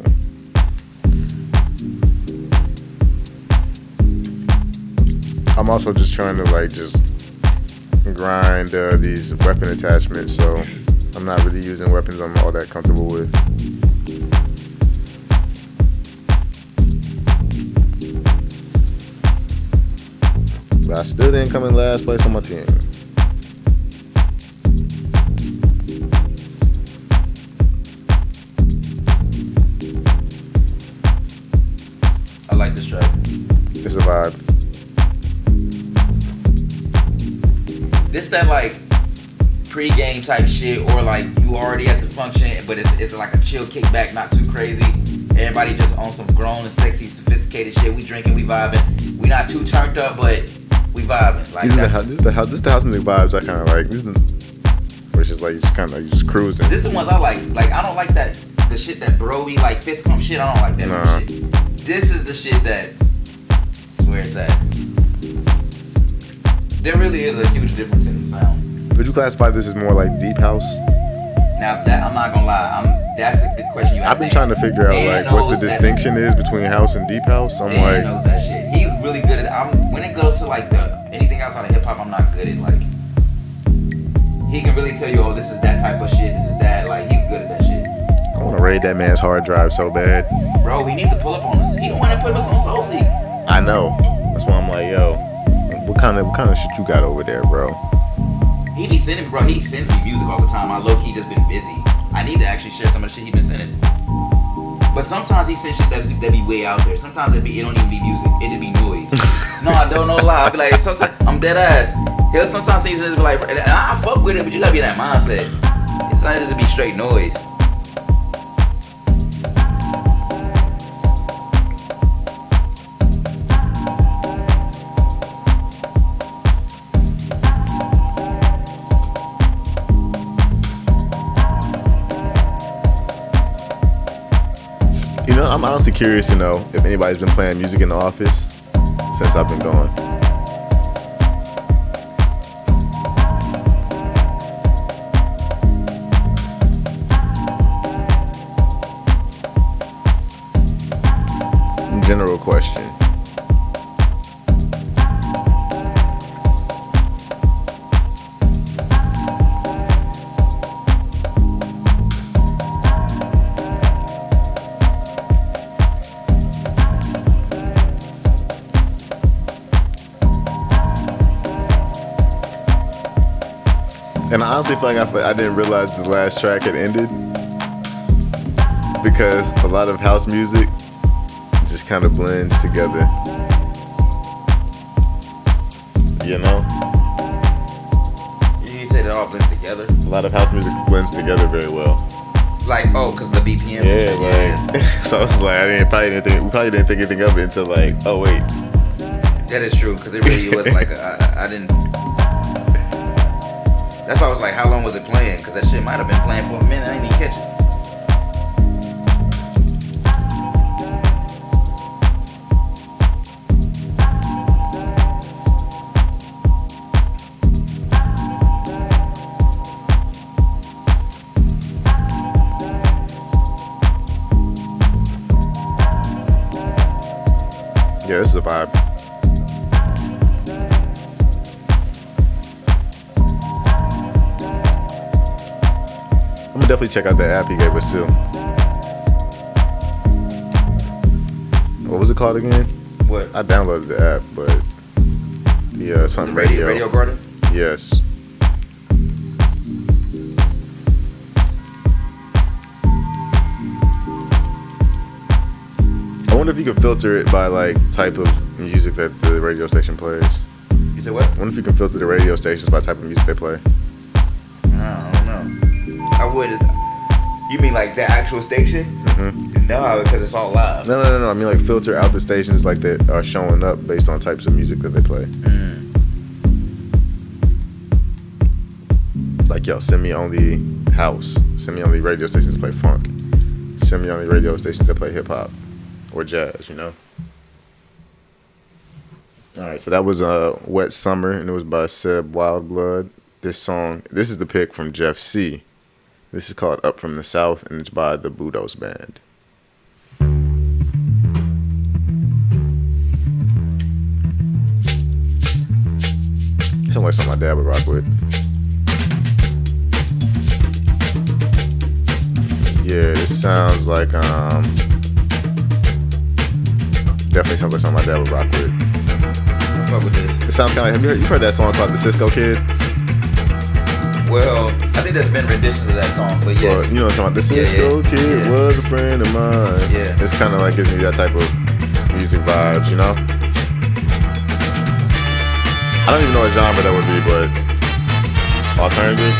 I'm also just trying to like just grind these weapon attachments, so I'm not really using weapons I'm all that comfortable with. But I still didn't come in last place on my team. I like this track. It's a vibe. This that like pre-game type shit, or like you already at the function, but it's like a chill kickback, not too crazy. Everybody just on some grown and sexy, sophisticated shit. We drinking, we vibing. We not too turned up, but we vibing. Like this is the house music vibes I kind of like. Where it's just like you just cruising. This is the ones I like. Like I don't like the shit that bro-y like fist pump shit. I don't like that shit. This is the shit that I swear it's at. There really is a huge difference in the sound. Would you classify this as more like deep house? Now that I'm not gonna lie, that's a good question you asked. I've been trying to figure out like what the distinction is between house and deep house. I'm like, knows that shit. He's really good at. When it goes to like anything outside of hip hop, I'm not good at like. He can really tell you, oh, this is that type of shit. This is that. Like he's good at that shit. I want to raid that man's hard drive so bad. Bro, he needs to pull up on us. He don't want to put us on SoulSeek. I know. That's why I'm like, yo, what kind of shit you got over there, bro? He be sending me, bro. He sends me music all the time. I low key just been busy. I need to actually share some of the shit he been sending. But sometimes he sends shit that be way out there. Sometimes it don't even be music. It just be noise. No, I don't know lie. I be like, sometimes I'm dead ass. He'll sometimes he just be like, I fuck with it, but you gotta be in that mindset. Sometimes it just be straight noise. You know, I'm honestly curious to know if anybody's been playing music in the office since I've been gone. General question. And I honestly feel like I didn't realize the last track had ended because a lot of house music just kind of blends together. You know? You said it all blends together? A lot of house music blends together very well. Like, because of the BPM? Yeah, like, so I was like, we probably didn't think anything of it until like, oh wait. That is true, because it really was like, I didn't. That's why I was like, how long was it playing? Because that shit might have been playing for a minute. I didn't even catch it. Yeah, this is a vibe. I'm gonna definitely check out that app he gave us too. What was it called again? What? I downloaded the app, but the something radio. Radio Garden? Yes. I wonder if you can filter it by like type of music that the radio station plays. You said what? I wonder if you can filter the radio stations by type of music they play. I don't know. I would. You mean like the actual station? Mm-hmm. No, because it's all live. No. I mean like filter out the stations like that are showing up based on types of music that they play. Like, yo, send me only house. Send me only radio stations that play funk. Send me only radio stations that play hip hop or jazz, you know? Alright, so that was Wet Summer, and it was by Seb Wildblood. This is the pick from Jeff C. This is called Up From The South, and it's by the Budos Band. Sounds like something my dad would rock with. Yeah, this sounds like definitely sounds like something my dad would rock with. I fuck with this. It sounds kind of like, you've heard that song called The Cisco Kid? Well, I think there's been renditions of that song, but yes. Well, you know what I'm talking about. The Cisco Kid was a friend of mine. Yeah. It's kind of like gives me that type of music vibes, you know? I don't even know what genre that would be, but alternative.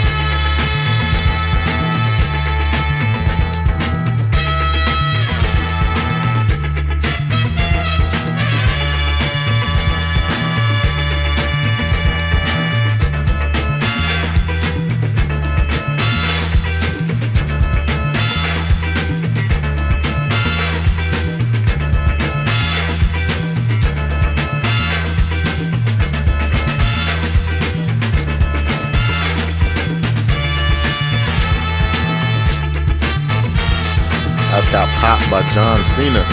That's got Pop by John Cena.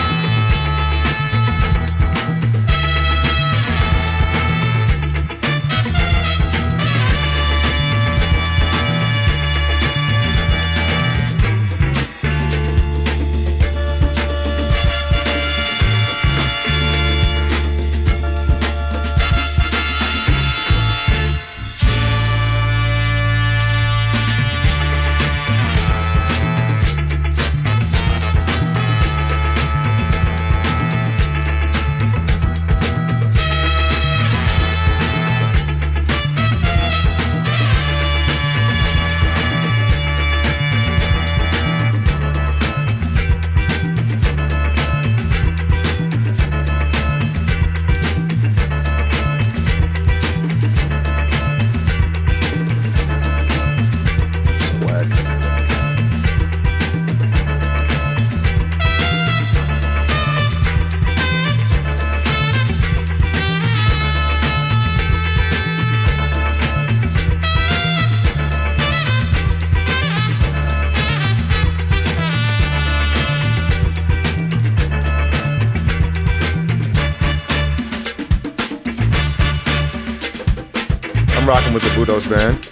rocking with the Budos band.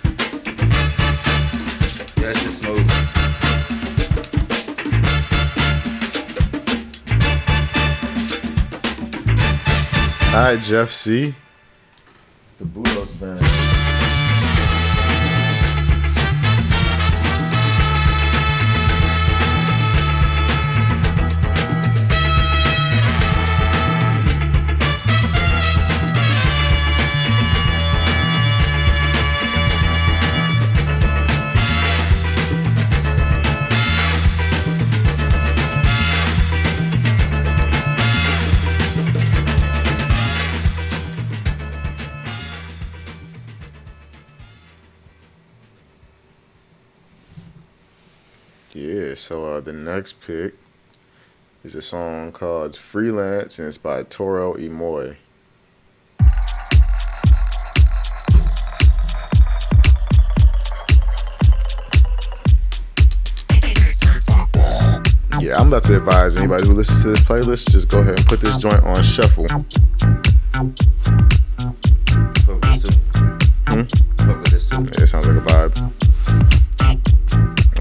Yeah, it's just smooth. All right, Jeff C. The Budos band. Yeah, so the next pick is a song called Freelance, and it's by Toro Y Moi. Yeah, I'm about to advise anybody who listens to this playlist, just go ahead and put this joint on shuffle. Yeah, it sounds like a vibe.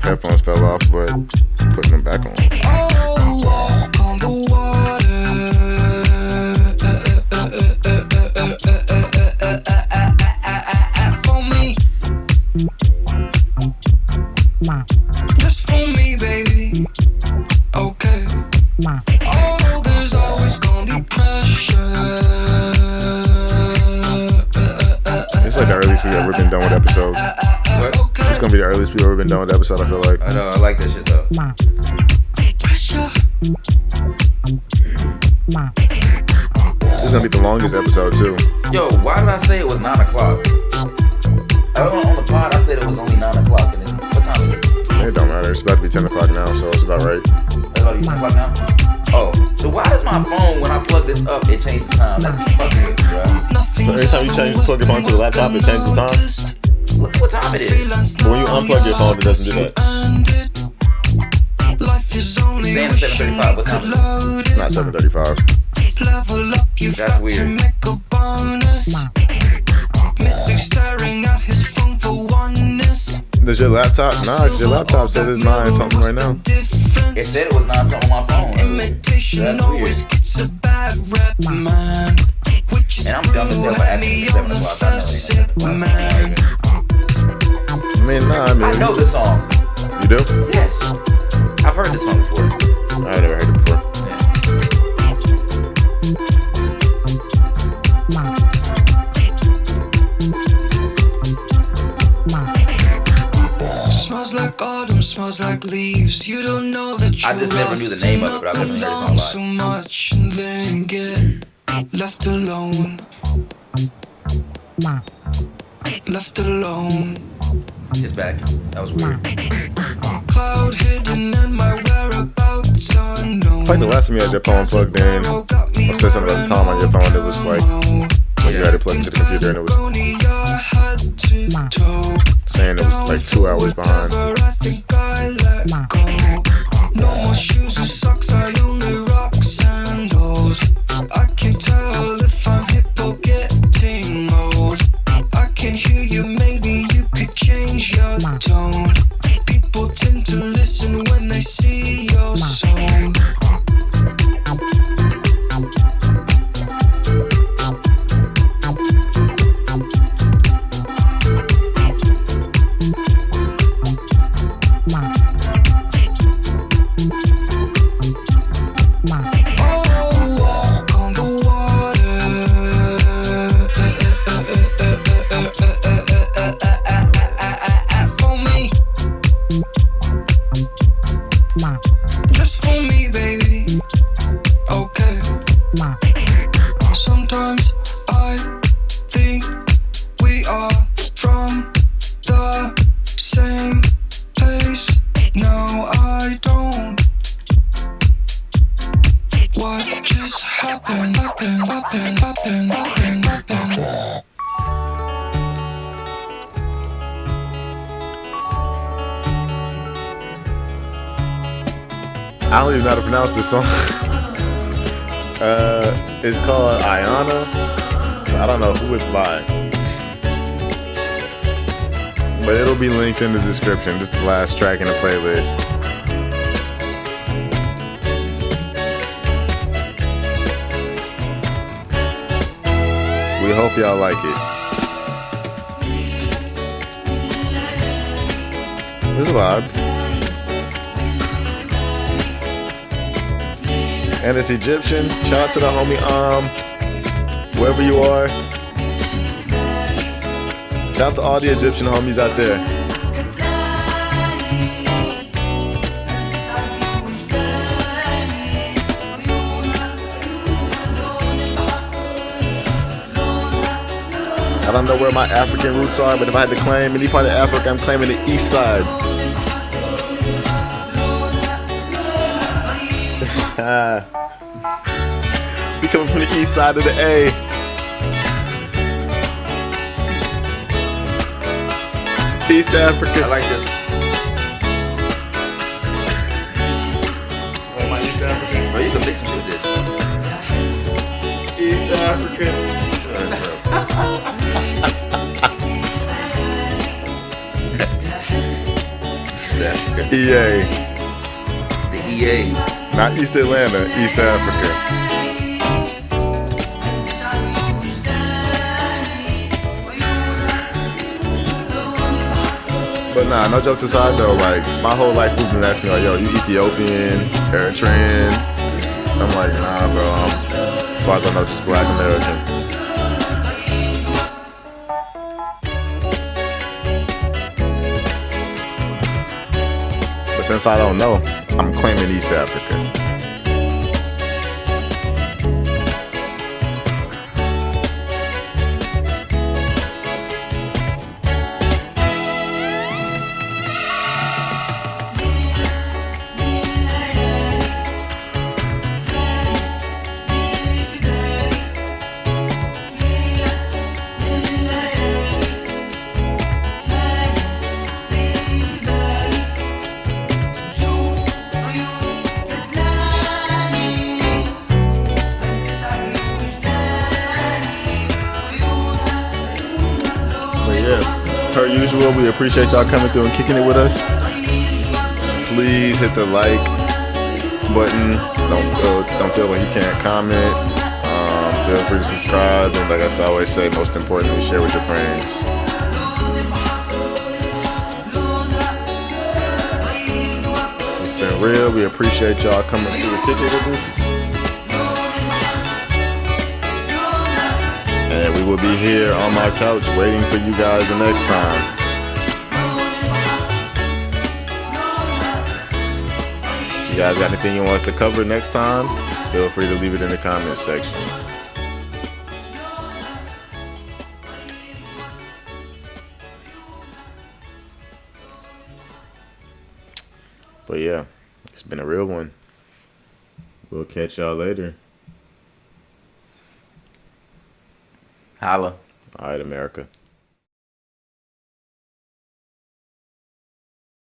Headphones fell off, but putting them back on. Oh, walk on the water. For me. Just for me, baby. Okay. Oh, there's always gonna be pressure. It's like the earliest we've ever been done with episodes. What? It's gonna be the earliest we've ever been done with the episode, I feel like. I know, I like that shit though. This is gonna be the longest episode too. Yo, why did I say it was 9 o'clock? On the pod, I said it was only 9 o'clock. And then, what time is it? It don't matter. It's about to be 10 o'clock now, so it's about right. It's about to be 10 o'clock now? Oh, so why does my phone, when I plug this up, it changes the time? That's fucking weird, bro. So every time you plug your phone to the laptop, it changes the time? Look what time it is. But when you unplug your phone, it doesn't do that. Saying it's 7:35. What time is it? It's not 7:35. That's weird. Does your laptop? Nah, because your laptop says it's 9 something right now. It said it was 9 something on my phone. That's weird. And I'm dumb as hell for asking for 7 o'clock. I know this song. You do? Yes. I've heard this song before. I've never heard it before. Smells like autumn, smells like leaves. You don't know that you I just never knew the name of it, but I've never heard this song live. so much and then get left alone. Left alone. It's back. That was weird. Cloud hidden and my whereabouts unknown. Like the last time you had your phone plugged in, or said something at the time on your phone, it was like when you had it plugged into the computer and it was saying it was like 2 hours behind. I think I let go. No more shoes or socks, I only rock sandals. I can tell if I'm hip or getting old. I can hear you, maybe you could change your tone. People tend to listen when they see your soul. I don't even know how to pronounce this song. It's called Ayonha. I don't know who it's by. But it'll be linked in the description. This is the last track in the playlist. We hope y'all like it. It's a vibe. And it's Egyptian. Shout out to the homie wherever you are. Shout out to all the Egyptian homies out there. I don't know where my African roots are, but if I had to claim any part of Africa, I'm claiming the east side. We coming from the east side of the A. East Africa. I like this. Oh, my East African. Bro, you can mix some shit with this. East African. East Africa. EA. The EA. Not East Atlanta, East Africa. But nah, no jokes aside though, like my whole life people been asking me like, yo, you Ethiopian, Eritrean? I'm like, nah bro, I'm, as far as I know, just Black American. But since I don't know, I'm claiming East Africa. Per usual, we appreciate y'all coming through and kicking it with us. Please hit the like button. Don't feel like you can't comment. Feel free to subscribe, and like I always say, most importantly, share with your friends. It's been real. We appreciate y'all coming through and kicking it with us. And we will be here on my couch waiting for you guys the next time. If you guys got anything you want us to cover next time, feel free to leave it in the comments section. But yeah, it's been a real one. We'll catch y'all later. Holla. All right, America.